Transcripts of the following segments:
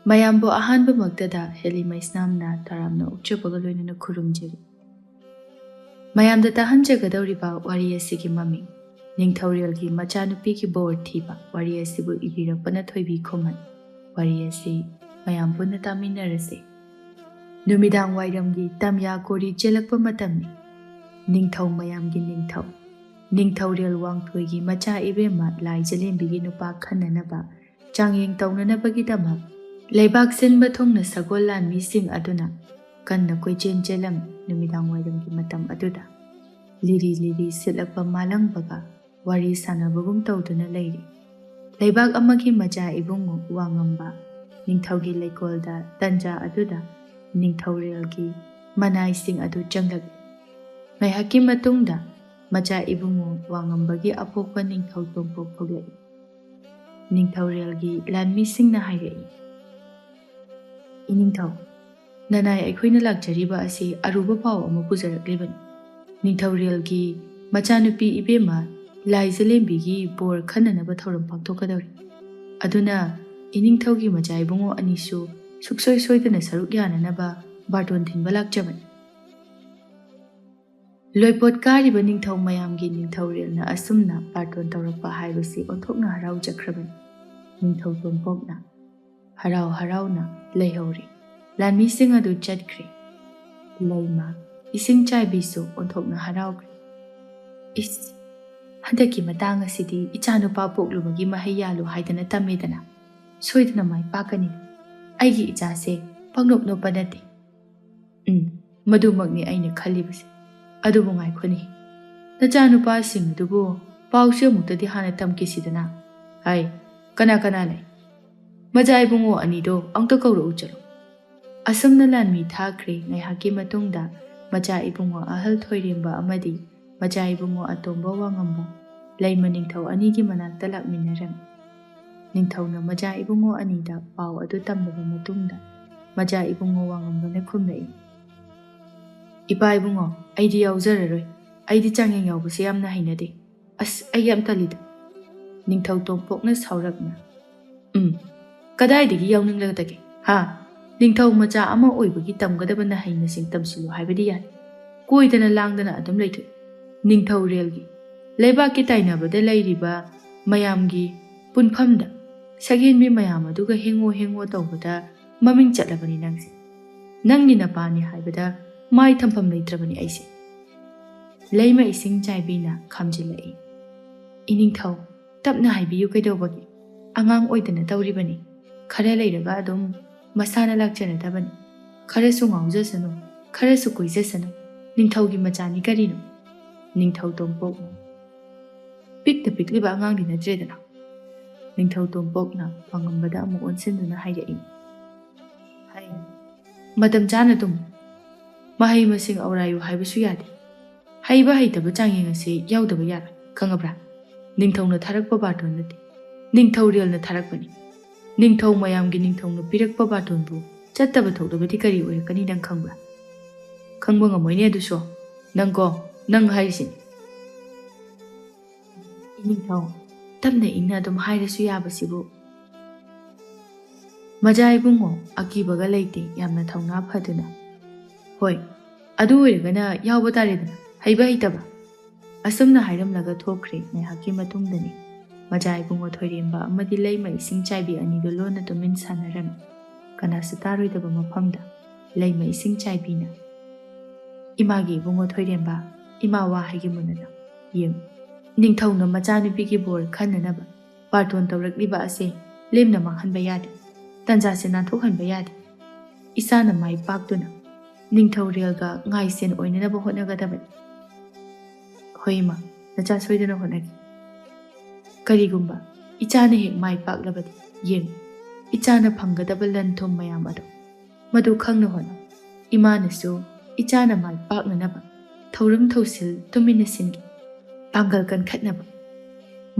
ꯃꯌꯥꯝꯕꯨ ꯑꯍꯥꯟꯕꯃꯛꯇꯗ ꯍꯦꯂꯤꯃꯩꯁꯅꯥꯝꯅ ꯇꯔꯥꯝꯅ ꯑꯣꯛꯆꯕꯒ ꯂꯣꯏꯅꯅ ꯈꯨꯔꯨꯝꯖꯔꯤ꯫ ꯃꯌꯥꯝꯗ ꯇꯥꯍꯟꯖꯒꯗꯧꯔꯤꯕ ꯋꯥꯔꯤ ꯑꯁꯤꯒꯤ ꯃꯃꯤꯡ ꯅꯤꯡꯊꯧꯔꯦꯜꯒꯤ ꯃꯆꯥꯅꯨꯄꯤꯒꯤ ꯕꯣꯔ ꯊꯤꯕ ꯋꯥꯔꯤ ꯑꯁꯤꯕꯨ ꯏꯕꯤꯔꯛꯄꯅ ꯊꯣꯏꯕꯤ ꯈꯨꯃꯟ꯫ ꯋꯥꯔꯤ ꯑꯁꯤ ꯃꯌꯥꯝ ꯄꯨꯟꯅ ꯇꯥꯃꯤꯟꯅꯔꯁꯤ꯫ ꯅꯨꯃꯤꯗꯥꯡ ꯋꯥꯏꯔꯝꯒꯤ ꯇꯝꯌꯥ ꯀꯣꯔꯤ ꯆꯦꯜꯂꯛꯄ ꯃꯇꯝꯅꯤ꯫ ꯅꯤꯡꯊꯧ ꯃꯌꯥꯝꯒꯤ ꯅꯤꯡꯊꯧ ꯅꯤꯡꯊꯧꯔꯦꯜ ꯋꯥꯡꯊꯣꯏꯒꯤ ꯃꯆꯥ ꯏꯕꯦꯝꯃ ꯂꯥꯏ ꯖꯂꯦꯝꯕꯤꯒꯤ ꯅꯨꯄꯥ ꯈꯟꯅꯅꯕ ꯆꯥꯡꯌꯦꯡ ꯇꯧꯅꯅꯕꯒꯤꯗꯃꯛ ꯂꯩꯕꯥꯛ ꯁꯤꯟꯕ ꯊꯨꯡꯅ ꯁꯒꯣꯜ ꯂꯥꯟꯃꯤꯁꯤꯡ ꯑꯗꯨꯅ ꯀꯟꯅ ꯀꯣꯏꯆꯦꯟ ꯆꯦꯜꯂꯝꯃꯤ꯫ ꯅꯨꯃꯤꯗꯥꯡ ꯋꯥꯏꯔꯝꯒꯤ ꯃꯇꯝ ꯑꯗꯨꯗ ꯂꯤꯔꯤ ꯂꯤꯔꯤ ꯁꯤꯠꯂꯛꯄ ꯃꯥꯂꯪꯕꯒ ꯋꯥꯔꯤ ꯁꯥꯟꯅꯕꯒꯨꯝ ꯇꯧꯗꯨꯅ ꯂꯩꯔꯤ꯫ ꯂꯩꯕꯥꯛ ꯑꯃꯒꯤ ꯃꯆꯥ ꯏꯕꯨꯡꯉꯣ ꯋꯥꯉꯝꯕ ꯅꯤꯡꯊꯧꯒꯤ ꯂꯩꯀꯣꯜꯗ ꯇꯟꯖꯥ ꯑꯗꯨꯗ ꯅꯤꯡꯊꯧꯔꯦꯜꯒꯤ ꯃꯅꯥꯏꯁꯤꯡ ꯑꯗꯨ ꯆꯪꯂꯛꯏ꯫ ꯉꯥꯏꯍꯥꯛꯀꯤ ꯃꯇꯨꯡꯗ ꯃꯆꯥ ꯏꯕꯨꯡꯉꯣ ꯋꯥꯉꯝꯕꯒꯤ ꯑꯄꯣꯛꯄ ꯅꯤꯡꯊꯧ ꯇꯣꯝꯄꯣꯛ ꯊꯣꯛꯂꯛꯏ꯫ ꯅꯤꯡꯊꯧꯔꯦꯜꯒꯤ ꯂꯥꯟꯃꯤꯁꯤꯡꯅ ꯍꯥꯏꯔꯛꯏ, "ꯏꯅꯤꯡꯊꯧ, ꯅꯅꯥꯏ ꯑꯩꯈꯣꯏꯅ ꯂꯥꯛꯆꯔꯤꯕ ꯑꯁꯤ ꯑꯔꯨꯕ ꯄꯥꯎ ꯑꯃ ꯄꯨꯖꯔꯛꯂꯤꯕꯅꯤ꯫ ꯅꯤꯡꯊꯧꯔꯦꯜꯒꯤ ꯃꯆꯥꯅꯨꯄꯤ ꯏꯕꯦꯝꯃ ꯂꯥꯏ ꯖꯂꯦꯝꯕꯤꯒꯤ ꯕꯣꯔ ꯈꯟꯅꯅꯕ ꯊꯧꯔꯝ ꯄꯥꯡꯊꯣꯛꯀꯗꯧꯔꯤ꯫ ꯑꯗꯨꯅ ꯏꯅꯤꯡꯊꯧꯒꯤ ꯃꯆꯥ ꯏꯕꯨꯡꯉꯣ ꯑꯅꯤꯁꯨ ꯁꯨꯛꯁꯣꯏ ꯁꯣꯏꯗꯅ ꯁꯔꯨꯛ ꯌꯥꯅꯅꯕ ꯕꯥꯔꯇꯣꯟ ꯊꯤꯟꯕ ꯂꯥꯛꯆꯕꯅꯤ"꯫ ꯂꯣꯏꯄꯣꯠ ꯀꯥꯔꯤꯕ ꯅꯤꯡꯊꯧ ꯃꯌꯥꯝꯒꯤ ꯅꯤꯡꯊꯧꯔꯦꯜꯅ ꯑꯁꯨꯝꯅ ꯕꯥꯔꯇꯣꯟ ꯇꯧꯔꯛꯄ ꯍꯥꯏꯕꯁꯤ ꯑꯣꯟꯊꯣꯛꯅ ꯍꯔꯥꯎꯖꯈ꯭ꯔꯕꯅꯤ꯫ ꯅꯤꯡꯊꯧ ꯇꯣꯝꯄꯣꯛꯅ ꯍꯔꯥꯎ ꯍꯔꯥꯎꯅ ꯂꯩꯍꯧꯔꯤ꯫ ꯂꯥꯟꯃꯤꯁꯤꯡ ꯑꯗꯨ ꯆꯠꯈ꯭ꯔꯦ꯫ ꯂꯩꯃ ꯏꯁꯤꯡ ꯆꯥꯏꯕꯤꯁꯨ ꯑꯣꯟꯊꯣꯛꯅ ꯍꯔꯥꯎꯈ꯭ꯔꯦ꯫ "ꯏꯁ, ꯍꯟꯗꯛꯀꯤ ꯃꯇꯥꯡ ꯑꯁꯤꯗꯤ ꯏꯆꯥꯅꯨꯄꯥ ꯄꯣꯛꯂꯨꯕꯒꯤ ꯃꯍꯩ ꯌꯥꯜꯂꯨ ꯍꯥꯏꯗꯅ ꯇꯝꯃꯦꯗꯅ ꯁꯣꯏꯗꯅ ꯃꯥꯏ ꯄꯥꯛꯀꯅꯤꯗ꯫ ꯑꯩꯒꯤ ꯏꯆꯥꯁꯦ ꯄꯪꯅꯣꯞ ꯅꯣꯞꯄ ꯅꯠꯇꯦ." "ꯃꯗꯨꯃꯛꯅꯤ ꯑꯩꯅ ꯈꯜꯂꯤꯕꯁꯦ꯫ ꯑꯗꯨꯕꯨ ꯉꯥꯏꯈꯣꯅꯤ, ꯅꯆꯥꯅꯨꯄꯥꯁꯤꯡ ꯑꯗꯨꯕꯨ ꯄꯥꯎꯁꯦ ꯑꯃꯨꯛꯇꯗꯤ ꯍꯥꯟꯅ ꯇꯝꯈꯤꯁꯤꯗꯅ꯫ ꯍꯥꯏ, ꯀꯅꯥ ꯀꯅꯥ ꯂꯩ? ꯃꯆꯥ ꯏꯕꯨꯡꯉꯣ ꯑꯅꯤꯗꯣ ꯑꯝꯇ ꯀꯧꯔꯛꯎ ꯆꯠꯂꯣ." ꯑꯁꯨꯝꯅ ꯂꯥꯟꯃꯤ ꯊꯥꯈ꯭ꯔꯦ꯫ ꯉꯥꯏꯍꯥꯛꯀꯤ ꯃꯇꯨꯡꯗ ꯃꯆꯥ ꯏꯕꯨꯡꯉꯣ ꯑꯍꯜ ꯊꯣꯏꯔꯦꯝꯕ ꯑꯃꯗꯤ ꯃꯆꯥ ꯏꯕꯨꯡꯉꯣ ꯑꯇꯣꯝꯕ ꯋꯥꯉꯝꯕ ꯂꯩꯃ ꯅꯤꯡꯊꯧ ꯑꯅꯤꯒꯤ ꯃꯅꯥꯛꯇ ꯂꯥꯛꯃꯤꯟꯅꯔꯝꯃꯤ꯫ ꯅꯤꯡꯊꯧꯅ ꯃꯆꯥꯏꯕꯨꯡꯉꯣ ꯑꯅꯤꯗ ꯄꯥꯎ ꯑꯗꯨ ꯇꯝꯂꯕ ꯃꯇꯨꯡꯗ ꯃꯆꯥ ꯏꯕꯨꯡꯉꯣ ꯋꯥꯉꯝꯕꯅ ꯈꯨꯝꯂꯛꯏ, "ꯏꯄꯥ ꯏꯕꯨꯡꯉꯣ, ꯑꯩꯗꯤ ꯌꯥꯎꯖꯔꯔꯣꯏ꯫ ꯑꯩꯗꯤ ꯆꯥꯡꯌꯦꯡ ꯌꯥꯎꯕꯁꯦ ꯌꯥꯝꯅ ꯍꯩꯅꯗꯦ꯫ ꯑꯁ, ꯑꯩ ꯌꯥꯝ ꯇꯜꯂꯤꯗ." ꯅꯤꯡꯊꯧ ꯇꯣꯝꯄꯣꯛꯅ ꯁꯥꯎꯔꯛꯅ, "ꯀꯗꯥꯏꯗꯒꯤ ꯌꯥꯎꯅꯤꯡꯂꯒꯗꯒꯦ? ꯅꯤꯡꯊꯧ ꯃꯆꯥ ꯑꯃ ꯑꯣꯏꯕꯒꯤ ꯇꯝꯒꯗꯕꯅ ꯍꯩꯅꯁꯤꯡ ꯇꯝꯁꯤꯜꯂꯨ ꯍꯥꯏꯕꯗꯤ ꯌꯥꯗꯦ꯫ ꯀꯣꯏꯗꯅ ꯂꯥꯡꯗꯅ ꯑꯗꯨꯝ ꯂꯩꯊꯣꯛꯏ꯫ ꯅꯤꯡꯊꯧꯔꯦꯜꯒꯤ ꯂꯩꯕꯥꯛꯀꯤ ꯇꯥꯏꯅꯕꯗ ꯂꯩꯔꯤꯕ ꯃꯌꯥꯝꯒꯤ ꯄꯨꯟꯐꯝꯗ ꯁꯛꯍꯦꯟꯕꯤ ꯃꯌꯥꯝ ꯑꯗꯨꯒ ꯍꯦꯡꯉꯣ ꯍꯦꯡꯉꯣ ꯇꯧꯕꯗ ꯃꯃꯤꯡ ꯆꯠꯂꯕꯅꯤ ꯅꯪꯁꯦ꯫ ꯅꯪꯒꯤ ꯅꯄꯥꯅꯤ ꯍꯥꯏꯕꯗ ꯃꯥꯏ ꯊꯝꯐꯝ ꯂꯩꯇ꯭ꯔꯕꯅꯤ ꯑꯩꯁꯦ." ꯂꯩꯃ ꯏꯁꯤꯡ ꯆꯥꯏꯕꯤꯅ ꯈꯥꯝꯖꯤꯜꯂꯛꯏ, "ꯏꯅꯤꯡꯊꯧ, ꯇꯞꯅ ꯍꯥꯏꯕꯤꯌꯨ ꯀꯩꯗꯧꯕꯒꯦ? ꯑꯉꯥꯡ ꯑꯣꯏꯗꯅ ꯇꯧꯔꯤꯕꯅꯤ꯫ ꯈꯔ ꯂꯩꯔꯒ ꯑꯗꯨꯝ ꯃꯁꯥꯅ ꯂꯥꯛꯆꯔꯗꯕꯅꯤ꯫ ꯈꯔꯁꯨ ꯉꯥꯎꯖꯁꯅꯨ, ꯈꯔꯁꯨ ꯀꯣꯏꯖꯁꯅꯨ꯫ ꯅꯤꯡꯊꯧꯒꯤ ꯃꯆꯥꯅꯤ ꯀꯔꯤꯅꯣ?" ꯅꯤꯡꯊꯧ ꯇꯣꯝꯄꯣꯛꯅ, "ꯄꯤꯛꯇ ꯄꯤꯛꯂꯤꯕ ꯑꯉꯥꯡꯗꯤ ꯅꯠꯇ꯭ꯔꯦꯗꯅ." ꯅꯤꯡꯊꯧ ꯇꯣꯝꯄꯣꯛꯅ ꯋꯥꯉꯝꯕꯗ ꯑꯃꯨꯛ ꯑꯣꯟꯁꯤꯟꯗꯨꯅ ꯍꯥꯏꯔꯛꯏ, "ꯍꯩ, ꯃꯇꯝ ꯆꯥꯅ ꯇꯨꯝꯃꯨ꯫ ꯃꯍꯩ ꯃꯁꯤꯡ ꯑꯧꯔꯥꯏꯌꯨ ꯍꯥꯏꯕꯁꯨ ꯌꯥꯗꯦ꯫ ꯍꯩꯕ ꯍꯩꯇꯕ ꯆꯥꯡꯌꯦꯡ ꯑꯁꯤ ꯌꯥꯎꯗꯕ ꯌꯥꯔꯣꯏ, ꯈꯪꯉꯕ꯭ꯔꯥ? ꯅꯤꯡꯊꯧꯅ ꯊꯥꯔꯛꯄ ꯕꯥꯔꯇꯣꯟ ꯅꯠꯇꯦ, ꯅꯤꯡꯊꯧꯔꯦꯜꯅ ꯊꯥꯔꯛꯄꯅꯤ꯫ ꯅꯤꯡꯊꯧ ꯃꯌꯥꯝꯒꯤ ꯅꯤꯡꯊꯧꯅ ꯄꯤꯔꯛꯄ ꯕꯥꯔꯇꯣꯟꯕꯨ ꯆꯠꯇꯕ ꯊꯣꯛꯂꯕꯗꯤ ꯀꯔꯤ ꯑꯣꯏꯔꯛꯀꯅꯤ ꯅꯪ ꯈꯪꯕ꯭ꯔꯥ? ꯈꯪꯕ ꯉꯝꯃꯣꯏꯅꯦ ꯑꯗꯨꯁꯨ꯫ ꯅꯪ ꯍꯥꯏꯔꯤꯁꯤꯅꯤ." "ꯏꯅꯤꯡꯊꯧ, ꯇꯞꯅ ꯏꯪꯅ ꯑꯗꯨꯝ ꯍꯥꯏꯔꯁꯨ ꯌꯥꯕꯁꯤꯕꯨ." ꯃꯆꯥ ꯏꯕꯨꯡꯉꯣ ꯑꯀꯤꯕꯒ ꯂꯩꯇꯦ, ꯌꯥꯝꯅ ꯊꯧꯅꯥ ꯐꯗꯨꯅ, "ꯍꯣꯏ, ꯑꯗꯨ ꯑꯣꯏꯔꯒꯅ ꯌꯥꯎꯕ ꯇꯥꯔꯦꯗꯅ, ꯍꯩꯕ ꯍꯩꯇꯕ." ꯑꯁꯨꯝꯅ ꯍꯥꯏꯔꯝꯂꯒ ꯊꯣꯛꯈ꯭ꯔꯦ꯫ ꯉꯥꯏꯍꯥꯛꯀꯤ ꯃꯇꯨꯡꯗꯅꯤ ꯃꯆꯥ ꯏꯕꯨꯡꯉꯣ ꯊꯣꯏꯔꯦꯝꯕ ꯑꯃꯗꯤ ꯂꯩꯃ ꯏꯁꯤꯡ ꯆꯥꯏꯕꯤ ꯑꯅꯤꯗꯨ ꯂꯣꯟꯅ ꯇꯨꯃꯤꯟ ꯁꯥꯟꯅꯔꯝꯃꯤ꯫ ꯀꯅꯥꯁꯨ ꯇꯥꯔꯣꯏꯗꯕ ꯃꯐꯝꯗ ꯂꯩꯃ ꯏꯁꯤꯡ ꯆꯥꯏꯕꯤꯅ, "ꯏꯃꯥꯒꯤ ꯏꯕꯨꯡꯉꯣ ꯊꯣꯏꯔꯦꯝꯕ, ꯏꯃꯥ ꯋꯥ ꯍꯥꯏꯒꯦ ꯃꯨꯟꯅ ꯌꯦꯡꯉꯨ꯫ ꯅꯤꯡꯊꯧꯅ ꯃꯆꯥꯅꯨꯄꯤꯒꯤ ꯕꯣꯔ ꯈꯟꯅꯅꯕ ꯕꯥꯔꯇꯣꯟ ꯇꯧꯔꯛꯂꯤꯕ ꯑꯁꯦ ꯂꯦꯝꯅ ꯃꯥꯡꯍꯟꯕ ꯌꯥꯗꯦ꯫ ꯇꯟꯖꯥꯁꯦ ꯅꯥꯟꯊꯣꯛꯍꯟꯕ ꯌꯥꯗꯦ꯫ ꯏꯆꯥꯅ ꯃꯥꯏ ꯄꯥꯛꯇꯨꯅ ꯅꯤꯡꯊꯧꯔꯦꯜꯒ ꯉꯥꯏꯁꯦꯟ ꯑꯣꯏꯅꯅꯕ ꯍꯣꯠꯅꯒꯗꯕꯅꯤ." "ꯍꯣꯏ ꯏꯃꯥ, ꯅꯆꯥ ꯁꯣꯏꯗꯅ ꯍꯣꯠꯅꯒꯦ꯫ ꯀꯔꯤꯒꯨꯝꯕ ꯏꯆꯥꯅ ꯍꯦꯛ ꯃꯥꯏ ꯄꯥꯛꯂꯕꯗꯤ ꯌꯦꯡꯉꯨ, ꯏꯆꯥꯅ ꯐꯪꯒꯗꯕ ꯂꯟ ꯊꯨꯝ ꯃꯌꯥꯝ ꯑꯗꯣ ꯃꯗꯨ ꯈꯪꯅ ꯍꯣꯠꯅꯧ꯫ ꯏꯃꯥꯅꯁꯨ ꯏꯆꯥꯅ ꯃꯥꯏ ꯄꯥꯛꯅꯅꯕ ꯊꯧꯔꯝ ꯊꯧꯁꯤꯜ ꯇꯨꯃꯤꯟꯅ ꯁꯤꯟꯒꯦ꯫ ꯄꯥꯡꯒꯜ ꯀꯟꯈꯠꯅꯕ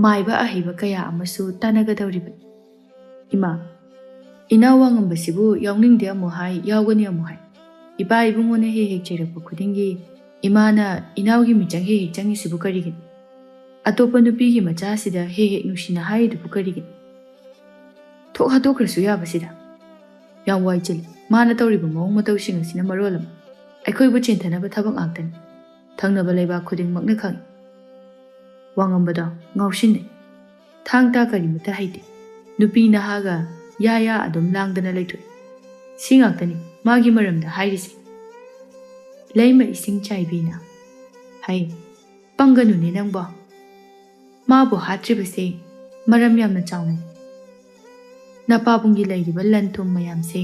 ꯃꯥꯏꯕ ꯑꯍꯩꯕ ꯀꯌꯥ ꯑꯃꯁꯨ ꯇꯥꯟꯅꯒꯗꯧꯔꯤꯕꯅꯤ꯫ ꯏꯃꯥ, ꯏꯅꯥꯎ ꯋꯥꯉꯝꯕꯁꯤꯕꯨ ꯌꯥꯎꯅꯤꯡꯗꯦ ꯑꯃꯨꯛ ꯍꯥꯏ, ꯌꯥꯎꯒꯅꯤ ꯑꯃꯨꯛ ꯍꯥꯏ꯫ ꯏꯄꯥ ꯏꯕꯨꯡꯉꯣꯅ ꯍꯦꯛ ꯍꯦꯛ ꯆꯩꯔꯛꯄ ꯈꯨꯗꯤꯡꯒꯤ ꯏꯃꯥꯅ ꯏꯅꯥꯎꯒꯤ ꯃꯤꯆꯪ ꯍꯦꯛ ꯍꯦꯛ ꯆꯪꯉꯤꯁꯤꯕꯨ ꯀꯔꯤꯒꯤꯅꯣ? ꯑꯇꯣꯞꯄ ꯅꯨꯄꯤꯒꯤ ꯃꯆꯥꯁꯤꯗ ꯍꯦꯛ ꯍꯦꯛ ꯅꯨꯡꯁꯤꯅ ꯍꯥꯏꯔꯤꯗꯨꯕꯨ ꯀꯔꯤꯒꯤꯅꯣ? ꯊꯣꯛ ꯍꯥꯠꯇꯣꯛꯈ꯭ꯔꯁꯨ ꯌꯥꯕꯁꯤꯗ." ꯌꯥꯝ ꯋꯥꯏꯆꯤꯜꯂꯤ ꯃꯥꯅ ꯇꯧꯔꯤꯕ ꯃꯑꯣꯡ ꯃꯇꯧꯁꯤꯡ ꯑꯁꯤꯅ ꯃꯔꯣꯜ ꯑꯃ ꯑꯩꯈꯣꯏꯕꯨ ꯆꯦꯟꯊꯅꯕ ꯊꯕꯛ ꯉꯥꯛꯇꯅꯤ ꯊꯪꯅꯕ ꯂꯩꯕꯥꯛ ꯈꯨꯗꯤꯡꯃꯛꯅ ꯈꯪꯏ ꯋꯥꯉꯝꯕꯗꯣ ꯉꯥꯎꯁꯤꯟꯅꯩ ꯊꯥꯡ ꯇꯥ ꯀꯔꯤꯃꯠꯇ ꯍꯩꯇꯦ ꯅꯨꯄꯤ ꯅꯍꯥꯒ ꯌꯥ ꯑꯗꯨꯝ ꯂꯥꯡꯗꯅ ꯂꯩꯊꯣꯛꯏ ꯁꯤ ꯉꯥꯛꯇꯅꯤ ꯃꯥꯒꯤ ꯃꯔꯝꯗ ꯍꯥꯏꯔꯤꯁꯦ ꯂꯩꯃ ꯏꯁꯤꯡ ꯆꯥꯏꯕꯤꯅ ꯍꯩ ꯄꯪꯒꯅꯨꯅꯦ ꯅꯪꯕꯣ ꯃꯥꯕꯨ ꯍꯥꯠꯇ꯭ꯔꯤꯕꯁꯦ ꯃꯔꯝ ꯌꯥꯝꯅ ꯆꯥꯎꯅꯩ ꯅꯄꯥꯕꯨꯡꯒꯤ ꯂꯩꯔꯤꯕ ꯂꯟ ꯊꯨꯝ ꯃꯌꯥꯝꯁꯦ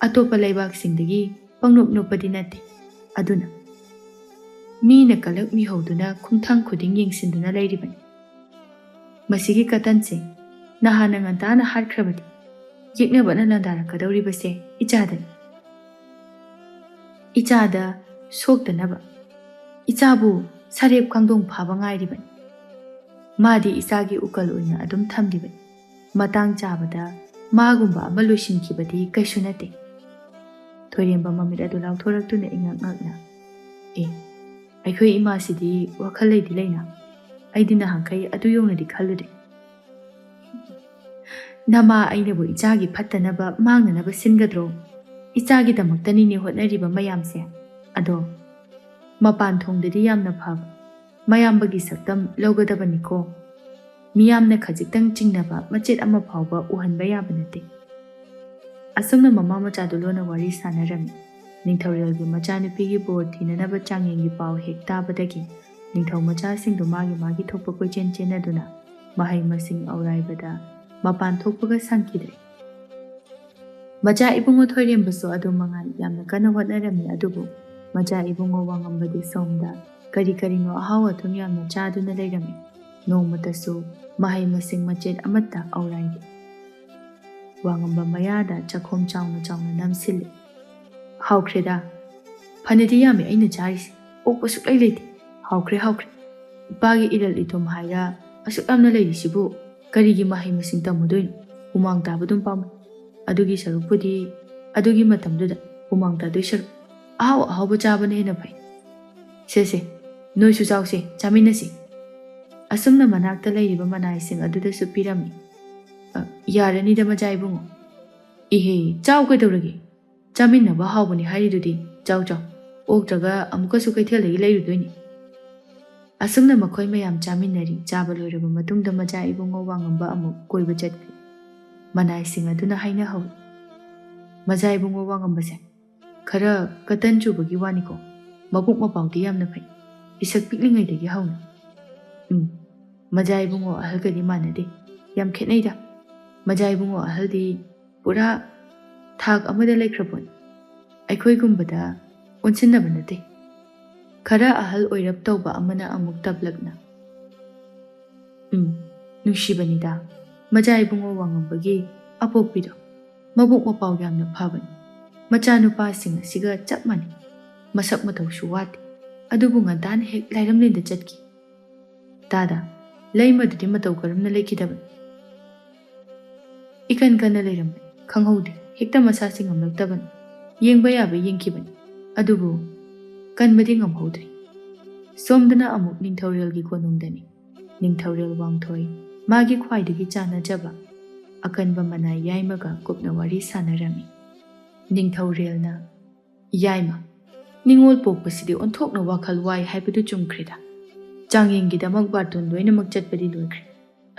ꯑꯇꯣꯞꯄ ꯂꯩꯕꯥꯛꯁꯤꯡꯗꯒꯤ ꯄꯪꯅꯣꯞ ꯅꯣꯞꯄꯗꯤ ꯅꯠꯇꯦ ꯑꯗꯨꯅ ꯃꯤꯅ ꯀꯂꯛ ꯃꯤꯍꯧꯗꯨꯅ ꯈꯣꯡꯊꯥꯡ ꯈꯨꯗꯤꯡ ꯌꯦꯡꯁꯤꯟꯗꯨꯅ ꯂꯩꯔꯤꯕꯅꯤ ꯃꯁꯤꯒꯤ ꯀꯇꯟꯁꯦ ꯅꯍꯥꯟꯅ ꯉꯟꯇꯥꯅ ꯍꯥꯠꯈ꯭ꯔꯕꯗꯤ ꯌꯦꯛꯅꯕꯅ ꯂꯥꯟꯗꯥꯔꯛꯀꯗꯧꯔꯤꯕꯁꯦ ꯏꯆꯥꯗꯅꯤ ꯏꯆꯥꯗ ꯁꯣꯛꯇꯅꯕ ꯏꯆꯥꯕꯨ ꯁꯔꯦꯞ ꯀꯥꯡꯗꯣꯡ ꯐꯥꯕ ꯉꯥꯏꯔꯤꯕꯅꯤ ꯃꯥꯗꯤ ꯏꯆꯥꯒꯤ ꯎꯀꯜ ꯑꯣꯏꯅ ꯑꯗꯨꯝ ꯊꯝꯂꯤꯕꯅꯤ ꯃꯇꯥꯡ ꯆꯥꯕꯗ ꯃꯥꯒꯨꯝꯕ ꯑꯃ ꯂꯣꯏꯁꯤꯟꯈꯤꯕꯗꯤ ꯀꯩꯁꯨ ꯅꯠꯇꯦ ꯊꯣꯏꯔꯦꯝꯕ ꯃꯃꯤꯠ ꯑꯗꯨ ꯂꯥꯎꯊꯣꯔꯛꯇꯨꯅ ꯏꯉꯛ ꯉꯛꯅ ꯑꯩꯈꯣꯏ ꯏꯃꯥꯁꯤꯗꯤ ꯋꯥꯈꯜ ꯂꯩꯗꯤ ꯂꯩꯅ ꯑꯩꯗꯤ ꯅꯍꯥꯟꯈꯩ ꯑꯗꯨ ꯌꯧꯅꯗꯤ ꯈꯜꯂꯨꯗꯦ ꯅꯃꯥ ꯑꯩꯅꯕꯨ ꯏꯆꯥꯒꯤ ꯐꯠꯇꯅꯕ ꯃꯥꯡꯅꯅꯕ ꯁꯤꯟꯒꯗ꯭ꯔꯣ ꯏꯆꯥꯒꯤꯗꯃꯛꯇꯅꯤꯅꯦ ꯍꯣꯠꯅꯔꯤꯕ ꯃꯌꯥꯝꯁꯦ ꯑꯗꯣ ꯃꯄꯥꯟ ꯊꯣꯡꯗꯗꯤ ꯌꯥꯝꯅ ꯐꯕ ꯃꯌꯥꯝꯕꯒꯤ ꯁꯛꯇꯝ ꯂꯧꯒꯗꯕꯅꯤꯀꯣ ꯃꯤꯌꯥꯝꯅ ꯈꯖꯤꯛꯇꯪ ꯆꯤꯡꯅꯕ ꯃꯆꯦꯠ ꯑꯃ ꯐꯥꯎꯕ ꯎꯍꯟꯕ ꯌꯥꯕ ꯅꯠꯇꯦ ꯑꯁꯨꯝꯅ ꯃꯃꯥ ꯃꯆꯥꯗꯨ ꯂꯣꯟꯅ ꯋꯥꯔꯤ ꯁꯥꯟꯅꯔꯝꯃꯤ ꯅꯤꯡꯊꯧꯔꯦꯜꯒꯤ ꯃꯆꯥꯅꯨꯄꯤꯒꯤ ꯕꯣꯔ ꯊꯤꯅꯅꯕ ꯆꯥꯡꯌꯦꯡꯒꯤ ꯄꯥꯎ ꯍꯦꯛ ꯇꯥꯕꯗꯒꯤ ꯅꯤꯡꯊꯧ ꯃꯆꯥꯁꯤꯡꯗꯨ ꯃꯥꯒꯤ ꯊꯣꯛꯄ ꯀꯣꯏꯆꯦꯟ ꯆꯦꯟꯅꯗꯨꯅ ꯃꯍꯩ ꯃꯁꯤꯡ ꯑꯧꯔꯥꯏꯕꯗ ꯃꯄꯥꯟ ꯊꯣꯛꯄꯒ ꯁꯪꯈꯤꯗ꯭ꯔꯦ ꯃꯆꯥ ꯏꯕꯨꯡꯉꯣ ꯊꯣꯏꯔꯦꯝꯕꯁꯨ ꯑꯗꯨ ꯃꯉꯥꯏ ꯌꯥꯝꯅ ꯀꯟꯅ ꯍꯣꯠꯅꯔꯝꯃꯤ ꯑꯗꯨꯕꯨ ꯃꯆꯥ ꯏꯕꯨꯡꯉꯣ ꯋꯥꯉꯝꯕꯗꯤ ꯁꯣꯝꯗ ꯀꯔꯤꯅꯣ ꯑꯍꯥꯎ ꯑꯊꯨꯝ ꯌꯥꯝꯅ ꯆꯥꯗꯨꯅ ꯂꯩꯔꯝꯃꯤ ꯅꯣꯡꯃꯇꯁꯨ ꯃꯍꯩ ꯃꯁꯤꯡ ꯃꯆꯦꯠ ꯑꯃꯠꯇ ꯑꯧꯔꯥꯏꯗꯦ ꯋꯥꯉꯝꯕ ꯃꯌꯥꯗ ꯆꯈꯣꯝ ꯆꯥꯎꯅ ꯅꯝꯁꯤꯜꯂꯤ ꯍꯥꯎꯈ꯭ꯔꯦꯗ ꯐꯅꯗꯤ ꯌꯥꯝꯃꯤ ꯑꯩꯅ ꯆꯥꯔꯤꯁꯦ ꯑꯣꯛꯄ ꯁꯨꯛꯂꯩ ꯂꯩꯇꯦ ꯍꯥꯎꯈ꯭ꯔꯦ ꯏꯄꯥꯒꯤ ꯏꯔꯜ ꯏꯊꯨꯝ ꯍꯥꯏꯔ ꯑꯁꯨꯛ ꯌꯥꯝꯅ ꯂꯩꯔꯤꯁꯤꯕꯨ ꯀꯔꯤꯒꯤ ꯃꯍꯩ ꯃꯁꯤꯡ ꯇꯝꯃꯨꯗꯣꯏꯅꯣ ꯍꯨꯃꯥꯡ ꯇꯥꯕꯗꯨꯝ ꯄꯥꯝꯃꯨꯏ ꯑꯗꯨꯒꯤ ꯁꯔꯨꯛꯄꯨꯗꯤ ꯑꯗꯨꯒꯤ ꯃꯇꯝꯗꯨꯗ ꯍꯨꯃꯥꯡ ꯇꯥꯗꯣꯏ ꯁꯔꯨꯛ ꯑꯍꯥꯎꯕ ꯆꯥꯕꯅ ꯍꯦꯟꯅ ꯐꯩ ꯁꯦ ꯅꯣꯏꯁꯨ ꯆꯥꯎꯁꯦ ꯆꯥꯃꯤꯟꯅꯁꯤ ꯑꯁꯨꯝꯅ ꯃꯅꯥꯛꯇ ꯂꯩꯔꯤꯕ ꯃꯅꯥꯏꯁꯤꯡ ꯑꯗꯨꯗꯁꯨ ꯄꯤꯔꯝꯃꯤ ꯌꯥꯔꯅꯤꯗ ꯃꯆꯥ ꯏꯕꯨꯡꯉꯣ ꯏꯍꯦ ꯆꯥꯎ ꯀꯩꯗꯧꯔꯒꯦ ꯆꯥꯃꯤꯟꯅꯕ ꯍꯥꯎꯕꯅꯤ ꯍꯥꯏꯔꯤꯗꯨꯗꯤ ꯆꯥꯎ ꯑꯣꯛꯇ꯭ꯔꯒ ꯑꯃꯨꯛꯀꯁꯨ ꯀꯩꯊꯦꯜꯗꯒꯤ ꯂꯩꯔꯨꯗꯣꯏꯅꯤ ꯑꯁꯨꯝꯅ ꯃꯈꯣꯏ ꯃꯌꯥꯝ ꯆꯥꯃꯤꯟꯅꯔꯤ ꯆꯥꯕ ꯂꯣꯏꯔꯕ ꯃꯇꯨꯡꯗ ꯃꯆꯥ ꯏꯕꯨꯡꯉꯣ ꯋꯥꯉꯝꯕ ꯑꯃꯨꯛ ꯀꯣꯏꯕ ꯆꯠꯈꯤ ꯃꯅꯥꯏꯁꯤꯡ ꯑꯗꯨꯅ ꯍꯥꯏꯅꯍꯧꯏ ꯃꯆꯥ ꯏꯕꯨꯡꯉꯣ ꯋꯥꯉꯝꯕꯁꯦ ꯈꯔ ꯀꯇꯟ ꯆꯨꯕꯒꯤ ꯋꯥꯅꯤꯀꯣ ꯃꯕꯨꯛ ꯃꯄꯥꯎꯗꯤ ꯌꯥꯝꯅ ꯐꯩ ꯄꯤꯁꯛ ꯄꯤꯛꯂꯤꯉꯩꯗꯒꯤ ꯍꯧꯅ ꯃꯆꯥ ꯏꯕꯨꯡꯉꯣ ꯑꯍꯜꯒꯗꯤ ꯃꯥꯟꯅꯗꯦ ꯌꯥꯝ ꯈꯦꯠꯅꯩꯗ ꯃꯆꯥ ꯏꯕꯨꯡꯉꯣ ꯑꯍꯜꯗꯤ ꯄꯨꯔꯥ ꯊꯥꯛ ꯑꯃꯗ ꯂꯩꯈ꯭ꯔꯄꯣꯠꯅꯤ ꯑꯩꯈꯣꯏꯒꯨꯝꯕꯗ ꯑꯣꯟꯁꯤꯟꯅꯕ ꯅꯠꯇꯦ ꯈꯔ ꯑꯍꯜ ꯑꯣꯏꯔꯞ ꯇꯧꯕ ꯑꯃꯅ ꯑꯃꯨꯛ ꯇꯞꯂꯛꯅ ꯅꯨꯡꯁꯤꯕꯅꯤꯗ ꯃꯆꯥ ꯏꯕꯨꯡꯉꯣ ꯋꯥꯉꯝꯕꯒꯤ ꯑꯄꯣꯛꯄꯤꯗꯣ ꯃꯕꯨꯛ ꯃꯄꯥꯎ ꯌꯥꯝꯅ ꯐꯕꯅꯤ ꯃꯆꯥꯅꯨꯄꯥꯁꯤꯡ ꯑꯁꯤꯒ ꯆꯞ ꯃꯥꯟꯅꯩ ꯃꯁꯛ ꯃꯇꯧꯁꯨ ꯋꯥꯠꯇꯦ ꯑꯗꯨꯕꯨ ꯉꯟꯇꯥꯅ ꯍꯦꯛ ꯂꯥꯏꯔꯝꯂꯦꯟꯗ ꯆꯠꯈꯤ ꯇꯥꯗ ꯂꯩꯃꯗꯨꯗꯤ ꯃꯇꯧ ꯀꯔꯝꯅ ꯂꯩꯈꯤꯗꯕꯅꯤ ꯏꯀꯟ ꯀꯟꯅ ꯂꯩꯔꯝꯕꯅꯤ ꯈꯪꯍꯧꯗꯦ ꯍꯦꯛꯇ ꯃꯁꯥꯁꯤ ꯉꯝꯂꯛꯇꯕꯅꯤ ꯌꯦꯡꯕ ꯌꯥꯕ ꯌꯦꯡꯈꯤꯕꯅꯤ ꯑꯗꯨꯕꯨ ꯀꯟꯕꯗꯤ ꯉꯝꯍꯧꯗ꯭ꯔꯤ ꯁꯣꯝꯗꯅ ꯑꯃꯨꯛ ꯅꯤꯡꯊꯧꯔꯦꯜꯒꯤ ꯀꯣꯅꯨꯡꯗꯅꯤ ꯅꯤꯡꯊꯧꯔꯦꯜ ꯋꯥꯡꯊꯣꯏ ꯃꯥꯒꯤ ꯈ꯭ꯋꯥꯏꯗꯒꯤ ꯆꯥꯟꯅꯖꯕ ꯑꯀꯟꯕ ꯃꯅꯥꯏ ꯌꯥꯏꯃꯒ ꯀꯨꯞꯅ ꯋꯥꯔꯤ ꯁꯥꯟꯅꯔꯝꯃꯤ ꯅꯤꯡꯊꯧꯔꯦꯜꯅ ꯌꯥꯏꯃ ꯅꯤꯡꯉꯣꯜ ꯄꯣꯛꯄꯁꯤꯗꯤ ꯑꯣꯟꯊꯣꯛꯅ ꯋꯥꯈꯜ ꯋꯥꯏ ꯍꯥꯏꯕꯗꯨ ꯆꯨꯝꯈ꯭ꯔꯦꯗ ꯆꯥꯡꯌꯦꯡꯒꯤꯗꯃꯛ ꯕꯥꯔꯇꯣꯟ ꯂꯣꯏꯅꯃꯛ ꯆꯠꯄꯗꯤ ꯂꯣꯏꯈ꯭ꯔꯦ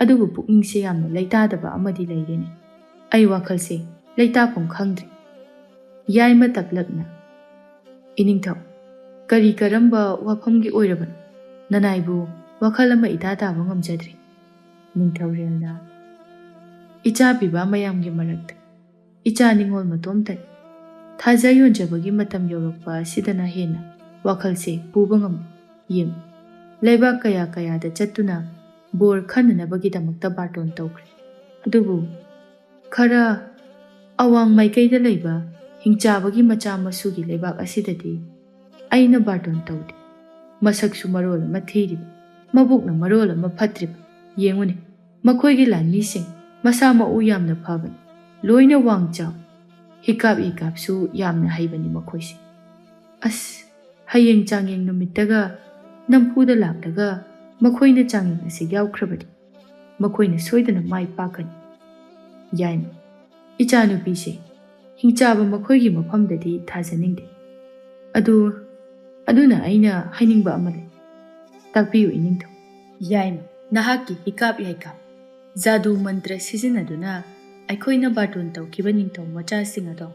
ꯑꯗꯨꯕꯨ ꯄꯨꯛꯅꯤꯡꯁꯦ ꯌꯥꯝꯅ ꯂꯩꯇꯥꯗꯕ ꯑꯃꯗꯤ ꯂꯩꯔꯦꯅꯦ ꯑꯩ ꯋꯥꯈꯜꯁꯦ ꯂꯩꯇꯥꯐꯝ ꯈꯪꯗ꯭ꯔꯦ ꯌꯥꯏꯃ ꯇꯞꯂꯛꯅ ꯏꯅꯤꯡꯊꯧ ꯀꯔꯝꯕ ꯋꯥꯐꯝꯒꯤ ꯑꯣꯏꯔꯕꯅꯣ ꯅꯅꯥꯏꯕꯨ ꯋꯥꯈꯜ ꯑꯃ ꯏꯇꯥ ꯇꯥꯕ ꯉꯝꯖꯗ꯭ꯔꯤ ꯅꯤꯡꯊꯧꯔꯦꯜꯅ ꯏꯆꯥ ꯄꯤꯕ ꯃꯌꯥꯝꯒꯤ ꯃꯔꯛꯇ ꯏꯆꯥ ꯅꯤꯡꯉꯣꯜ ꯃꯇꯣꯝꯇꯅꯤ ꯊꯥꯖ ꯌꯣꯟꯖꯕꯒꯤ ꯃꯇꯝ ꯌꯧꯔꯛꯄ ꯑꯁꯤꯗꯅ ꯍꯦꯟꯅ ꯋꯥꯈꯜꯁꯦ ꯄꯨꯕ ꯉꯝꯃꯤ ꯌꯦꯡꯉꯨ ꯂꯩꯕꯥꯛ ꯀꯌꯥꯗ ꯆꯠꯇꯨꯅ ꯕꯣꯔ ꯈꯟꯅꯅꯕꯒꯤꯗꯃꯛꯇ ꯕꯥꯔꯇꯣꯟ ꯇꯧꯈ꯭ꯔꯦ ꯑꯗꯨꯕꯨ ꯈꯔ ꯑꯋꯥꯡ ꯃꯥꯏꯀꯩꯗ ꯂꯩꯕ ꯍꯤꯡꯆꯥꯕꯒꯤ ꯃꯆꯥ ꯃꯁꯨꯒꯤ ꯂꯩꯕꯥꯛ ꯑꯁꯤꯗꯗꯤ ꯑꯩꯅ ꯕꯥꯔꯇꯣꯟ ꯇꯧꯗꯦ ꯃꯁꯛꯁꯨ ꯃꯔꯣꯜ ꯑꯃ ꯊꯤꯔꯤꯕ ꯃꯕꯨꯛꯅ ꯃꯔꯣꯜ ꯑꯃ ꯐꯠꯇ꯭ꯔꯤꯕ ꯌꯦꯡꯉꯨꯅꯦ ꯃꯈꯣꯏꯒꯤ ꯂꯥꯟꯃꯤꯁꯤꯡ ꯃꯁꯥ ꯃꯎ ꯌꯥꯝꯅ ꯐꯕꯅꯤ ꯂꯣꯏꯅ ꯋꯥꯡ ꯆꯥꯎ ꯍꯤꯀꯥꯞꯁꯨ ꯌꯥꯝꯅ ꯍꯩꯕꯅꯤ ꯃꯈꯣꯏꯁꯦ ꯑꯁ ꯍꯌꯦꯡ ꯆꯥꯡꯌꯦꯡ ꯅꯨꯃꯤꯠꯇꯒ ꯅꯝꯐꯨꯗ ꯂꯥꯛꯂꯒ ꯃꯈꯣꯏꯅ ꯆꯥꯡꯌꯦꯡ ꯑꯁꯤ ꯌꯥꯎꯈ꯭ꯔꯕꯗꯤ ꯃꯈꯣꯏꯅ ꯁꯣꯏꯗꯅ ꯃꯥꯏ ꯄꯥꯛꯀꯅꯤ ꯌꯥꯏꯃ ꯏꯆꯥꯅꯨꯄꯤꯁꯦ ꯍꯤꯡꯆꯥꯕ ꯃꯈꯣꯏꯒꯤ ꯃꯐꯝꯗꯗꯤ ꯊꯥꯖꯅꯤꯡꯗꯦ꯫ ꯑꯗꯨꯅ ꯑꯩꯅ ꯍꯥꯏꯅꯤꯡꯕ ꯑꯃ ꯂꯩ꯫ ꯇꯥꯛꯄꯤꯌꯨ ꯏꯅꯤꯡꯊꯧ꯫ ꯌꯥꯏꯃ, ꯅꯍꯥꯛꯀꯤ ꯍꯤꯀꯥꯞ ꯌꯥꯏꯀꯥꯞ, ꯖꯥꯗꯨ ꯃꯟꯇ꯭ꯔ ꯁꯤꯖꯤꯟꯅꯗꯨꯅ ꯑꯩꯈꯣꯏꯅ ꯕꯥꯔꯇꯣꯟ ꯇꯧꯈꯤꯕ ꯅꯤꯡꯊꯧ ꯃꯆꯥꯁꯤꯡ ꯑꯗꯣ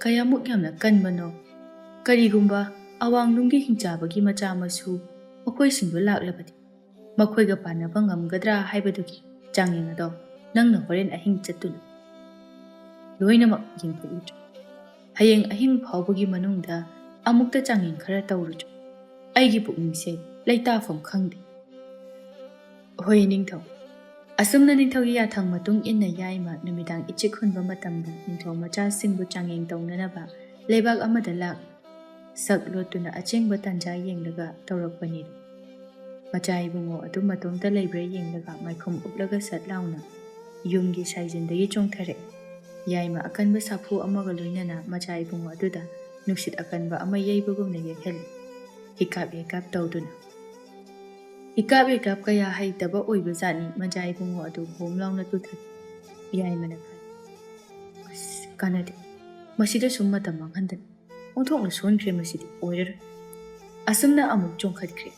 ꯀꯌꯥꯃꯨꯛ ꯌꯥꯝꯅ ꯀꯟꯕꯅꯣ, ꯀꯔꯤꯒꯨꯝꯕ ꯑꯋꯥꯡꯂꯣꯝꯒꯤ ꯍꯤꯡꯆꯥꯕꯒꯤ ꯃꯆꯥ ꯃꯁꯨ ꯃꯈꯣꯏꯁꯤꯡꯗꯨ ꯂꯥꯛꯂꯕꯗꯤ ꯃꯈꯣꯏꯒ ꯄꯥꯟꯅꯕ ꯉꯝꯒꯗ꯭ꯔꯥ ꯍꯥꯏꯕꯗꯨꯒꯤ ꯆꯥꯡꯌꯦꯡ ꯑꯗꯣ ꯅꯪꯅ ꯍꯣꯔꯦꯟ ꯑꯍꯤꯡ ꯆꯠꯇꯨꯅ ꯂꯣꯏꯅꯃꯛ ꯌꯦꯡꯊꯣꯛꯎꯆꯣ꯫ ꯍꯌꯦꯡ ꯑꯍꯤꯡ ꯐꯥꯎꯕꯒꯤ ꯃꯅꯨꯡꯗ ꯑꯃꯨꯛꯇ ꯆꯥꯡꯌꯦꯡ ꯈꯔ ꯇꯧꯔꯨꯆꯣ꯫ ꯑꯩꯒꯤ ꯄꯨꯛꯅꯤꯡꯁꯦ ꯂꯩꯇꯥꯐꯝ ꯈꯪꯗꯦ꯫ ꯍꯣꯏ ꯅꯤꯡꯊꯧ꯫ ꯑꯁꯨꯝꯅ ꯅꯤꯡꯊꯧꯒꯤ ꯌꯥꯊꯪ ꯃꯇꯨꯡ ꯏꯟꯅ ꯌꯥꯏꯃ ꯅꯨꯃꯤꯗꯥꯡ ꯏꯆꯤꯛ ꯍꯨꯟꯕ ꯃꯇꯝꯗ ꯅꯤꯡꯊꯧ ꯃꯆꯥꯁꯤꯡꯕꯨ ꯆꯥꯡꯌꯦꯡ ꯇꯧꯅꯅꯕ ꯂꯩꯕꯥꯛ ꯑꯃꯗ ꯂꯥꯛꯂꯤ꯫ ꯁꯛ ꯂꯣꯠꯇꯨꯅ ꯑꯆꯦꯡꯕ ꯇꯥꯟꯖꯥ ꯌꯦꯡꯂꯒ ꯇꯧꯔꯛꯄꯅꯤꯗ꯫ ꯃꯆꯥ ꯏꯕꯨꯡꯉꯣ ꯑꯗꯨ ꯃꯇꯣꯝꯇ ꯂꯩꯕ꯭ꯔꯥ ꯌꯦꯡꯂꯒ ꯃꯥꯏꯈꯨꯝ ꯎꯞꯂꯒ ꯁꯠ ꯂꯥꯎꯅ ꯌꯨꯝꯒꯤ ꯁꯥꯏꯖꯤꯟꯗꯒꯤ ꯆꯣꯡꯊꯔꯛꯏ꯫ ꯌꯥꯏꯃ ꯑꯀꯟꯕ ꯁꯥꯐꯨ ꯑꯃꯒ ꯂꯣꯏꯅꯅ ꯃꯆꯥ ꯏꯕꯨꯡꯉꯣ ꯑꯗꯨꯗ ꯅꯨꯡꯁꯤꯠ ꯑꯀꯟꯕ ꯑꯃ ꯌꯩꯕꯒꯨꯝꯅ ꯌꯩꯍꯜꯂꯤ, ꯍꯤꯀꯥꯞ ꯌꯩꯀꯥꯞ ꯇꯧꯗꯨꯅ꯫ ꯍꯤꯀꯥꯞ ꯌꯩꯀꯥꯞ ꯀꯌꯥ ꯍꯩꯇꯕ ꯑꯣꯏꯕ ꯖꯥꯠꯅꯤ ꯃꯆꯥ ꯏꯕꯨꯡꯉꯣ ꯑꯗꯨ ꯕꯣꯝ ꯂꯥꯎꯅ ꯇꯨꯊꯈꯤ꯫ ꯌꯥꯏꯃꯅ ꯈꯜꯂꯤ, ꯑꯁ ꯀꯥꯟꯅꯗꯦ, ꯃꯁꯤꯗ ꯁꯨꯝ ꯃꯇꯝ ꯃꯥꯡꯍꯟꯗꯅ ꯑꯣꯟꯊꯣꯛꯅ ꯁꯣꯟꯈ꯭ꯔꯦ, ꯃꯁꯤꯗꯤ ꯑꯣꯏꯔꯔꯣꯏ꯫ ꯑꯁꯨꯝꯅ ꯑꯃꯨꯛ ꯆꯣꯡꯈꯠꯈ꯭ꯔꯦ꯫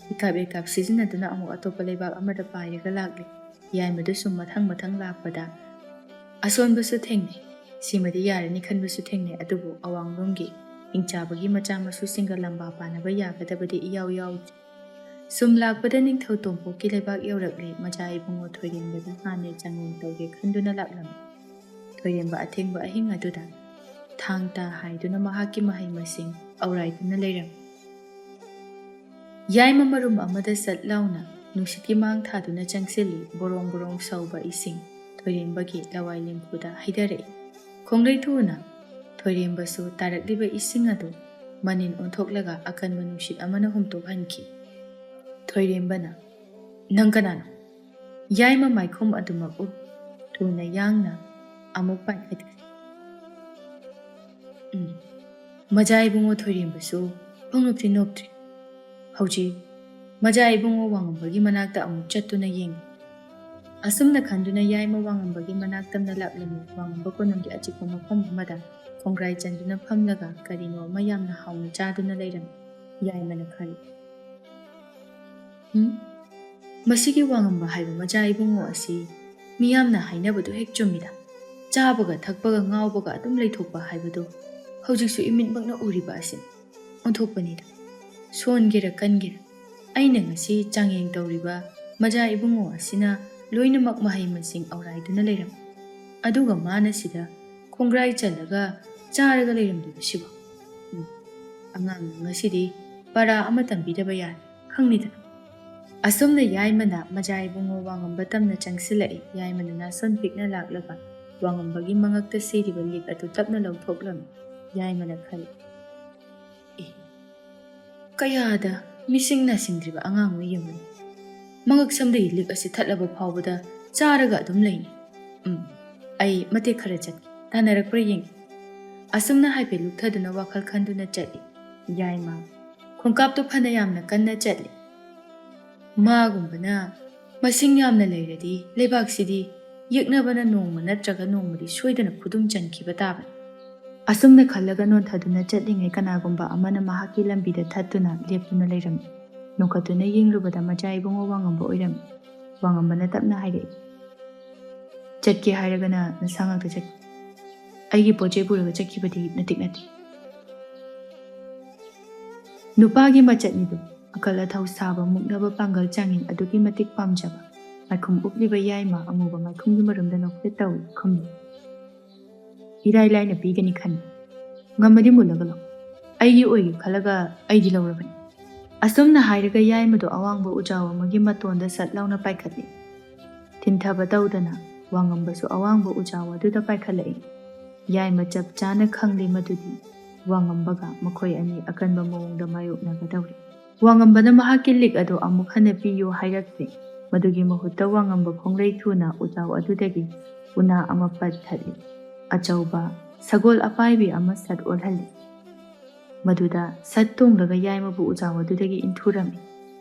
ꯍꯤꯀꯥꯞ ꯌꯩꯀꯥꯞ ꯁꯤꯖꯤꯟꯅꯗꯨꯅ ꯑꯃꯨꯛ ꯑꯇꯣꯞꯄ ꯂꯩꯕꯥꯛ ꯑꯃꯗ ꯄꯥꯏꯔꯒ ꯂꯥꯛꯂꯤ꯫ ꯌꯥꯏꯃꯗꯨ ꯁꯨꯝ ꯃꯊꯪ ꯃꯊꯪ ꯂꯥꯛꯄꯗ ꯑꯁꯣꯟꯕꯁꯨ ꯊꯦꯡꯅꯩ, ꯁꯤꯃꯗꯤ ꯌꯥꯔꯅꯤ ꯈꯟꯕꯁꯨ ꯊꯦꯡꯅꯩ, ꯑꯗꯨꯕꯨ ꯑꯋꯥꯡꯂꯣꯝꯒꯤ ꯍꯤꯡꯆꯥꯕꯒꯤ ꯃꯆꯥ ꯃꯁꯨꯁꯤꯡꯒ ꯂꯝꯕꯥ ꯄꯥꯅꯕ ꯌꯥꯒꯗꯕꯗꯤ ꯏꯌꯥꯎ ꯌꯥꯎꯗ꯭ꯔꯤ꯫ ꯁꯨꯝ ꯂꯥꯛꯄꯗ ꯅꯤꯡꯊꯧ ꯇꯣꯝꯄꯣꯛꯀꯤ ꯂꯩꯕꯥꯛ ꯌꯧꯔꯛꯂꯤ꯫ ꯃꯆꯥ ꯏꯕꯨꯡꯉꯣ ꯊꯣꯏꯔꯦꯝꯕꯗ ꯍꯥꯟꯅ ꯆꯥꯡꯌꯦꯡ ꯇꯧꯒꯦ ꯈꯟꯗꯨꯅ ꯂꯥꯛꯂꯝꯃꯤ꯫ ꯊꯣꯏꯔꯦꯝꯕ ꯑꯊꯦꯡꯕ ꯑꯍꯤꯡ ꯑꯗꯨꯗ ꯊꯥꯡ ꯇꯥ ꯍꯥꯏꯗꯨꯅ ꯃꯍꯥꯛꯀꯤ ꯃꯍꯩ ꯃꯁꯤꯡ ꯑꯧꯔꯥꯏꯗꯨꯅ ꯂꯩꯔꯝꯃꯤ꯫ ꯌꯥꯏꯃ ꯃꯔꯨꯝ ꯑꯃꯗ ꯆꯠ ꯂꯥꯎꯅ ꯅꯨꯡꯁꯤꯠꯀꯤ ꯃꯥꯡ ꯊꯥꯗꯨꯅ ꯆꯪꯁꯤꯜꯂꯤ꯫ ꯕꯣꯔꯣꯡ ꯕꯣꯔꯣꯡ ꯁꯧꯕ ꯏꯁꯤꯡ ꯊꯣꯏꯔꯦꯝꯕꯒꯤ ꯂꯋꯥꯏ ꯂꯦꯝꯐꯨꯗ ꯍꯩꯙꯔꯛꯏ꯫ ꯈꯣꯡꯂꯩ ꯊꯨꯅ ꯊꯣꯏꯔꯦꯝꯕꯁꯨ ꯇꯥꯔꯛꯂꯤꯕ ꯏꯁꯤꯡ ꯑꯗꯨ ꯃꯅꯤꯟ ꯑꯣꯟꯊꯣꯛꯂꯒ ꯑꯀꯟꯕ ꯅꯨꯡꯁꯤꯠ ꯑꯃꯅ ꯍꯨꯝꯇꯣꯛꯍꯟꯈꯤ꯫ ꯊꯣꯏꯔꯦꯝꯕꯅ, ꯅꯪ ꯀꯅꯥꯅꯣ? ꯌꯥꯏꯃ ꯃꯥꯏꯈꯨꯝ ꯑꯗꯨꯃꯛ ꯎꯞ ꯊꯨꯅ ꯌꯥꯡꯅ ꯑꯃꯨꯛ ꯄꯥꯏꯈꯠꯈꯤ꯫ ꯃꯆꯥ ꯏꯕꯨꯡꯉꯣ ꯊꯣꯏꯔꯦꯝꯕꯁꯨ ꯄꯪꯅꯣꯛꯇꯤ ꯅꯣꯛꯇ꯭ꯔꯤ꯫ ꯍꯧꯖꯤꯛ ꯃꯆꯥ ꯏꯕꯨꯡꯉꯣ ꯋꯥꯉꯝꯕꯒꯤ ꯃꯅꯥꯛꯇ ꯑꯃꯨꯛ ꯆꯠꯇꯨꯅ ꯌꯦꯡꯂꯤ꯫ ꯑꯁꯨꯝꯅ ꯈꯟꯗꯨꯅ ꯌꯥꯏꯃ ꯋꯥꯉꯝꯕꯒꯤ ꯃꯅꯥꯛꯇꯝꯅ ꯂꯥꯛꯂꯝꯃꯤ꯫ ꯋꯥꯉꯝꯕ ꯀꯣꯅꯨꯡꯒꯤ ꯑꯆꯤꯛꯄ ꯃꯐꯝ ꯑꯃꯗ ꯈꯣꯡꯒ꯭ꯔꯥꯏ ꯆꯟꯗꯨꯅ ꯐꯝꯂꯒ ꯀꯔꯤꯅꯣ ꯑꯃ ꯌꯥꯝꯅ ꯍꯥꯎꯅ ꯆꯥꯗꯨꯅ ꯂꯩꯔꯝꯃꯤ꯫ ꯌꯥꯏꯃꯅ ꯈꯜꯂꯤ, ꯃꯁꯤꯒꯤ ꯋꯥꯉꯝꯕ ꯍꯥꯏꯕ ꯃꯆꯥ ꯏꯕꯨꯡꯉꯣ ꯑꯁꯤ ꯃꯤꯌꯥꯝꯅ ꯍꯥꯏꯅꯕꯗꯨ ꯍꯦꯛ ꯆꯨꯝꯃꯤꯗ꯫ ꯆꯥꯕꯒ ꯊꯛꯄꯒ ꯉꯥꯎꯕꯒ ꯑꯗꯨꯝ ꯂꯩꯊꯣꯛꯄ ꯍꯥꯏꯕꯗꯨ ꯍꯧꯖꯤꯛꯁꯨ ꯏꯃꯤꯠꯃꯛꯅ ꯎꯔꯤꯕ ꯑꯁꯤꯅꯤ꯫ ꯑꯣꯟꯊꯣꯛꯄꯅꯤꯗ, ꯁꯣꯟꯒꯦꯔꯥ ꯀꯟꯒꯦꯔꯥ ꯑꯩꯅ ꯉꯁꯤ ꯆꯥꯡꯌꯦꯡ ꯇꯧꯔꯤꯕ ꯃꯆꯥ ꯏꯕꯨꯡꯉꯣ ꯑꯁꯤꯅ ꯂꯣꯏꯅꯃꯛ ꯃꯍꯩ ꯃꯁꯤꯡ ꯑꯧꯔꯥꯏꯗꯨꯅ ꯂꯩꯔꯝꯃꯤ, ꯑꯗꯨꯒ ꯃꯥꯅ ꯁꯤꯗ ꯈꯣꯡꯒ꯭ꯔꯥꯏ ꯆꯜꯂꯒ ꯆꯥꯔꯒ ꯂꯩꯔꯝꯂꯤꯕꯁꯤꯕꯨ! ꯑꯉꯥꯡꯅ ꯉꯁꯤꯗꯤ ꯄꯔꯥ ꯑꯃ ꯇꯝꯕꯤꯗꯕ ꯌꯥꯔꯦ, ꯈꯪꯅꯤꯗꯅ꯫ ꯑꯁꯨꯝꯅ ꯌꯥꯏꯃꯅ ꯃꯆꯥ ꯏꯕꯨꯡꯉꯣ ꯋꯥꯉꯝꯕ ꯇꯝꯅ ꯆꯪꯁꯤꯜꯂꯛꯏ꯫ ꯌꯥꯏꯃꯅ ꯅꯥꯁꯣꯟ ꯄꯤꯛꯅ ꯂꯥꯛꯂꯒ ꯋꯥꯉꯝꯕꯒꯤ ꯃꯉꯛꯇ ꯁꯤꯔꯤꯕ ꯂꯤꯛ ꯑꯗꯨ ꯇꯞꯅ ꯂꯧꯊꯣꯛꯂꯝꯃꯤ꯫ ꯌꯥꯏꯃꯅ ꯈꯜꯂꯤ, ꯀꯌꯥꯗ ꯃꯤꯁꯤꯡ ꯅꯥꯁꯤꯡꯗ꯭ꯔꯤꯕ ꯑꯉꯥꯡ ꯑꯃ ꯌꯦꯡꯕꯅꯤ, ꯃꯉꯛ ꯁꯝꯗꯒꯤ ꯂꯤꯛ ꯑꯁꯤ ꯊꯠꯂꯕ ꯐꯥꯎꯕꯗ ꯆꯥꯔꯒ ꯑꯗꯨꯝ ꯂꯩꯅꯤ꯫ ꯑꯩ ꯃꯇꯦꯛ ꯈꯔ ꯆꯠꯀꯦ, ꯇꯥꯟꯅꯔꯛꯄ꯭ꯔꯥ ꯌꯦꯡꯒꯦ꯫ ꯑꯁꯨꯝꯅ ꯍꯥꯏꯐꯦꯠ ꯂꯨꯞꯊꯗꯨꯅ ꯋꯥꯈꯜ ꯈꯟꯗꯨꯅ ꯆꯠꯂꯤ꯫ ꯌꯥꯏꯃ ꯈꯣꯡꯀꯥꯞꯇꯨ ꯐꯅ ꯌꯥꯝꯅ ꯀꯟꯅ ꯆꯠꯂꯤ꯫ ꯃꯥꯒꯨꯝꯕꯅ ꯃꯁꯤꯡ ꯌꯥꯝꯅ ꯂꯩꯔꯗꯤ ꯂꯩꯕꯥꯛꯁꯤꯗꯤ ꯌꯦꯛꯅꯕꯅ ꯅꯣꯡꯃ ꯅꯠꯇ꯭ꯔꯒ ꯅꯣꯡꯃꯗꯤ ꯁꯣꯏꯗꯅ ꯈꯨꯗꯨꯝ ꯆꯟꯈꯤꯕ ꯇꯥꯕꯅꯤ꯫ ꯑꯁꯨꯝꯅ ꯈꯜꯂꯒ ꯅꯣꯟꯊꯗꯨꯅ ꯆꯠꯂꯤꯉꯩ ꯀꯅꯥꯒꯨꯝꯕ ꯑꯃꯅ ꯃꯍꯥꯛꯀꯤ ꯂꯝꯕꯤꯗ ꯊꯠꯇꯨꯅ ꯂꯦꯞꯇꯨꯅ ꯂꯩꯔꯝꯃꯤ꯫ ꯅꯣꯡꯈꯠꯇꯨꯅ ꯌꯦꯡꯂꯨꯕꯗ ꯃꯆꯥ ꯏꯕꯨꯡꯉꯣ ꯋꯥꯉꯝꯕ ꯑꯣꯏꯔꯝꯃꯤ꯫ ꯋꯥꯉꯝꯕꯅ ꯇꯞꯅ ꯍꯥꯏꯔꯛꯏ, ꯆꯠꯀꯦ ꯍꯥꯏꯔꯒꯅ ꯅꯁꯥ ꯉꯥꯛꯇ ꯆꯠꯀꯦ, ꯑꯩꯒꯤ ꯄꯣꯠ ꯆꯩ ꯄꯨꯔꯒ ꯆꯠꯈꯤꯕꯗꯤ ꯅꯇꯤꯛ ꯅꯠꯇꯦ꯫ ꯅꯨꯄꯥꯒꯤ ꯃꯆꯠꯅꯤꯗꯨ ꯑꯀꯜ ꯑꯊꯧ ꯁꯥꯕ ꯃꯨꯛꯅꯕ ꯄꯥꯡꯒꯜ ꯆꯥꯡꯌꯦꯡ ꯑꯗꯨꯛꯀꯤ ꯃꯇꯤꯛ ꯄꯥꯝꯖꯕ ꯃꯥꯏꯈꯨꯝ ꯎꯞꯂꯤꯕ ꯌꯥꯏꯃ ꯑꯃꯨꯕ ꯃꯥꯏꯈꯨꯝꯒꯤ ꯃꯔꯨꯝꯗ ꯅꯣꯛꯐꯦꯠ ꯇꯧꯏ ꯈꯨꯝꯃꯤ꯫ ꯏꯔꯥꯏ ꯂꯥꯏꯅ ꯄꯤꯒꯅꯤ ꯈꯟꯕ, ꯉꯝꯃꯗꯤ ꯃꯨꯜꯂꯒ ꯂꯧ, ꯑꯩꯒꯤ ꯑꯣꯏꯒꯦ ꯈꯜꯂꯒ ꯑꯩꯗꯤ ꯂꯧꯔꯕꯅꯤ꯫ ꯑꯁꯨꯝꯅ ꯍꯥꯏꯔꯒ ꯌꯥꯏꯃꯗꯨ ꯑꯋꯥꯡꯕ ꯎꯖꯥꯎ ꯑꯃꯒꯤ ꯃꯇꯣꯟꯗ ꯁꯠ ꯂꯥꯎꯅ ꯄꯥꯏꯈꯠꯂꯤ꯫ ꯊꯤꯟꯊꯕ ꯇꯧꯗꯅ ꯋꯥꯉꯝꯕꯁꯨ ꯑꯋꯥꯡꯕ ꯎꯖꯥꯎ ꯑꯗꯨꯗ ꯄꯥꯏꯈꯠꯂꯛꯏ꯫ ꯌꯥꯏꯃ ꯆꯞ ꯆꯥꯅ ꯈꯪꯂꯤ ꯃꯗꯨꯗꯤ ꯋꯥꯉꯝꯕꯒ ꯃꯈꯣꯏ ꯑꯅꯤ ꯑꯀꯟꯕ ꯃꯑꯣꯡꯗ ꯃꯥꯌꯣꯛꯅꯒꯗꯧꯔꯤ꯫ ꯋꯥꯉꯝꯕꯅ ꯃꯍꯥꯛꯀꯤ ꯂꯤꯛ ꯑꯗꯨ ꯑꯃꯨꯛ ꯍꯟꯅ ꯄꯤꯌꯨ ꯍꯥꯏꯔꯛꯇꯦ꯫ ꯃꯗꯨꯒꯤ ꯃꯍꯨꯠꯇ ꯋꯥꯉꯝꯕ ꯈꯣꯡꯂꯩ ꯊꯨꯅ ꯎꯖꯥꯎ ꯑꯗꯨꯗꯒꯤ ꯎꯅꯥ ꯑꯃ ꯄꯠꯊꯠꯂꯤ꯫ ꯑꯆꯧꯕ ꯁꯒꯣꯜ ꯑꯄꯥꯏꯕꯤ ꯑꯃ ꯁꯠ ꯑꯣꯜꯍꯜꯂꯤ꯫ ꯃꯗꯨꯗ ꯁꯠ ꯇꯣꯡꯂꯒ ꯌꯥꯏꯃꯕꯨ ꯎꯖꯥꯎ ꯑꯗꯨꯗꯒꯤ ꯏꯟꯊꯨꯔꯝꯃꯤ꯫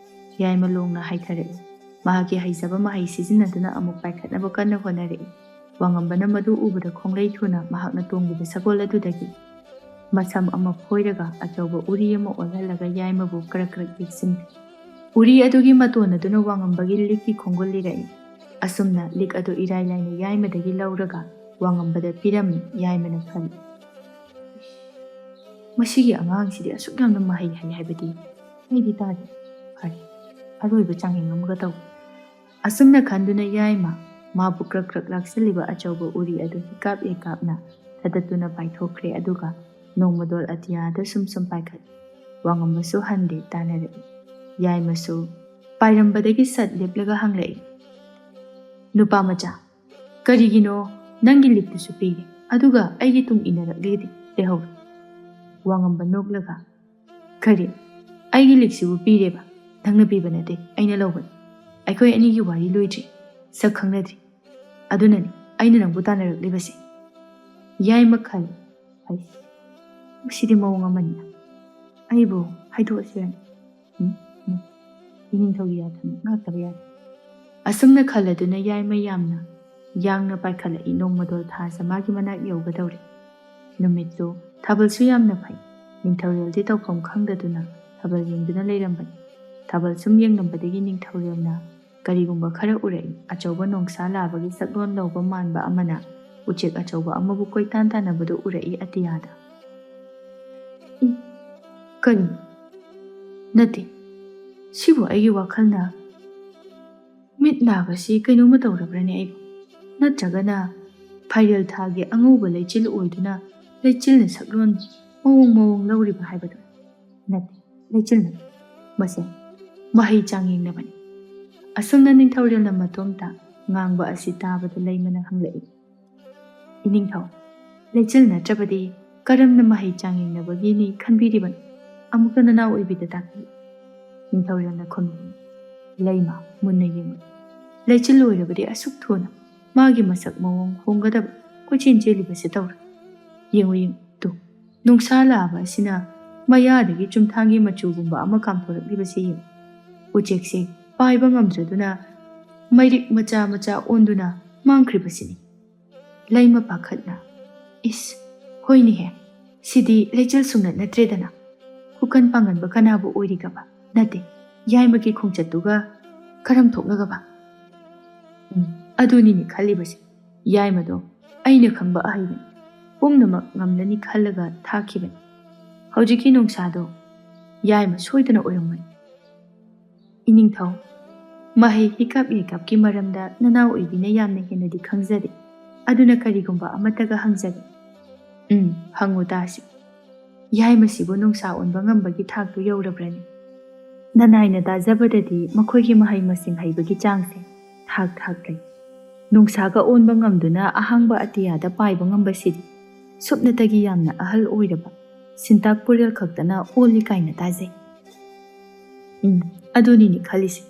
ꯌꯥꯏꯃ ꯂꯣꯡꯅ ꯍꯥꯏꯊꯔꯛꯏ꯫ ꯃꯍꯥꯛꯀꯤ ꯍꯩꯖꯕ ꯃꯍꯩ ꯁꯤꯖꯤꯟꯅꯗꯨꯅ ꯑꯃꯨꯛ ꯄꯥꯏꯈꯠꯅꯕ ꯀꯟꯅ ꯍꯣꯠꯅꯔꯛꯏ꯫ ꯋꯥꯉꯝꯕꯅ ꯃꯗꯨ ꯎꯕꯗ ꯈꯣꯡꯂꯩ ꯊꯨꯅ ꯃꯍꯥꯛꯅ ꯇꯣꯡꯂꯤꯕ ꯁꯒꯣꯜ ꯑꯗꯨꯗꯒꯤ ꯃꯁꯝ ꯑꯃ ꯐꯣꯏꯔꯒ ꯑꯆꯧꯕ ꯎꯔꯤ ꯑꯃ ꯑꯣꯜꯍꯜꯂꯒ ꯌꯥꯏꯃꯕꯨ ꯀꯔꯛ ꯀꯔꯛ ꯌꯦꯛꯁꯤꯟꯈꯤ꯫ ꯎꯔꯤ ꯑꯗꯨꯒꯤ ꯃꯇꯣꯟ ꯑꯗꯨꯅ ꯋꯥꯉꯝꯕꯒꯤ ꯂꯤꯛꯀꯤ ꯈꯣꯡꯒꯨꯜ ꯂꯤꯔꯛꯏ꯫ ꯑꯁꯨꯝꯅ ꯂꯤꯛ ꯑꯗꯨ ꯏꯔꯥꯏ ꯂꯥꯏꯅ ꯌꯥꯏꯃꯗꯒꯤ ꯂꯧꯔꯒ ꯋꯥꯉꯝꯕꯗ ꯄꯤꯔꯝꯃꯤ꯫ ꯌꯥꯏꯃꯅ ꯈꯜꯂꯤ, ꯃꯁꯤꯒꯤ ꯑꯉꯥꯡꯁꯤꯗꯤ ꯑꯁꯨꯛ ꯌꯥꯝꯅ ꯃꯍꯩ ꯍꯩ ꯍꯥꯏꯕꯗꯤ ꯑꯩꯗꯤ ꯇꯥꯗꯦ꯫ ꯐꯔꯦ, ꯑꯔꯣꯏꯕ ꯆꯥꯡꯌꯦꯡ ꯑꯃꯒ ꯇꯧ꯫ ꯑꯁꯨꯝꯅ ꯈꯟꯗꯨꯅ ꯌꯥꯏꯃ ꯃꯥꯕꯨ ꯀ꯭ꯔꯛ ꯀ꯭ꯔꯛ ꯂꯥꯛꯁꯤꯜꯂꯤꯕ ꯑꯆꯧꯕ ꯎꯔꯤ ꯑꯗꯨ ꯍꯤꯀꯥꯞ ꯍꯤꯀꯥꯞꯅ ꯊꯗꯠꯇꯨꯅ ꯄꯥꯏꯊꯣꯛꯈ꯭ꯔꯦ꯫ ꯑꯗꯨꯒ ꯅꯣꯡꯃꯗꯣꯜ ꯑꯇꯤꯌꯥꯗ ꯁꯨꯝ ꯁꯨꯝ ꯄꯥꯏꯈꯠꯂꯤ꯫ ꯋꯥꯉꯝꯕꯁꯨ ꯍꯟꯗꯦ, ꯇꯥꯟꯅꯔꯛꯏ꯫ ꯌꯥꯏꯃꯁꯨ ꯄꯥꯏꯔꯝꯕꯗꯒꯤ ꯁꯠ ꯂꯦꯞꯂꯒ ꯍꯪꯂꯛꯏ, ꯅꯨꯄꯥ ꯃꯆꯥ, ꯀꯔꯤꯒꯤꯅꯣ ꯅꯪꯒꯤ ꯂꯤꯛꯇꯨꯁꯨ ꯄꯤꯔꯦ, ꯑꯗꯨꯒ ꯑꯩꯒꯤ ꯇꯨꯡ ꯏꯟꯅꯔꯛꯂꯤꯗꯤ ꯂꯩꯍꯧꯔꯦ? ꯋꯥꯉꯝꯕ ꯅꯣꯛꯂꯒ, ꯀꯔꯤ, ꯑꯩꯒꯤ ꯂꯤꯛꯁꯤꯕꯨ ꯄꯤꯔꯦꯕ? ꯅꯪꯅ ꯄꯤꯕ ꯅꯠꯇꯦ, ꯑꯩꯅ ꯂꯧꯕꯅꯤ꯫ ꯑꯩꯈꯣꯏ ꯑꯅꯤꯒꯤ ꯋꯥꯔꯤ ꯂꯣꯏꯗ꯭ꯔꯤ, ꯁꯛ ꯈꯪꯅꯗ꯭ꯔꯤ, ꯑꯗꯨꯅꯅꯤ ꯑꯩꯅ ꯅꯪꯕꯨ ꯇꯥꯟꯅꯔꯛꯂꯤꯕꯁꯦ꯫ ꯌꯥꯏꯃ ꯈꯜꯂꯤ, ꯍꯩꯁ, ꯃꯁꯤꯗꯤ ꯃꯑꯣꯡ ꯑꯃꯅꯤꯅ, ꯑꯩꯕꯨ ꯍꯥꯏꯗꯣꯛꯑꯁꯤꯔꯅꯤ? ꯏꯅꯤꯡꯊꯧꯒꯤ ꯌꯥꯊꯪ ꯉꯥꯛꯇꯕ ꯌꯥꯗꯦ꯫ ꯑꯁꯨꯝꯅ ꯈꯜꯂꯗꯨꯅ ꯌꯥꯏꯃ ꯌꯥꯝꯅ ꯌꯥꯡꯅ ꯄꯥꯏꯈꯠꯂꯛꯏ꯫ ꯅꯣꯡꯃꯗꯣꯜ ꯊꯥꯁꯦ ꯃꯥꯒꯤ ꯃꯅꯥꯛ ꯌꯧꯒꯗꯧꯔꯦ꯫ ꯅꯨꯃꯤꯠꯇꯨ ꯊꯥꯕꯜꯁꯨ ꯌꯥꯝꯅ ꯐꯩ꯫ ꯅꯤꯡꯊꯧꯔꯦꯜꯗꯤ ꯇꯧꯐꯝ ꯈꯪꯗꯗꯨꯅ ꯊꯥꯕꯜ ꯌꯦꯡꯗꯨꯅ ꯂꯩꯔꯝꯕꯅꯤ꯫ ꯊꯥꯕꯜ ꯁꯨꯝ ꯌꯦꯡꯂꯝꯕꯗꯒꯤ ꯅꯤꯡꯊꯧꯔꯦꯜꯅ ꯀꯔꯤꯒꯨꯝꯕ ꯈꯔ ꯎꯔꯛꯏ꯫ ꯑꯆꯧꯕ ꯅꯣꯡꯁꯥ ꯂꯥꯕꯒꯤ ꯁꯛꯂꯣꯟ ꯂꯧꯕ ꯃꯥꯟꯕ ꯑꯃꯅ ꯎꯆꯦꯛ ꯑꯆꯧꯕ ꯑꯃꯕꯨ ꯀꯣꯏꯇꯥꯟ ꯇꯥꯟꯅꯕꯗꯨ ꯎꯔꯛꯏ ꯑꯇꯤꯌꯥꯗ꯫ ꯀꯔꯤꯅꯣ? ꯅꯠꯇꯦ, ꯁꯤꯕꯨ ꯑꯩꯒꯤ ꯋꯥꯈꯜꯅ ꯃꯤꯠ ꯅꯥꯕꯁꯤ ꯀꯩꯅꯣꯝꯃ ꯇꯧꯔꯕ꯭ꯔꯅꯦ ꯑꯩꯕꯨ? ꯅꯠꯇ꯭ꯔꯒꯅ ꯐꯥꯏꯔꯦꯜ ꯊꯥꯒꯤ ꯑꯉꯧꯕ ꯂꯩꯆꯤꯜ ꯑꯣꯏꯗꯨꯅ ꯂꯩꯆꯤꯜꯅ ꯁꯛꯂꯣꯟ ꯃꯑꯣꯡ ꯂꯧꯔꯤꯕ ꯍꯥꯏꯕꯗꯨ? ꯅꯠꯇꯦ, ꯂꯩꯆꯤꯜ ꯅꯠꯇꯦ, ꯃꯁꯦ ꯃꯍꯩ ꯆꯥꯡꯌꯦꯡꯅꯕꯅꯤ꯫ ꯑꯁꯨꯝꯅ ꯅꯤꯡꯊꯧꯔꯦꯜꯅ ꯃꯇꯣꯝꯇ ꯉꯥꯡꯕ ꯑꯁꯤ ꯇꯥꯕꯗ ꯂꯩꯃꯅ ꯍꯪꯂꯛꯏ, ꯏꯅꯤꯡꯊꯧ, ꯂꯩꯆꯤꯜ ꯅꯠꯇ꯭ꯔꯕꯗꯤ ꯀꯔꯝꯅ ꯃꯍꯩ ꯆꯥꯡꯌꯦꯡꯅꯕꯒꯤꯅꯤ ꯈꯟꯕꯤꯔꯤꯕꯅꯣ? ꯑꯃꯨꯛꯇ ꯅꯅꯥꯎ ꯑꯣꯏꯕꯤꯗ ꯇꯥꯛꯄꯤꯌꯨ꯫ ꯅꯤꯡꯊꯧꯔꯦꯜꯅ ꯈꯨꯝꯂꯛꯏ, ꯂꯩꯃ, ꯃꯨꯟꯅ ꯌꯦꯡꯉꯨ, ꯂꯩꯆꯤꯜ ꯑꯣꯏꯔꯕꯗꯤ ꯑꯁꯨꯛ ꯊꯨꯅ ꯃꯥꯒꯤ ꯃꯁꯛ ꯃꯑꯣꯡ ꯍꯣꯡꯒꯗꯕ ꯀꯣꯏꯆꯦꯟ ꯆꯦꯜꯂꯤꯕꯁꯤ ꯇꯧꯔꯣꯏ꯫ ꯌꯦꯡꯉꯨ, ꯇꯨ, ꯅꯨꯡꯁꯥ ꯂꯥꯕ ꯑꯁꯤꯅ ꯃꯌꯥꯗꯒꯤ ꯆꯨꯝꯊꯥꯡꯒꯤ ꯃꯆꯨꯒꯨꯝꯕ ꯑꯃ ꯀꯥꯝꯊꯣꯔꯛꯂꯤꯕꯁꯤ ꯌꯦꯡꯉꯨ꯫ ꯎꯆꯦꯛꯁꯦ ꯄꯥꯏꯕ ꯉꯝꯗ꯭ꯔꯗꯨꯅ ꯃꯩꯔꯤꯛ ꯃꯆꯥ ꯃꯆꯥ ꯑꯣꯟꯗꯨꯅ ꯃꯥꯡꯈ꯭ꯔꯤꯕꯁꯤꯅꯤ꯫ ꯂꯩꯃ ꯄꯥꯈꯠꯅ, ꯏꯁ, ꯍꯣꯏꯅꯦꯍꯦ, ꯁꯤꯗꯤ ꯂꯩꯆꯤꯜ ꯁꯨꯡꯅꯠ ꯅꯠꯇ꯭ꯔꯦꯗꯅ, ꯈꯨꯀꯟ ꯄꯥꯡꯒꯟꯕ ꯀꯅꯥꯕꯨ ꯑꯣꯏꯔꯤꯒꯕ? ꯅꯠꯇꯦ, ꯌꯥꯏꯃꯒꯤ ꯈꯣꯡꯆꯠꯇꯨꯒ ꯀꯔꯝ ꯊꯣꯛꯅꯒꯕ? ꯑꯗꯨꯅꯤꯅꯦ ꯈꯜꯂꯤꯕꯁꯦ꯫ ꯌꯥꯏꯃꯗꯣ ꯑꯩꯅ ꯈꯪꯕ ꯑꯍꯩꯕꯅꯤ, ꯄꯨꯝꯅꯃꯛ ꯉꯝꯂꯅꯤ ꯈꯜꯂꯒ ꯊꯥꯈꯤꯕꯅꯤ꯫ ꯍꯧꯖꯤꯛꯀꯤ ꯅꯨꯡꯁꯥꯗꯣ ꯌꯥꯏꯃ ꯁꯣꯏꯗꯅ ꯑꯣꯏꯔꯝꯒꯅꯤ꯫ ꯏꯅꯤꯡꯊꯧ, ꯃꯍꯩ ꯍꯤꯀꯥꯞ ꯍꯤꯀꯥꯞꯀꯤ ꯃꯔꯝꯗ ꯅꯅꯥꯎ ꯑꯣꯏꯕꯤꯅ ꯌꯥꯝꯅ ꯍꯦꯟꯅꯗꯤ ꯈꯪꯖꯗꯦ, ꯑꯗꯨꯅ ꯀꯔꯤꯒꯨꯝꯕ ꯑꯃꯠꯇꯒ ꯍꯪꯖꯒꯦ꯫ ꯍꯪꯉꯨ ꯇꯥꯁꯤ꯫ ꯌꯥꯏꯃꯁꯤꯕꯨ ꯅꯨꯡꯁꯥ ꯑꯣꯟꯕ ꯉꯝꯕꯒꯤ ꯊꯥꯛꯇꯨ ꯌꯧꯔꯕ꯭ꯔꯅꯤ? ꯅꯅꯥꯏꯅ ꯇꯥꯖꯕꯗꯗꯤ ꯃꯈꯣꯏꯒꯤ ꯃꯍꯩ ꯃꯁꯤꯡ ꯍꯩꯕꯒꯤ ꯆꯥꯡꯁꯦ ꯊꯥꯛ ꯂꯩ꯫ ꯅꯨꯡꯁꯥꯒ ꯑꯣꯟꯕ ꯉꯝꯗꯨꯅ ꯑꯍꯥꯡꯕ ꯑꯇꯤꯌꯥꯗ ꯄꯥꯏꯕ ꯉꯝꯕꯁꯤꯗꯤ ꯁꯨꯞꯅꯇꯒꯤ ꯌꯥꯝꯅ ꯑꯍꯜ ꯑꯣꯏꯔꯕ ꯁꯤꯟꯇꯥꯛ ꯄꯨꯔꯦꯜ ꯈꯛꯇꯅ ꯑꯣꯜꯂꯤ ꯀꯥꯏꯅ ꯇꯥꯖꯩ꯫ ꯑꯗꯨꯅꯤꯅꯦ ꯈꯜꯂꯤꯁꯦ꯫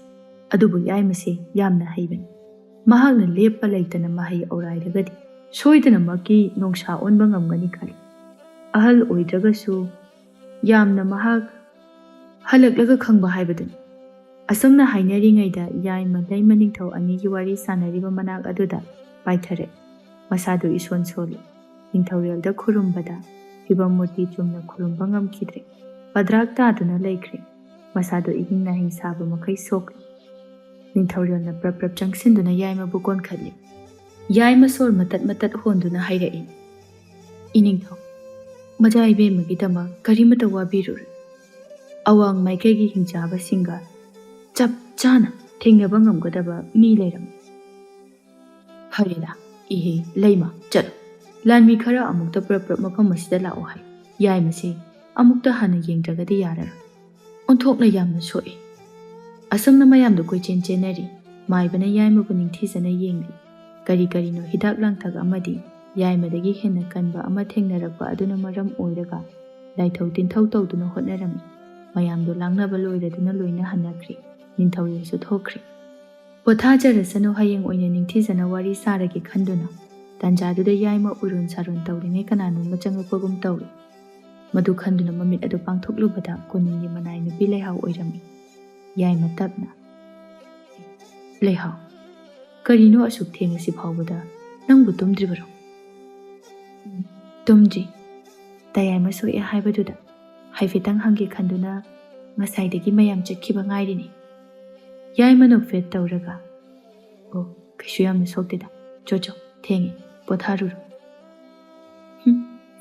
ꯑꯗꯨꯕꯨ ꯌꯥꯏꯃꯁꯦ ꯌꯥꯝꯅ ꯍꯩꯕꯅꯤ꯫ ꯃꯍꯥꯛꯅ ꯂꯦꯞꯄ ꯂꯩꯇꯅ ꯃꯍꯩ ꯑꯧꯔꯥꯏꯔꯒꯗꯤ ꯁꯣꯏꯗꯅꯃꯛꯀꯤ ꯅꯣꯡꯁꯥ ꯑꯣꯟꯕ ꯉꯝꯒꯅꯤ ꯈꯜꯂꯤ꯫ ꯑꯍꯜ ꯑꯣꯏꯗ꯭ꯔꯒꯁꯨ ꯌꯥꯝꯅ ꯃꯍꯥꯛ ꯍꯜꯂꯛꯂꯒ ꯈꯪꯕ ꯍꯥꯏꯕꯗꯨꯅꯤ꯫ ꯑꯁꯨꯝꯅ ꯍꯥꯏꯅꯔꯤꯉꯩꯗ ꯌꯥꯏꯃ ꯂꯩꯃ ꯅꯤꯡꯊꯧ ꯑꯅꯤꯒꯤ ꯋꯥꯔꯤ ꯁꯥꯟꯅꯔꯤꯕ ꯃꯅꯥꯛ ꯑꯗꯨꯗ ꯄꯥꯏꯊꯔꯛꯏ꯫ ꯃꯁꯥꯗꯨ ꯏꯁꯣꯟ ꯁꯣꯜꯂꯤ꯫ ꯅꯤꯡꯊꯧꯔꯦꯜꯗ ꯈꯨꯔꯨꯝꯕꯗ ꯐꯤꯕꯝ ꯃꯨꯔꯇꯤ ꯆꯨꯝꯅ ꯈꯨꯔꯨꯝꯕ ꯉꯝꯈꯤꯗ꯭ꯔꯦ꯫ ꯄꯗ꯭ꯔꯥꯛ ꯇꯥꯗꯨꯅ ꯂꯩꯈ꯭ꯔꯦ꯫ ꯃꯁꯥꯗꯨ ꯏꯍꯤꯡ ꯅꯥꯍꯤꯡ ꯁꯥꯕ ꯃꯈꯩ ꯁꯣꯛꯂꯤ꯫ ꯅꯤꯡꯊꯧꯔꯦꯜꯅ ꯄ꯭ꯔꯞ ꯆꯪꯁꯤꯟꯗꯨꯅ ꯌꯥꯏꯃꯕꯨ ꯀꯣꯟꯈꯠꯂꯤ꯫ ꯌꯥꯏꯃ ꯁꯣꯔ ꯃꯇꯠ ꯃꯇꯠ ꯍꯣꯟꯗꯨꯅ ꯍꯥꯏꯔꯛꯏ, ꯏꯅꯤꯡꯊꯧ, ꯃꯆꯥ ꯏꯕꯦꯝꯃꯒꯤꯗꯃꯛ ꯀꯔꯤꯃꯇ ꯋꯥꯕꯤꯔꯨꯔꯦ꯫ ꯑꯋꯥꯡ ꯃꯥꯏꯀꯩꯒꯤ ꯍꯤꯡꯆꯥꯕꯁꯤꯡꯒ ꯆꯞ ꯆꯥꯅ ꯊꯦꯡꯅꯕ ꯉꯝꯒꯗꯕ ꯃꯤ ꯂꯩꯔꯝꯃꯤ꯫ ꯐꯔꯦꯗ, ꯏꯍꯦ ꯂꯩꯃ, ꯆꯠꯂꯣ, ꯂꯥꯟꯃꯤ ꯈꯔ ꯑꯃꯨꯛꯇ ꯄ꯭ꯔꯞ ꯃꯐꯝ ꯑꯁꯤꯗ ꯂꯥꯛꯑꯣ ꯍꯥꯏ꯫ ꯌꯥꯏꯃꯁꯦ ꯑꯃꯨꯛꯇ ꯍꯥꯟꯅ ꯌꯦꯡꯗ꯭ꯔꯒꯗꯤ ꯌꯥꯔꯔꯣꯏ, ꯑꯣꯟꯊꯣꯛꯅ ꯌꯥꯝꯅ ꯁꯣꯛꯏ꯫ ꯑꯁꯨꯝꯅ ꯃꯌꯥꯝꯗꯨ ꯀꯣꯏꯆꯦꯟ ꯆꯦꯟꯅꯔꯤ꯫ ꯃꯥꯏꯕꯅ ꯌꯥꯏꯃꯕꯨ ꯅꯤꯡꯊꯤꯖꯅ ꯌꯦꯡꯂꯤ꯫ ꯀꯔꯤꯅꯣ ꯍꯤꯗꯥꯛ ꯂꯥꯡꯊꯛ ꯑꯃꯗꯤ ꯌꯥꯏꯃꯗꯒꯤ ꯍꯦꯟꯅ ꯀꯟꯕ ꯑꯃ ꯊꯦꯡꯅꯔꯛꯄ ꯑꯗꯨꯅ ꯃꯔꯝ ꯑꯣꯏꯔꯒ ꯂꯥꯏꯊꯧ ꯇꯤꯟꯊꯧ ꯇꯧꯗꯨꯅ ꯍꯣꯠꯅꯔꯝꯃꯤ꯫ ꯃꯌꯥꯝꯗꯨ ꯂꯥꯡꯅꯕ ꯂꯣꯏꯔꯗꯨꯅ ꯂꯣꯏꯅ ꯍꯟꯅꯈ꯭ꯔꯤ꯫ ꯅꯤꯡꯊꯧꯔꯦꯜꯁꯨ ꯊꯣꯛꯈ꯭ꯔꯤ꯫ ꯄꯣꯊꯥꯖꯔꯁꯅꯨ, ꯍꯌꯦꯡ ꯑꯣꯏꯅ ꯅꯤꯡꯊꯤꯖꯅ ꯋꯥꯔꯤ ꯁꯥꯔꯒꯦ ꯈꯟꯗꯨꯅ ꯇꯥꯟꯖꯥꯗꯨꯗ ꯌꯥꯏꯃ ꯎꯔꯣꯟ ꯁꯥꯔꯣꯟ ꯇꯧꯔꯤꯉꯩ ꯀꯅꯥꯅꯣꯝꯃ ꯆꯪꯉꯛꯄꯒꯨꯝ ꯇꯧꯏ꯫ ꯃꯗꯨ ꯈꯟꯗꯨꯅ ꯃꯃꯤꯠ ꯑꯗꯨ ꯄꯥꯡꯊꯣꯛꯂꯨꯕꯗ ꯀꯣꯅꯨꯡꯒꯤ ꯃꯅꯥꯏ ꯅꯨꯄꯤ ꯂꯩꯍꯥꯎ ꯑꯣꯏꯔꯝꯃꯤ꯫ ꯌꯥꯏꯃ ꯇꯞꯅ, ꯂꯩꯍꯥꯎ, ꯀꯔꯤꯅꯣ ꯑꯁꯨꯛ ꯊꯦꯡꯉꯁꯤ ꯐꯥꯎꯕꯗ ꯅꯪꯕꯨ ꯇꯨꯝꯗ꯭ꯔꯤꯕꯔꯣ? ꯇꯨꯝꯗ꯭ꯔꯤ. ꯇꯌꯥꯏꯃ ꯁꯣꯛꯑꯦ ꯍꯥꯏꯕꯗꯨꯗ ꯍꯥꯏꯐꯦꯠꯇꯪ ꯍꯪꯒꯦ ꯈꯟꯗꯨꯅ ꯉꯁꯥꯏꯗꯒꯤ ꯃꯌꯥꯝ ꯆꯠꯈꯤꯕ ꯉꯥꯏꯔꯤꯅꯤ. ꯌꯥꯏꯃ ꯅꯣꯛꯐꯦꯠ ꯇꯧꯔꯒ, ꯑꯣ ꯀꯩꯁꯨ ꯌꯥꯝꯅ ꯁꯣꯛꯇꯦꯗ. ꯆꯣ ꯊꯦꯡꯉꯦ, ꯄꯣꯊꯥꯔꯨꯔꯣ.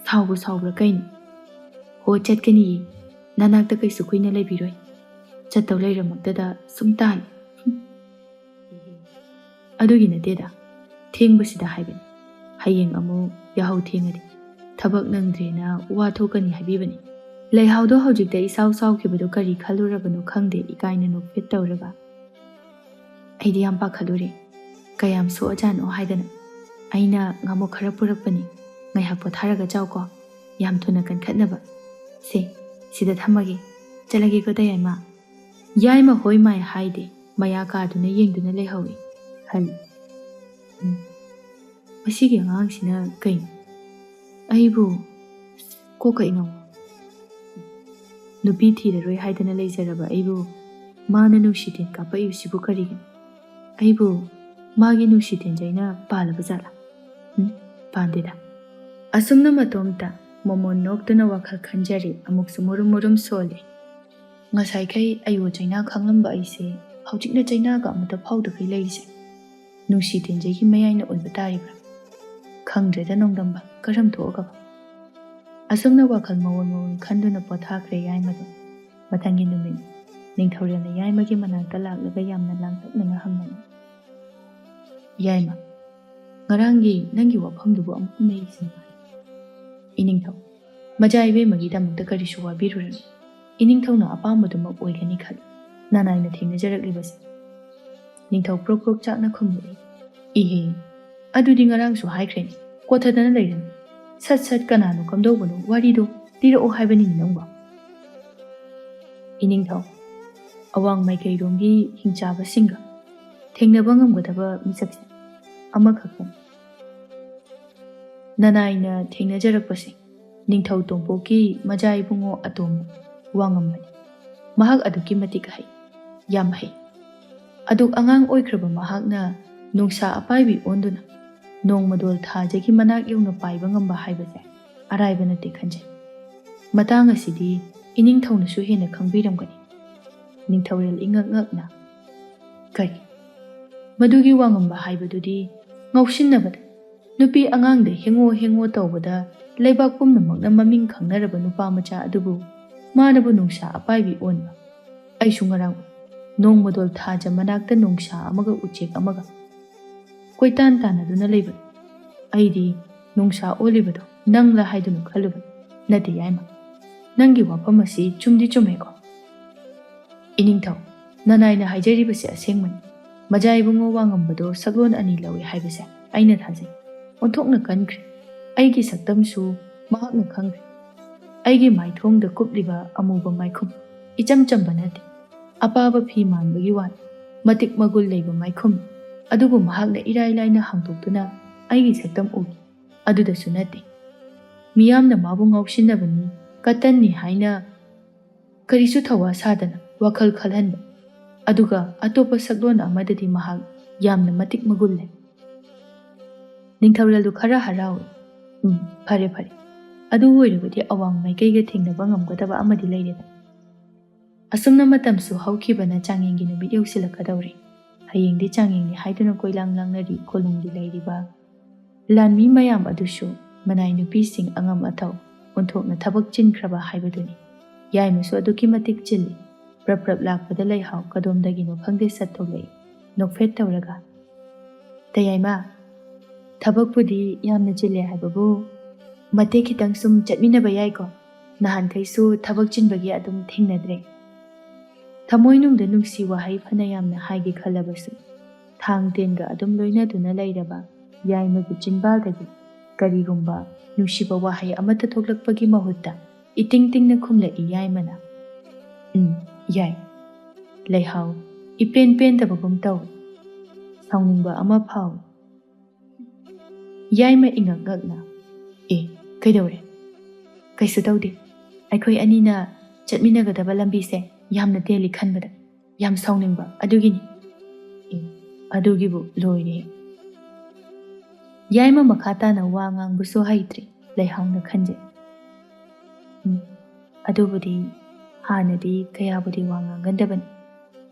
ꯁꯥꯎꯕꯨ ꯁꯥꯎꯕ꯭ꯔꯥ ꯀꯩꯅꯣ? ꯍꯣ ꯆꯠꯀꯅꯤꯌꯦ. ꯅꯅꯥꯛꯇ ꯀꯩꯁꯨ ꯀꯨꯏꯅ ꯂꯩꯕꯤꯔꯣꯏ. ꯆꯠꯇꯧ ꯂꯩꯔꯃꯛꯇꯗ ꯁꯨꯝ ꯇꯥꯜꯂꯤ. ꯑꯗꯨꯒꯤ ꯅꯠꯇꯦꯗ, ꯊꯦꯡꯕꯁꯤꯗ ꯍꯥꯏꯕꯅꯤ. ꯍꯌꯦꯡ ꯑꯃꯨꯛ ꯌꯥꯍꯧ ꯊꯦꯡꯉꯗꯤ ꯊꯕꯛ ꯅꯪꯗ꯭ꯔꯦꯅ ꯋꯥ ꯊꯣꯛꯀꯅꯤ ꯍꯥꯏꯕꯤꯕꯅꯤ. ꯂꯩꯍꯥꯎꯗꯣ ꯍꯧꯖꯤꯛꯇ ꯏꯁꯥꯎ ꯁꯥꯎꯈꯤꯕꯗꯣ ꯀꯔꯤ ꯈꯜꯂꯨꯔꯕꯅꯣ ꯈꯪꯗꯦ ꯏꯀꯥꯏꯅ ꯅꯣꯛꯐꯦꯠ ꯇꯧꯔꯒ. ꯑꯩꯗꯤ ꯌꯥꯝ ꯄꯥꯈꯠꯂꯨꯔꯦ. ꯀꯌꯥꯝ ꯁꯣꯛꯑꯖꯥꯠꯅꯣ ꯍꯥꯏꯗꯅ. ꯑꯩꯅ ꯉꯥꯃꯨꯛ ꯈꯔ ꯄꯨꯔꯛꯄꯅꯤ. ꯉꯥꯏꯍꯥꯛ ꯄꯣꯊꯥꯔꯒ ꯆꯥꯎꯀꯣ. ꯌꯥꯝ ꯊꯨꯅ ꯀꯟꯈꯠꯅꯕ. ꯁꯤꯗ ꯊꯝꯃꯒꯦ. ꯆꯠꯂꯒꯦꯀꯣ ꯇꯌꯥꯏꯃ. ꯌꯥꯏꯃ ꯍꯣꯏ ꯃꯥꯏ ꯍꯥꯏꯗꯦ. ꯃꯌꯥ ꯀꯥꯗꯨꯅ ꯌꯦꯡꯗꯨꯅ ꯂꯩꯍꯧꯏ. ꯈꯜꯂꯤ. ꯃꯁꯤꯒꯤ ꯑꯉꯥꯡꯁꯤꯅ ꯀꯩꯅꯣ? ꯑꯩꯕꯨ ꯀꯣꯛꯀ ꯏꯉꯥꯎ. ꯅꯨꯄꯤ ꯊꯤꯔꯔꯣꯏ ꯍꯥꯏꯗꯅ ꯂꯩꯖꯔꯕ ꯑꯩꯕꯨ ꯃꯥꯅ ꯅꯨꯡꯁꯤꯇꯦꯟ ꯀꯥꯞꯄꯛꯏꯕꯁꯤꯕꯨ ꯀꯔꯤꯒꯤꯅꯣ? ꯑꯩꯕꯨ ꯃꯥꯒꯤ ꯅꯨꯡꯁꯤꯇꯦꯟꯖꯩꯅ ꯄꯥꯜꯂꯕ ꯖꯥꯠꯂꯥ? ꯄꯥꯟꯗꯦꯗ. ꯑꯁꯨꯝꯅ ꯃꯇꯣꯝꯇ ꯃꯣꯃꯣꯟ ꯅꯣꯛꯇꯨꯅ ꯋꯥꯈꯜ ꯈꯟꯖꯔꯤ. ꯑꯃꯨꯛꯁꯨ ꯃꯨꯔꯨꯝ ꯃꯨꯔꯨꯝ ꯁꯣꯜꯂꯤ. ꯉꯁꯥꯏꯈꯩ ꯑꯩꯕꯨ ꯆꯩꯅꯥ ꯈꯪꯂꯝꯕ ꯑꯩꯁꯦ ꯍꯧꯖꯤꯛꯅ ꯆꯩꯅꯥꯒ ꯑꯃꯇ ꯐꯥꯎꯗꯈꯩ ꯂꯩꯔꯤꯁꯦ ꯅꯨꯡꯁꯤꯇꯦꯟꯖꯩꯒꯤ ꯃꯌꯥꯏꯅ ꯑꯣꯏꯕ ꯇꯥꯔꯤꯕ꯭ꯔꯥ? ꯈꯪꯗ꯭ꯔꯦꯗ ꯅꯣꯡꯗꯝꯕ, ꯀꯔꯝ ꯊꯣꯛꯑꯒꯕ? ꯑꯁꯨꯝꯅ ꯋꯥꯈꯜ ꯃꯑꯣꯟ ꯈꯟꯗꯨꯅ ꯄꯣꯊꯥꯈ꯭ꯔꯦ ꯌꯥꯏꯃꯗꯣ. ꯃꯊꯪꯒꯤ ꯅꯨꯃꯤꯠ ꯅꯤꯡꯊꯧꯔꯦꯜꯅ ꯌꯥꯏꯃꯒꯤ ꯃꯅꯥꯛꯇ ꯂꯥꯛꯂꯒ ꯌꯥꯝꯅ ꯂꯥꯡꯇꯛꯅꯅ ꯍꯪꯂꯛꯏ. ꯌꯥꯏꯃ, ꯉꯔꯥꯡꯒꯤ ꯅꯪꯒꯤ ꯋꯥꯐꯝꯗꯨꯕꯨ ꯑꯃꯨꯛ ꯃꯌꯦꯛꯁꯤꯡꯕ. ꯏꯅꯤꯡꯊꯧ, ꯃꯆꯥ ꯏꯕꯦꯝꯃꯒꯤꯗꯃꯛꯇ ꯀꯔꯤꯁꯨ ꯋꯥꯕꯤꯔꯨꯔꯅꯨ. ꯏꯅꯤꯡꯊꯧꯅ ꯑꯄꯥꯝꯕꯗꯨꯃꯛ ꯑꯣꯏꯒꯅꯤ ꯈꯜꯂꯤ. ꯅꯅꯥꯏꯅ ꯊꯦꯡꯅꯖꯔꯛꯂꯤꯕꯁꯦ. ꯅꯤꯡꯊꯧ ꯄ꯭ꯔꯣꯛ ꯄ꯭ꯔꯣꯛ ꯆꯥꯛꯅ ꯈꯨꯝꯂꯛꯏ. ꯏꯍꯦ, ꯑꯗꯨꯗꯤ ꯉꯔꯥꯡꯁꯨ ꯍꯥꯏꯈ꯭ꯔꯦꯅꯤ. ꯀꯣꯊꯗꯅ ꯂꯩꯔꯅꯨ. ꯁꯠ ꯁꯠ ꯀꯅꯥꯅꯣ ꯀꯝꯗꯧꯕꯅꯣ ꯋꯥꯔꯤꯗꯣ ꯂꯤꯔꯛꯑꯣ ꯍꯥꯏꯕꯅꯤꯅꯦ ꯅꯪꯕꯣ. ꯏꯅꯤꯡꯊꯧ, ꯑꯋꯥꯡ ꯃꯥꯏꯀꯩꯔꯣꯝꯒꯤ ꯍꯤꯡꯆꯥꯕꯁꯤꯡꯒ ꯊꯦꯡꯅꯕ ꯉꯝꯒꯗꯕ ꯃꯤꯁꯛꯁꯦ ꯑꯃꯈꯛꯇꯅꯤ. ꯅꯅꯥꯏꯅ ꯊꯦꯡꯅꯖꯔꯛꯄꯁꯦ ꯅꯤꯡꯊꯧ ꯇꯣꯝꯄꯣꯛꯀꯤ ꯃꯆꯥ ꯏꯕꯨꯡꯉꯣ ꯑꯇꯣꯝꯕ ꯋꯥꯉꯝꯕꯅꯤ. ꯃꯍꯥꯛ ꯑꯗꯨꯛꯀꯤ ꯃꯇꯤꯛ ꯍꯩ, ꯌꯥꯝ ꯍꯩ. ꯑꯗꯨꯛ ꯑꯉꯥꯡ ꯑꯣꯏꯈ꯭ꯔꯕ ꯃꯍꯥꯛꯅ ꯅꯨꯡꯁꯥ ꯑꯄꯥꯏꯕꯤ ꯑꯣꯟꯗꯨꯅ ꯅꯣꯡꯃꯗꯣꯜ ꯊꯥꯖꯒꯤ ꯃꯅꯥꯛ ꯌꯧꯅ ꯄꯥꯏꯕ ꯉꯝꯕ ꯍꯥꯏꯕꯁꯦ ꯑꯔꯥꯏꯕ ꯅꯠꯇꯦ ꯈꯟꯖꯩ. ꯃꯇꯥꯡ ꯑꯁꯤꯗꯤ ꯏꯅꯤꯡꯊꯧꯅꯁꯨ ꯍꯦꯟꯅ ꯈꯪꯕꯤꯔꯝꯒꯅꯤ. ꯅꯤꯡꯊꯧꯔꯦꯜ ꯏꯉꯛ ꯉꯛꯅ, ꯀꯔꯤ? ꯃꯗꯨꯒꯤ ꯋꯥꯉꯝꯕ ꯍꯥꯏꯕꯗꯨꯗꯤ ꯉꯥꯎꯁꯤꯟꯅꯕꯗ, ꯅꯨꯄꯤ ꯑꯉꯥꯡꯗ ꯍꯦꯡꯉꯣ ꯇꯧꯕꯗ ꯂꯩꯕꯥꯛ ꯄꯨꯝꯅꯃꯛꯅ ꯃꯃꯤꯡ ꯈꯪꯅꯔꯕ ꯅꯨꯄꯥ ꯃꯆꯥ ꯑꯗꯨꯕꯨ ꯃꯥꯅꯕꯨ ꯅꯨꯡꯁꯥ ꯑꯄꯥꯏꯕꯤ ꯑꯣꯟꯕ. ꯑꯩꯁꯨ ꯉꯔꯥꯡ ꯅꯣꯡꯃꯗꯣꯜ ꯊꯥꯖ ꯃꯅꯥꯛꯇ ꯅꯨꯡꯁꯥ ꯑꯃꯒ ꯎꯆꯦꯛ ꯑꯃꯒ ꯀꯣꯏꯇꯥꯟ ꯇꯥꯟꯅꯗꯨꯅ ꯂꯩꯕꯅꯤ. ꯑꯩꯗꯤ ꯅꯨꯡꯁꯥ ꯑꯣꯜꯂꯤꯕꯗꯣ ꯅꯪꯂ ꯍꯥꯏꯗꯨꯅ ꯈꯜꯂꯨꯕꯅꯤ. ꯅꯠꯇꯦ ꯌꯥꯏꯃ, ꯅꯪꯒꯤ ꯋꯥꯐꯝ ꯑꯁꯤ ꯆꯨꯝꯗꯤ ꯆꯨꯝꯃꯦꯀꯣ? ꯏꯅꯤꯡꯊꯧ, ꯅꯅꯥꯏꯅ ꯍꯥꯏꯖꯔꯤꯕꯁꯦ ꯑꯁꯦꯡꯕꯅꯤ. ꯃꯆꯥ ꯏꯕꯨꯡꯉꯣ ꯋꯥꯉꯝꯕꯗꯣ ꯁꯛꯂꯣꯟ ꯑꯅꯤ ꯂꯧꯏ ꯍꯥꯏꯕꯁꯦ ꯑꯩꯅ ꯊꯥꯖꯩ. ꯑꯣꯟꯊꯣꯛꯅ ꯀꯟꯈ꯭ꯔꯦ. ꯑꯩꯒꯤ ꯁꯛꯇꯝꯁꯨ ꯃꯍꯥꯛꯅ ꯈꯪꯈ꯭ꯔꯦ. ꯑꯩꯒꯤ ꯃꯥꯏꯊꯣꯡꯗ ꯀꯨꯞꯂꯤꯕ ꯑꯃꯨꯕ ꯃꯥꯏꯈꯨꯝ ꯏꯆꯝ ꯆꯝꯕ ꯅꯠꯇꯦ. ꯑꯄꯥꯕ ꯐꯤ ꯃꯥꯟꯕꯒꯤ ꯋꯥꯅꯤ. ꯃꯇꯤꯛ ꯃꯒꯨꯟ ꯂꯩꯕ ꯃꯥꯏꯈꯨꯝ. ꯑꯗꯨꯕꯨ ꯃꯍꯥꯛꯅ ꯏꯔꯥꯏ ꯂꯥꯏꯅ ꯍꯥꯡꯗꯣꯛꯇꯨꯅ ꯑꯩꯒꯤ ꯁꯛꯇꯝ ꯎꯈꯤ. ꯑꯗꯨꯗꯁꯨ ꯅꯠꯇꯦ, ꯃꯤꯌꯥꯝꯅ ꯃꯥꯕꯨ ꯉꯥꯎꯁꯤꯟꯅꯕꯅꯤ, ꯀꯇꯟꯅꯤ ꯍꯥꯏꯅ ꯀꯔꯤꯁꯨ ꯊꯧꯋꯥ ꯁꯥꯗꯅ ꯋꯥꯈꯜ ꯈꯜꯍꯟꯕ. ꯑꯗꯨꯒ ꯑꯇꯣꯞꯄ ꯁꯛꯂꯣꯟ ꯑꯃꯗꯗꯤ ꯃꯍꯥꯛ ꯌꯥꯝꯅ ꯃꯇꯤꯛ ꯃꯒꯨꯟ ꯂꯩ. ꯅꯤꯡꯊꯧꯔꯦꯜꯗꯨ ꯈꯔ ꯍꯔꯥꯎꯏ. ꯐꯔꯦ. ꯑꯗꯨ ꯑꯣꯏꯔꯕꯗꯤ ꯑꯋꯥꯡ ꯃꯥꯏꯀꯩꯒ ꯊꯦꯡꯅꯕ ꯉꯝꯒꯗꯕ ꯑꯃꯗꯤ ꯂꯩꯔꯦꯗ. ꯑꯁꯨꯝꯅ ꯃꯇꯝꯁꯨ ꯍꯧꯈꯤꯕꯅ ꯆꯥꯡꯌꯦꯡꯒꯤ ꯅꯨꯃꯤꯠ ꯌꯧꯁꯤꯜꯂꯛꯀꯗꯧꯔꯦ. ꯍꯌꯦꯡꯗꯤ ꯆꯥꯡꯌꯦꯡꯅꯤ ꯍꯥꯏꯗꯨꯅ ꯀꯣꯏꯂꯥꯡ ꯂꯥꯡꯅꯔꯤ ꯀꯣꯅꯨꯡꯒꯤ ꯂꯩꯔꯤꯕ ꯂꯥꯟꯃꯤ ꯃꯌꯥꯝ ꯑꯗꯨꯁꯨ ꯃꯅꯥꯏ ꯅꯨꯄꯤꯁꯤꯡ ꯑꯉꯝ ꯑꯊꯧ ꯑꯣꯟꯊꯣꯛꯅ ꯊꯕꯛ ꯆꯤꯟꯈ꯭ꯔꯕ ꯍꯥꯏꯕꯗꯨꯅꯤ. ꯌꯥꯏꯃꯁꯨ ꯑꯗꯨꯛꯀꯤ ꯃꯇꯤꯛ ꯆꯤꯜꯂꯤ. ꯄ꯭ꯔꯞ ꯂꯥꯛꯄꯗ ꯂꯩꯍꯥꯎ ꯀꯗꯣꯝꯗꯒꯤꯅꯣ ꯈꯪꯗꯦ ꯁꯠ ꯊꯣꯛꯂꯛꯏ. ꯅꯣꯛꯐꯦꯠ ꯇꯧꯔꯒ, ꯇꯌꯥꯏꯃ, ꯊꯕꯛꯄꯨꯗꯤ ꯌꯥꯝꯅ ꯆꯤꯜꯂꯦ ꯍꯥꯏꯕꯕꯨ ꯃꯇꯦꯛ ꯈꯤꯇꯪ ꯁꯨꯝ ꯆꯠꯃꯤꯟꯅꯕ ꯌꯥꯏꯀꯣ? ꯅꯍꯥꯟꯈꯩꯁꯨ ꯊꯕꯛ ꯆꯤꯟꯕꯒꯤ ꯑꯗꯨꯝ ꯊꯦꯡꯅꯗ꯭ꯔꯦ. ꯊꯃꯣꯏꯅꯨꯡꯗ ꯅꯨꯡꯁꯤ ꯋꯥꯍꯩ ꯐꯅ ꯌꯥꯝꯅ ꯍꯥꯏꯒꯦ ꯈꯜꯂꯕꯁꯨ ꯊꯥꯡ ꯇꯦꯟꯒ ꯑꯗꯨꯝ ꯂꯣꯏꯅꯗꯨꯅ ꯂꯩꯔꯕ ꯌꯥꯏꯃꯒꯤ ꯆꯤꯟꯕꯥꯜꯗꯒꯤ ꯀꯔꯤꯒꯨꯝꯕ ꯅꯨꯡꯁꯤꯕ ꯋꯥꯍꯩ ꯑꯃꯠꯇ ꯊꯣꯛꯂꯛꯄꯒꯤ ꯃꯍꯨꯠꯇ ꯏꯇꯤꯡ ꯇꯤꯡꯅ ꯈꯨꯝꯂꯛꯏ ꯌꯥꯏꯃꯅ. ꯌꯥꯏ. ꯂꯩꯍꯥꯎ ꯏꯄꯦꯟ ꯄꯦꯟꯗꯕꯒꯨꯝ ꯇꯧꯏ. ꯁꯥꯎꯅꯤꯡꯕ ꯑꯃ ꯐꯥꯎꯏ. ꯌꯥꯏꯃ ꯏꯉꯛ ꯉꯛꯅ, ꯀꯩꯗꯧꯔꯦ? ꯀꯩꯁꯨ ꯇꯧꯗꯦ. ꯑꯩꯈꯣꯏ ꯑꯅꯤꯅ ꯆꯠꯃꯤꯟꯅꯒꯗꯕ ꯂꯝꯕꯤꯁꯦ ꯌꯥꯝꯅ ꯇꯦꯜꯂꯤ ꯈꯟꯕꯗ ꯌꯥꯝ ꯁꯥꯎꯅꯤꯡꯕ, ꯑꯗꯨꯒꯤꯅꯤ. ꯑꯗꯨꯒꯤꯕꯨ ꯂꯣꯏꯔꯦ. ꯌꯥꯏꯃ ꯃꯈꯥ ꯇꯥꯅ ꯋꯥ ꯉꯥꯡꯕꯁꯨ ꯍꯩꯇ꯭ꯔꯤ ꯂꯩꯍꯥꯡꯅ ꯈꯟꯖꯩ꯫ ꯑꯗꯨꯕꯨꯗꯤ ꯍꯥꯟꯅꯗꯤ ꯀꯌꯥꯕꯨꯗꯤ ꯋꯥ ꯉꯥꯡꯒꯟꯗꯕꯅꯤ꯫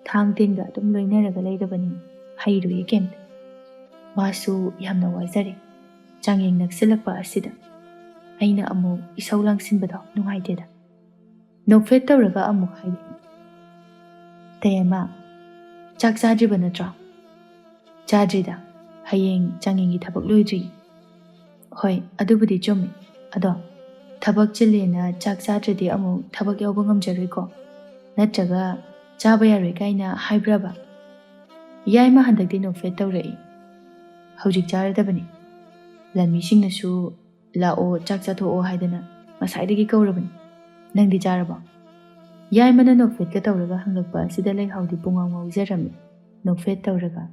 ꯊꯥꯡ ꯇꯤꯟꯒ ꯑꯗꯨꯝ ꯂꯣꯏꯅꯔꯒ ꯂꯩꯔꯕꯅꯤ ꯍꯩꯔꯣꯏꯌꯦ ꯀꯩꯝꯇ꯫ ꯋꯥꯁꯨ ꯌꯥꯝꯅ ꯋꯥꯖꯔꯦ꯫ ꯆꯥꯡꯌꯦꯡ ꯅꯛꯁꯤꯜꯂꯛꯄ ꯑꯁꯤꯗ ꯑꯩꯅ ꯑꯃꯨꯛ ꯏꯁꯧ ꯂꯥꯡꯁꯤꯟꯕꯗꯣ ꯅꯨꯡꯉꯥꯏꯇꯦꯗ꯫ ꯅꯣꯛꯐꯦꯠ ꯇꯧꯔꯒ ꯑꯃꯨꯛ ꯍꯥꯏꯔꯛꯏ꯫ ꯇꯌꯥꯏꯃ, ꯆꯥꯛ ꯆꯥꯗ꯭ꯔꯤꯕ ꯅꯠꯇ꯭ꯔꯣ? ꯆꯥꯗ꯭ꯔꯤꯗ, ꯍꯌꯦꯡ ꯆꯥꯡꯌꯦꯡꯒꯤ ꯊꯕꯛ ꯂꯣꯏꯗ꯭ꯔꯤ꯫ ꯍꯣꯏ, ꯑꯗꯨꯕꯨꯗꯤ ꯆꯨꯝꯃꯤ꯫ ꯑꯗꯣ ꯊꯕꯛ ꯆꯤꯜꯂꯦꯅ ꯆꯥꯛ ꯆꯥꯗ꯭ꯔꯗꯤ ꯑꯃꯨꯛ ꯊꯕꯛ ꯌꯥꯎꯕ ꯉꯝꯖꯔꯣꯏꯀꯣ? ꯅꯠꯇ꯭ꯔꯒ ꯆꯥꯕ ꯌꯥꯔꯣꯏ ꯀꯥꯏꯅ ꯍꯥꯏꯕ꯭ꯔꯕ? ꯌꯥꯏꯃ ꯍꯟꯗꯛꯇꯤ ꯅꯣꯛꯐꯦꯠ ꯇꯧꯔꯛꯏ꯫ ꯍꯧꯖꯤꯛ ꯆꯥꯔꯗꯕꯅꯤ꯫ ꯂꯟꯃꯤꯁꯤꯡꯅꯁꯨ ꯂꯥꯛꯑꯣ ꯆꯥꯛ ꯆꯥꯊꯣꯛꯑꯣ ꯍꯥꯏꯗꯅ ꯉꯁꯥꯏꯗꯒꯤ ꯀꯧꯔꯕꯅꯤ꯫ ꯅꯪꯗꯤ ꯆꯥꯔꯕꯣ? ꯌꯥꯏꯃꯅ ꯅꯣꯛꯐꯦꯠꯀ ꯇꯧꯔꯒ ꯍꯪꯂꯛꯄ ꯑꯁꯤꯗ ꯂꯩꯍꯥꯎꯗꯤ ꯄꯨꯡꯉꯥꯎ ꯉꯥꯎꯖꯔꯝꯃꯤ꯫ ꯅꯣꯛꯐꯦꯠ ꯇꯧꯔꯒ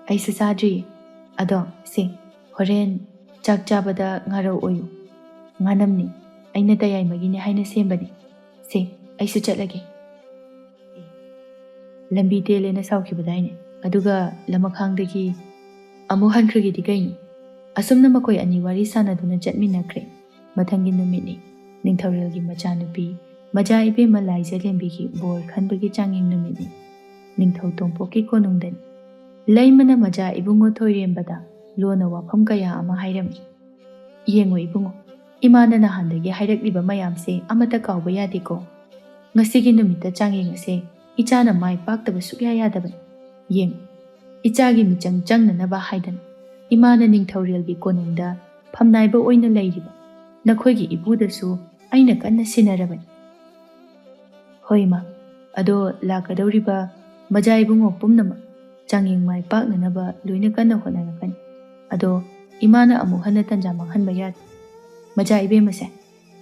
ꯑꯩꯁꯨ ꯆꯥꯗ꯭ꯔꯤꯌꯦ꯫ ꯑꯗꯣ ꯁꯦ, ꯍꯣꯔꯦꯟ ꯆꯥꯛ ꯆꯥꯕꯗ ꯉꯥꯔꯧ ꯑꯣꯏꯌꯨ꯫ ꯉꯥꯅꯝꯅꯤ, ꯑꯩꯅ ꯇꯌꯥꯏꯃꯒꯤꯅꯦ ꯍꯥꯏꯅ ꯁꯦꯝꯕꯅꯤ꯫ ꯁꯦ, ꯑꯩꯁꯨ ꯆꯠꯂꯒꯦ꯫ ꯂꯝꯕꯤ ꯇꯦꯜꯂꯦꯅ ꯁꯥꯎꯈꯤꯕꯗꯥꯏꯅꯦ, ꯑꯗꯨꯒ ꯂꯃꯈꯥꯡꯗꯒꯤ ꯑꯃꯨꯛ ꯍꯟꯈ꯭ꯔꯒꯤꯗꯤ ꯀꯩꯅꯣ? ꯑꯁꯨꯝꯅ ꯃꯈꯣꯏ ꯑꯅꯤ ꯋꯥꯔꯤ ꯁꯥꯟꯅꯗꯨꯅ ꯆꯠꯃꯤꯟꯅꯈ꯭ꯔꯦ꯫ ꯃꯊꯪꯒꯤ ꯅꯨꯃꯤꯠꯅꯤ꯫ ꯅꯤꯡꯊꯧꯔꯦꯜꯒꯤ ꯃꯆꯥꯅꯨꯄꯤ ꯃꯖꯥ ꯏꯕꯦꯝꯃ ꯂꯥꯏꯖꯂꯦꯝꯕꯤꯒꯤ ꯕꯣꯔ ꯈꯟꯕꯒꯤ ꯆꯥꯡꯌꯦꯡ ꯅꯨꯃꯤꯠꯅꯤ꯫ ꯅꯤꯡꯊꯧ ꯇꯣꯝꯄꯣꯛꯀꯤ ꯀꯣꯅꯨꯡꯗꯅꯤ꯫ ꯂꯩꯃꯅ ꯃꯖꯥ ꯏꯕꯨꯡꯉꯣ ꯊꯣꯏꯔꯦꯝꯕꯗ ꯂꯣꯟꯅ ꯋꯥꯐꯝ ꯀꯌꯥ ꯑꯃ ꯍꯥꯏꯔꯝꯃꯤ꯫ ꯌꯦꯡꯉꯣ ꯏꯕꯨꯡꯉꯣ, ꯏꯃꯥꯅ ꯅꯍꯥꯟꯗꯒꯤ ꯍꯥꯏꯔꯛꯂꯤꯕ ꯃꯌꯥꯝꯁꯦ ꯑꯃꯠꯇ ꯀꯥꯎꯕ ꯌꯥꯗꯦꯀꯣ꯫ ꯉꯁꯤꯒꯤ ꯅꯨꯃꯤꯠꯇ ꯆꯥꯡꯌꯦꯡ ꯑꯁꯦ ꯏꯆꯥꯅ ꯃꯥꯏ ꯄꯥꯛꯇꯕ ꯁꯨꯛꯌꯥ ꯌꯥꯗꯕꯅꯤ꯫ ꯌꯦꯡꯉꯨ, ꯏꯆꯥꯒꯤ ꯃꯤꯆꯪ ꯆꯪꯅꯅꯕ ꯍꯥꯏꯗꯅ ꯏꯃꯥꯅ ꯅꯤꯡꯊꯧꯔꯦꯜꯒꯤ ꯀꯣꯅꯨꯡꯗ ꯐꯝꯅꯥꯏꯕ ꯑꯣꯏꯅ ꯂꯩꯔꯤꯕ ꯅꯈꯣꯏꯒꯤ ꯏꯄꯨꯗꯁꯨ ꯑꯩꯅ ꯀꯟꯅ ꯁꯤꯟꯅꯔꯕꯅꯤ꯫ ꯍꯣꯏ ꯏꯃꯥ, ꯑꯗꯣ ꯂꯥꯛꯀꯗꯧꯔꯤꯕ ꯃꯖꯥ ꯏꯕꯨꯡꯉꯣ ꯄꯨꯝꯅꯃꯛ ꯆꯥꯡꯌꯦꯡ ꯃꯥꯏ ꯄꯥꯛꯅꯅꯕ ꯂꯣꯏꯅ ꯀꯟꯅ ꯍꯣꯠꯅꯔꯛꯀꯅꯤ꯫ ꯑꯗꯣ ꯏꯃꯥꯅ ꯑꯃꯨꯛ ꯍꯟꯅ ꯇꯟꯖꯥ ꯃꯥꯡꯍꯟꯕ ꯌꯥꯗꯦ꯫ ꯃꯖꯥ ꯏꯕꯦꯝꯃꯁꯦ,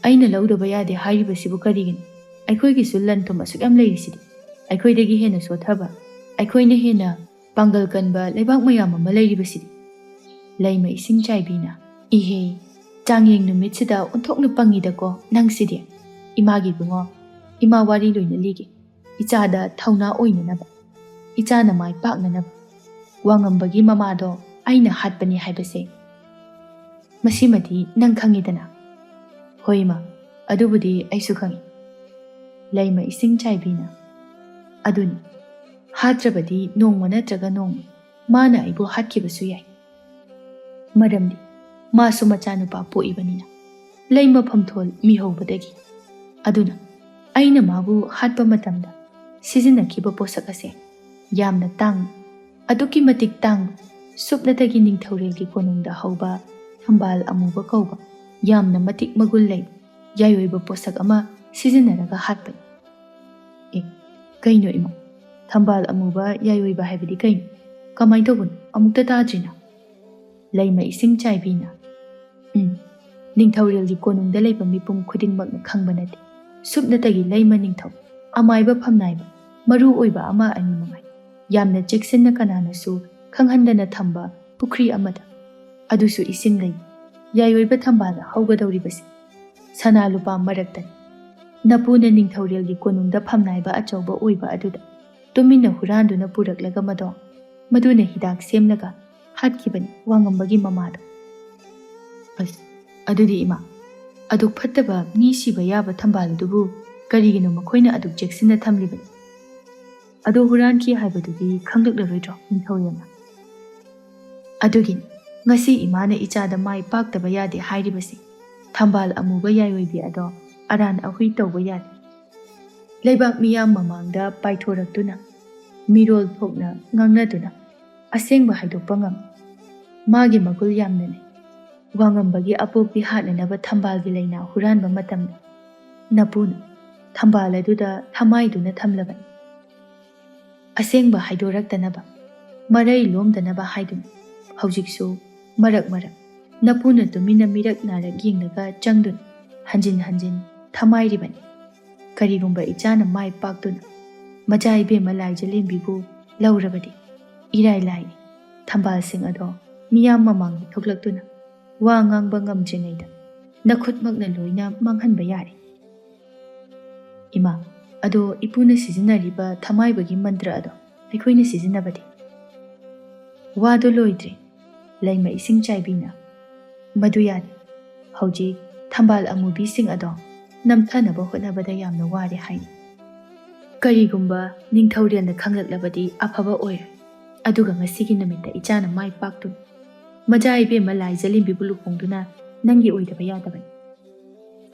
ꯑꯩꯅ ꯂꯧꯗꯕ ꯌꯥꯗꯦ ꯍꯥꯏꯔꯤꯕꯁꯤꯕꯨ ꯀꯔꯤꯒꯤꯅꯣ? ꯑꯩꯈꯣꯏꯒꯤꯁꯨ ꯂꯟ ꯊꯨꯝ ꯑꯁꯨꯛ ꯌꯥꯝ ꯂꯩꯔꯤꯁꯤꯗꯤ꯫ ꯑꯩꯈꯣꯏꯗꯒꯤ ꯍꯦꯟꯅ ꯁꯣꯊꯕ, ꯑꯩꯈꯣꯏꯅ ꯍꯦꯟꯅ ꯄꯥꯡꯒꯜ ꯀꯟꯕ ꯂꯩꯕꯥꯛ ꯃꯌꯥꯝ ꯑꯃ ꯂꯩꯔꯤꯕꯁꯤꯗꯤ꯫ ꯂꯩꯃ ꯏꯁꯤꯡ ꯆꯥꯏꯕꯤꯅ ꯏꯍꯦ, ꯆꯥꯡꯌꯦꯡ ꯅꯨꯃꯤꯠꯁꯤꯗ ꯑꯣꯟꯊꯣꯛꯅ ꯄꯪꯉꯤꯗꯀꯣ ꯅꯪꯁꯤꯗꯤ꯫ ꯏꯃꯥꯒꯤ ꯏꯕꯨꯡꯉꯣ, ꯏꯃꯥ ꯋꯥꯔꯤ ꯂꯣꯏꯅ ꯂꯤꯒꯦ꯫ ꯏꯆꯥꯗ ꯊꯧꯅꯥ ꯑꯣꯏꯅꯅꯕ, ꯏꯆꯥꯅ ꯃꯥꯏ ꯄꯥꯛꯅꯅꯕ ꯋꯥꯉꯝꯕꯒꯤ ꯃꯃꯥꯗꯣ ꯑꯩꯅ ꯍꯥꯠꯄꯅꯤ ꯍꯥꯏꯕꯁꯦ ꯃꯁꯤꯃꯗꯤ ꯅꯪ ꯈꯪꯉꯤꯗꯅ꯫ ꯍꯣꯏ ꯏꯃꯥ, ꯑꯗꯨꯕꯨꯗꯤ ꯑꯩꯁꯨ ꯈꯪꯉꯤ꯫ ꯂꯩꯃ ꯏꯁꯤꯡ ꯆꯥꯏꯕꯤꯅ ꯑꯗꯨꯅꯤ, ꯍꯥꯠꯇ꯭ꯔꯕꯗꯤ ꯅꯣꯡꯃ ꯅꯠꯇ꯭ꯔꯒ ꯅꯣꯡꯃ ꯃꯥꯅ ꯑꯩꯕꯨ ꯍꯥꯠꯈꯤꯕꯁꯨ ꯌꯥꯏ꯫ ꯃꯔꯝꯗꯤ ꯃꯥꯁꯨ ꯃꯆꯥꯅꯨꯄꯥ ꯄꯣꯛꯏꯕꯅꯤꯅ, ꯂꯩꯃ ꯐꯝꯊꯣꯜ ꯃꯤꯍꯧꯕꯗꯒꯤ꯫ ꯑꯗꯨꯅ ꯑꯩꯅ ꯃꯥꯕꯨ ꯍꯥꯠꯄ ꯃꯇꯝꯗ ꯁꯤꯖꯤꯟꯅꯈꯤꯕ ꯄꯣꯠꯁꯛ ꯑꯁꯦ ꯌꯥꯝꯅ ꯇꯥꯡꯕ, ꯑꯗꯨꯛꯀꯤ ꯃꯇꯤꯛ ꯇꯥꯡꯕ, ꯁꯨꯞꯅꯇꯒꯤ ꯅꯤꯡꯊꯧꯔꯦꯜꯒꯤ ꯀꯣꯅꯨꯡꯗ ꯍꯧꯕ ꯊꯝꯕꯥꯜ ꯑꯃꯨꯕ ꯀꯧꯕ ꯌꯥꯝꯅ ꯃꯇꯤꯛ ꯃꯒꯨꯟ ꯂꯩꯕ ꯌꯥꯏꯑꯣꯏꯕ ꯄꯣꯠꯁꯛ ꯑꯃ ꯁꯤꯖꯤꯟꯅꯔꯒ ꯍꯥꯠꯄꯅꯤ꯫ ꯀꯩꯅꯣ ꯏꯃꯥ? ꯊꯝꯕꯥꯜ ꯑꯃꯨꯕ ꯌꯥꯏꯑꯣꯏꯕ ꯍꯥꯏꯕꯗꯤ ꯀꯩꯅꯣ? ꯀꯃꯥꯏꯅ ꯇꯧꯕꯅꯣ? ꯑꯃꯨꯛꯇ ꯇꯥꯗ꯭ꯔꯤꯅ꯫ ꯂꯩꯃ ꯏꯁꯤꯡ ꯆꯥꯏꯕꯤꯅ ꯅꯤꯡꯊꯧꯔꯦꯜꯒꯤ ꯀꯣꯅꯨꯡꯗ ꯂꯩꯕ ꯃꯤꯄꯨꯝ ꯈꯨꯗꯤꯡꯃꯛꯅ ꯈꯪꯕ ꯅꯠꯇꯦ꯫ ꯁꯨꯞꯅꯇꯒꯤ ꯂꯩꯃ ꯅꯤꯡꯊꯧ, ꯑꯃꯥꯏꯕ ꯐꯝꯅꯥꯏꯕ, ꯃꯔꯨ ꯑꯣꯏꯕ ꯑꯃ ꯑꯅꯤ ꯃꯉꯥꯏ ꯌꯥꯝꯅ ꯆꯦꯛꯁꯤꯟꯅ ꯀꯅꯥꯅꯁꯨ ꯈꯪꯍꯟꯗꯅ ꯊꯝꯕ ꯄꯨꯈ꯭ꯔꯤ ꯑꯃꯗ, ꯑꯗꯨꯁꯨ ꯏꯁꯤꯡ ꯂꯩ ꯌꯥꯏꯑꯣꯏꯕ ꯊꯝꯕꯥꯜꯗ ꯍꯧꯒꯗꯧꯔꯤꯕꯁꯤ ꯁꯅꯥ ꯂꯨꯄꯥ ꯃꯔꯛꯇꯅꯤ꯫ ꯅꯄꯨꯅ ꯅꯤꯡꯊꯧꯔꯦꯜꯒꯤ ꯀꯣꯅꯨꯡꯗ ꯐꯝꯅꯥꯏꯕ ꯑꯆꯧꯕ ꯑꯣꯏꯕ ꯑꯗꯨꯗ ꯇꯨꯃꯤꯟꯅ ꯍꯨꯔꯥꯟꯗꯨꯅ ꯄꯨꯔꯛꯂꯒ ꯃꯗꯨꯅ ꯍꯤꯗꯥꯛ ꯁꯦꯝꯂꯒ ꯍꯥꯠꯈꯤꯕꯅꯤ ꯋꯥꯉꯝꯕꯒꯤ ꯃꯃꯥꯗꯣ꯫ ꯑꯁ, ꯑꯗꯨꯗꯤ ꯏꯃꯥ, ꯑꯗꯨꯛ ꯐꯠꯇꯕ ꯃꯤ ꯁꯤꯕ ꯌꯥꯕ ꯊꯝꯕꯥꯜ ꯑꯗꯨꯕꯨ ꯀꯔꯤꯒꯤꯅꯣ ꯃꯈꯣꯏꯅ ꯑꯗꯨꯛ ꯆꯦꯛꯁꯤꯟꯅ ꯊꯝꯂꯤꯕꯅꯤ? ꯑꯗꯣ ꯍꯨꯔꯥꯟꯈꯤ ꯍꯥꯏꯕꯗꯨꯗꯤ ꯈꯪꯂꯛꯂꯔꯣꯏꯗ꯭ꯔꯣ ꯅꯤꯡꯊꯧꯔꯦꯜꯅ? ꯑꯗꯨꯒꯤꯅꯤ ꯉꯁꯤ ꯏꯃꯥꯅ ꯏꯆꯥꯗ ꯃꯥꯏ ꯄꯥꯛꯇꯕ ꯌꯥꯗꯦ ꯍꯥꯏꯔꯤꯕꯁꯤ꯫ ꯊꯝꯕꯥꯜ ꯑꯃꯨꯕ ꯌꯥꯏꯑꯣꯏꯕꯤ ꯑꯗꯣ ꯑꯔꯥꯟ ꯑꯍꯨꯏ ꯇꯧꯕ ꯌꯥꯗꯦ꯫ ꯂꯩꯕꯥꯛ ꯃꯤꯌꯥꯝ ꯃꯃꯥꯡꯗ ꯄꯥꯏꯊꯣꯔꯛꯇꯨꯅ ꯃꯤꯔꯣꯜ ꯊꯣꯛꯅ ꯉꯥꯡꯅꯗꯨꯅ ꯑꯁꯦꯡꯕ ꯍꯥꯏꯗꯣꯛꯄ ꯉꯝꯃꯤ꯫ ꯃꯥꯒꯤ ꯃꯒꯨꯜ ꯌꯥꯝꯅ ꯂꯩ꯫ ꯋꯥꯉꯝꯕꯒꯤ ꯑꯄꯣꯛꯄꯤ ꯍꯥꯠꯅꯅꯕ ꯊꯝꯕꯥꯜꯒꯤ ꯂꯩꯅꯥ ꯍꯨꯔꯥꯟꯕ ꯃꯇꯝꯗ ꯅꯄꯨꯅ ꯊꯝꯕꯥꯜ ꯑꯗꯨꯗ ꯊꯃꯥꯏꯗꯨꯅ ꯊꯝꯂꯕꯅꯤ꯫ ꯑꯁꯦꯡꯕ ꯍꯥꯏꯗꯣꯔꯛꯇꯅꯕ, ꯃꯔꯩ ꯂꯣꯝꯗꯅꯕ ꯍꯥꯏꯗꯨꯅ ꯍꯧꯖꯤꯛꯁꯨ ꯃꯔꯛ ꯅꯄꯨꯅ ꯇꯨꯃꯤꯟꯅ ꯃꯤꯔꯛ ꯅꯥꯔꯛ ꯌꯦꯡꯂꯒ ꯆꯪꯗꯨꯅ ꯍꯟꯖꯤꯟ ꯍꯟꯖꯤꯟ ꯊꯃꯥꯏꯔꯤꯕꯅꯤ꯫ ꯀꯔꯤꯒꯨꯝꯕ ꯏꯆꯥꯅ ꯃꯥꯏ ꯄꯥꯛꯇꯨꯅ ꯃꯆꯥ ꯏꯕꯦꯝꯃ ꯂꯥꯏꯖꯂꯦꯝꯕꯤꯕꯨ ꯂꯧꯔꯕꯗꯤ ꯏꯔꯥꯏ ꯂꯥꯏꯅꯤ ꯊꯝꯕꯥꯜꯁꯤꯡ ꯑꯗꯣ ꯃꯤꯌꯥꯝ ꯃꯃꯥꯡꯗ ꯊꯣꯛꯂꯛꯇꯨꯅ ꯋꯥ ꯉꯥꯡꯕ ꯉꯝꯗ꯭ꯔꯤꯉꯩꯗ ꯅꯈꯨꯠꯃꯛꯅ ꯂꯣꯏꯅ ꯃꯥꯡꯍꯟꯕ ꯌꯥꯔꯦ꯫ ꯏꯃꯥ, ꯑꯗꯣ ꯏꯄꯨꯅ ꯁꯤꯖꯤꯟꯅꯔꯤꯕ ꯊꯃꯥꯏꯕꯒꯤ ꯃꯟꯇ꯭ꯔ ꯑꯗꯣ ꯑꯩꯈꯣꯏꯅ ꯁꯤꯖꯤꯟꯅꯕꯗꯤ? ꯋꯥꯗꯣ ꯂꯣꯏꯗ꯭ꯔꯤ꯫ ꯂꯩꯃ ꯏꯁꯤꯡ ꯆꯥꯏꯕꯤꯅ ꯃꯗꯨ ꯌꯥꯗꯦ ꯍꯧꯖꯤꯛ ꯊꯝꯕꯥꯜ ꯑꯃꯨꯕꯤꯁꯤꯡ ꯑꯗꯣ ꯅꯝꯊꯅꯕ ꯍꯣꯠꯅꯕꯗ ꯌꯥꯝꯅ ꯋꯥꯔꯦ ꯍꯥꯏꯅꯤ ꯀꯔꯤꯒꯨꯝꯕ ꯅꯤꯡꯊꯧꯔꯦꯜꯅ ꯈꯪꯂꯛꯂꯕꯗꯤ ꯑꯐꯕ ꯑꯣꯏꯔꯦ ꯑꯗꯨꯒ ꯉꯁꯤꯒꯤ ꯅꯨꯃꯤꯠꯇ ꯏꯆꯥꯅ ꯃꯥꯏ ꯄꯥꯛꯇꯨꯅ ꯃꯆꯥ ꯏꯕꯦꯝꯃ ꯂꯥꯏꯖꯂꯦꯝꯕꯤꯕꯨ ꯂꯨꯍꯣꯡꯗꯨꯅ ꯅꯪꯒꯤ ꯑꯣꯏꯗꯕ ꯌꯥꯗꯕꯅꯤ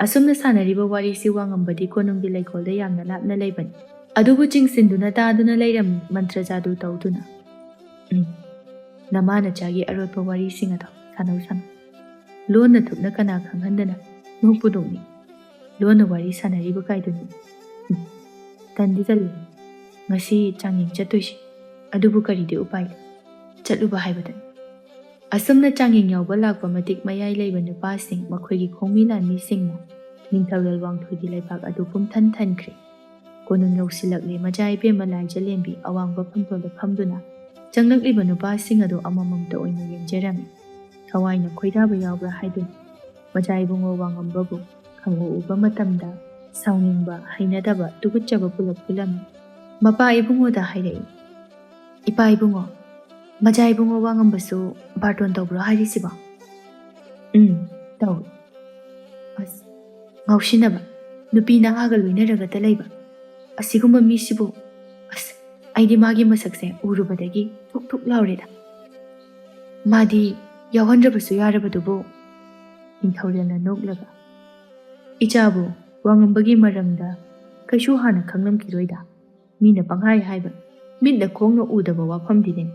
ꯑꯁꯨꯝꯅ ꯁꯥꯟꯅꯔꯤꯕ ꯋꯥꯔꯤꯁꯤ ꯋꯥꯉꯝꯕꯗꯤ ꯀꯣꯅꯨꯡꯒꯤ ꯂꯩꯀꯣꯜꯗ ꯌꯥꯝꯅ ꯂꯥꯞꯅ ꯂꯩꯕꯅꯤ ꯑꯗꯨꯕꯨ ꯆꯤꯡꯁꯤꯟꯗꯨꯅ ꯇꯥꯗꯨꯅ ꯂꯩꯔꯝꯃꯤ ꯃꯟꯇ꯭ꯔ ꯖꯥꯗꯨ ꯇꯧꯗꯨꯅ ꯅꯃꯥꯅꯆꯥꯒꯤ ꯑꯔꯣꯠꯄ ꯋꯥꯔꯤꯁꯤꯡ ꯑꯗꯣ ꯁꯥꯟꯅꯧ ꯂꯣꯟꯅ ꯊꯨꯞꯅ ꯀꯅꯥ ꯈꯪꯍꯟꯗꯅ ꯅꯣꯛꯄꯨ ꯅꯣꯛꯅꯤ ꯂꯣꯟꯅ ꯋꯥꯔꯤ ꯁꯥꯟꯅꯔꯤꯕ ꯀꯥꯏꯗꯨꯅꯤ ꯇꯟꯗꯤ ꯇꯜꯂꯤ ꯉꯁꯤ ꯆꯥꯡꯌꯦꯡ ꯆꯠꯇꯣꯏꯁꯤ ꯑꯗꯨꯕꯨ ꯀꯔꯤꯗꯤ ꯎꯄꯥꯏ ꯂꯩ ꯆꯠꯂꯨꯕ ꯍꯥꯏꯕꯗꯅꯤ ꯑꯁꯨꯝꯅ ꯆꯥꯡꯌꯦꯡ ꯌꯥꯎꯕ ꯂꯥꯛꯄ ꯃꯇꯤꯛ ꯃꯌꯥꯏ ꯂꯩꯕ ꯅꯨꯄꯥꯁꯤꯡ ꯃꯈꯣꯏꯒꯤ ꯈꯣꯡꯃꯤ ꯂꯥꯟꯃꯤꯁꯤꯡꯅ ꯅꯤꯡꯊꯧꯔꯦꯜ ꯋꯥꯡꯊꯣꯏꯒꯤ ꯂꯩꯕꯥꯛ ꯑꯗꯨ ꯄꯨꯝꯊꯟ ꯊꯟꯈ꯭ꯔꯦ ꯀꯣꯅꯨꯡ ꯌꯧꯁꯤꯜꯂꯛꯂꯦ ꯃꯆꯥ ꯏꯕꯦꯝꯃ ꯂꯥꯏꯖꯂꯦꯝꯕꯤ ꯑꯋꯥꯡꯕ ꯐꯝꯇꯣꯜꯗ ꯐꯝꯗꯨꯅ ꯆꯪꯂꯛꯂꯤꯕ ꯅꯨꯄꯥꯁꯤꯡ ꯑꯗꯨ ꯑꯃꯃꯝꯇ ꯑꯣꯏꯅ ꯌꯦꯡꯖꯔꯝꯃꯤ ꯊꯋꯥꯏꯅ ꯈꯣꯏꯗꯥꯕ ꯌꯥꯎꯕ꯭ꯔꯥ ꯍꯥꯏꯗꯨꯅ ꯃꯆꯥ ꯏꯕꯨꯡꯉꯣ ꯋꯥꯉꯝꯕꯕꯨ ꯈꯪꯎꯕ ꯃꯇꯝꯗ ꯁꯥꯎꯅꯤꯡꯕ ꯍꯩꯅꯗꯕ ꯇꯨꯀꯠꯆꯕ ꯄꯨꯂꯞ ꯄꯨꯜꯂꯝꯃꯤ ꯃꯄꯥ ꯏꯕꯨꯡꯉꯣꯗ ꯍꯥꯏꯔꯛꯏ ꯏꯄꯥ ꯏꯕꯨꯡꯉꯣ ꯃꯆꯥ ꯏꯕꯨꯡꯉꯣ ꯋꯥꯉꯝꯕꯁꯨ ꯕꯥꯔꯇꯣꯟ ꯇꯧꯕ꯭ꯔꯣ ꯍꯥꯏꯔꯤꯁꯤꯕꯣ ꯇꯧꯏ ꯑꯁ ꯉꯥꯎꯁꯤꯟꯅꯕ ꯅꯨꯄꯤ ꯅꯍꯥꯒ ꯂꯣꯏꯅꯔꯒꯇ ꯂꯩꯕ ꯑꯁꯤꯒꯨꯝꯕ ꯃꯤꯁꯤꯕꯨ ꯑꯁ ꯑꯩꯗꯤ ꯃꯥꯒꯤ ꯃꯁꯛꯁꯦ ꯎꯔꯨꯕꯗꯒꯤ ꯊꯨꯛ ꯊꯨꯛ ꯂꯥꯎꯔꯦꯗ ꯃꯥꯗꯤ ꯌꯥꯎꯍꯟꯗ꯭ꯔꯕꯁꯨ ꯌꯥꯔꯕꯗꯨꯕꯨ ꯅꯤꯡꯊꯧꯔꯦꯜꯅ ꯅꯣꯛꯂꯒ ꯏꯆꯥꯕꯨ ꯋꯥꯉꯝꯕꯒꯤ ꯃꯔꯝꯗ ꯀꯩꯁꯨ ꯍꯥꯟꯅ ꯈꯪꯂꯝꯈꯤꯔꯣꯏꯗ ꯃꯤꯅ ꯄꯪꯍꯥꯏ ꯍꯥꯏꯕ ꯃꯤꯠꯅ ꯈꯣꯡꯅ ꯎꯗꯕ ꯋꯥꯐꯝꯗꯤꯅꯦ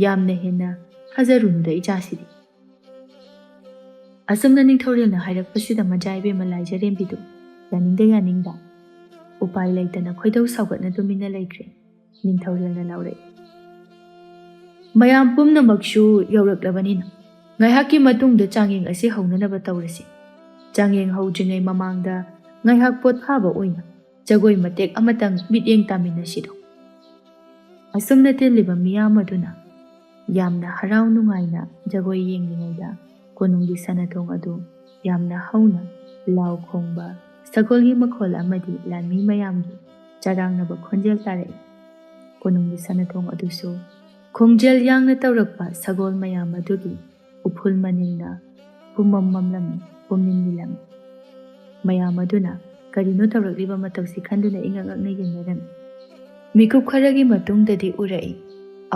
ꯌꯥꯝꯅ ꯍꯦꯟꯅ ꯊꯥꯖꯔꯨꯅꯨꯗ ꯏꯆꯥꯁꯤꯗꯤ ꯑꯁꯨꯝꯅ ꯅꯤꯡꯊꯧꯔꯦꯜꯅ ꯍꯥꯏꯔꯛꯄꯁꯤꯗ ꯃꯆꯥ ꯏꯕꯦꯝꯃ ꯂꯥꯏꯖꯔꯦꯝꯕꯤꯗꯨ ꯌꯥꯅꯤꯡꯗ ꯎꯄꯥꯏ ꯂꯩꯇꯅ ꯈꯣꯏꯗꯧ ꯁꯥꯎꯒꯠꯅ ꯇꯨꯃꯤꯟꯅ ꯂꯩꯈ꯭ꯔꯦ ꯅꯤꯡꯊꯧꯔꯦꯜꯅ ꯂꯥꯎꯔꯛꯏ ꯃꯌꯥꯝ ꯄꯨꯝꯅꯃꯛꯁꯨ ꯌꯧꯔꯛꯂꯕꯅꯤꯅ ꯉꯥꯏꯍꯥꯛꯀꯤ ꯃꯇꯨꯡꯗ ꯆꯥꯡꯌꯦꯡ ꯑꯁꯤ ꯍꯧꯅꯅꯕ ꯇꯧꯔꯁꯤ ꯆꯥꯡꯌꯦꯡ ꯍꯧꯗ꯭ꯔꯤꯉꯩ ꯃꯃꯥꯡꯗ ꯉꯥꯏꯍꯥꯛ ꯄꯣꯠꯊꯥꯕ ꯑꯣꯏꯅ ꯖꯒꯣꯏ ꯃꯇꯦꯛ ꯑꯃꯇꯪ ꯃꯤꯠꯌꯦꯡ ꯇꯥꯃꯤꯟꯅꯁꯤꯗꯣ ꯑꯁꯨꯝꯅ ꯇꯤꯜꯂꯤꯕ ꯃꯤꯌꯥꯝ ꯑꯗꯨꯅ ꯌꯥꯝꯅ ꯍꯔꯥꯎ ꯅꯨꯡꯉꯥꯏꯅ ꯖꯒꯣꯏ ꯌꯦꯡꯂꯤꯉꯩꯗ ꯀꯣꯅꯨꯡꯒꯤ ꯁꯅꯊꯣꯡ ꯑꯗꯨ ꯌꯥꯝꯅ ꯍꯧꯅ ꯂꯥꯎ ꯈꯣꯡꯕ ꯁꯒꯣꯜꯒꯤ ꯃꯈꯣꯜ ꯑꯃꯗꯤ ꯂꯥꯟꯃꯤ ꯃꯌꯥꯝꯒꯤ ꯆꯔꯥꯡꯅꯕ ꯈꯣꯟꯖꯦꯜ ꯇꯥꯔꯛꯏ ꯀꯣꯅꯨꯡꯒꯤ ꯁꯅꯊꯣꯡ ꯑꯗꯨꯁꯨ ꯈꯣꯡꯖꯦꯜ ꯌꯥꯡꯅ ꯇꯧꯔꯛꯄ ꯁꯒꯣꯜ ꯃꯌꯥꯝ ꯑꯗꯨꯒꯤ ꯎꯐꯨꯜ ꯃꯅꯤꯜꯅ ꯄꯨꯝꯃꯝ ꯃꯝꯂꯝꯃꯤ ꯄꯨꯝꯅꯤꯜ ꯅꯤꯜꯂꯝꯃꯤ ꯃꯌꯥꯝ ꯑꯗꯨꯅ ꯀꯔꯤꯅꯣ ꯇꯧꯔꯛꯂꯤꯕ ꯃꯇꯧꯁꯤ ꯈꯟꯗꯨꯅ ꯏꯉꯛ ꯉꯛꯅ ꯌꯦꯡꯅꯔꯝꯃꯤ ꯃꯤꯀꯨꯞ ꯈꯔꯒꯤ ꯃꯇꯨꯡꯗꯗꯤ ꯎꯔꯛꯏ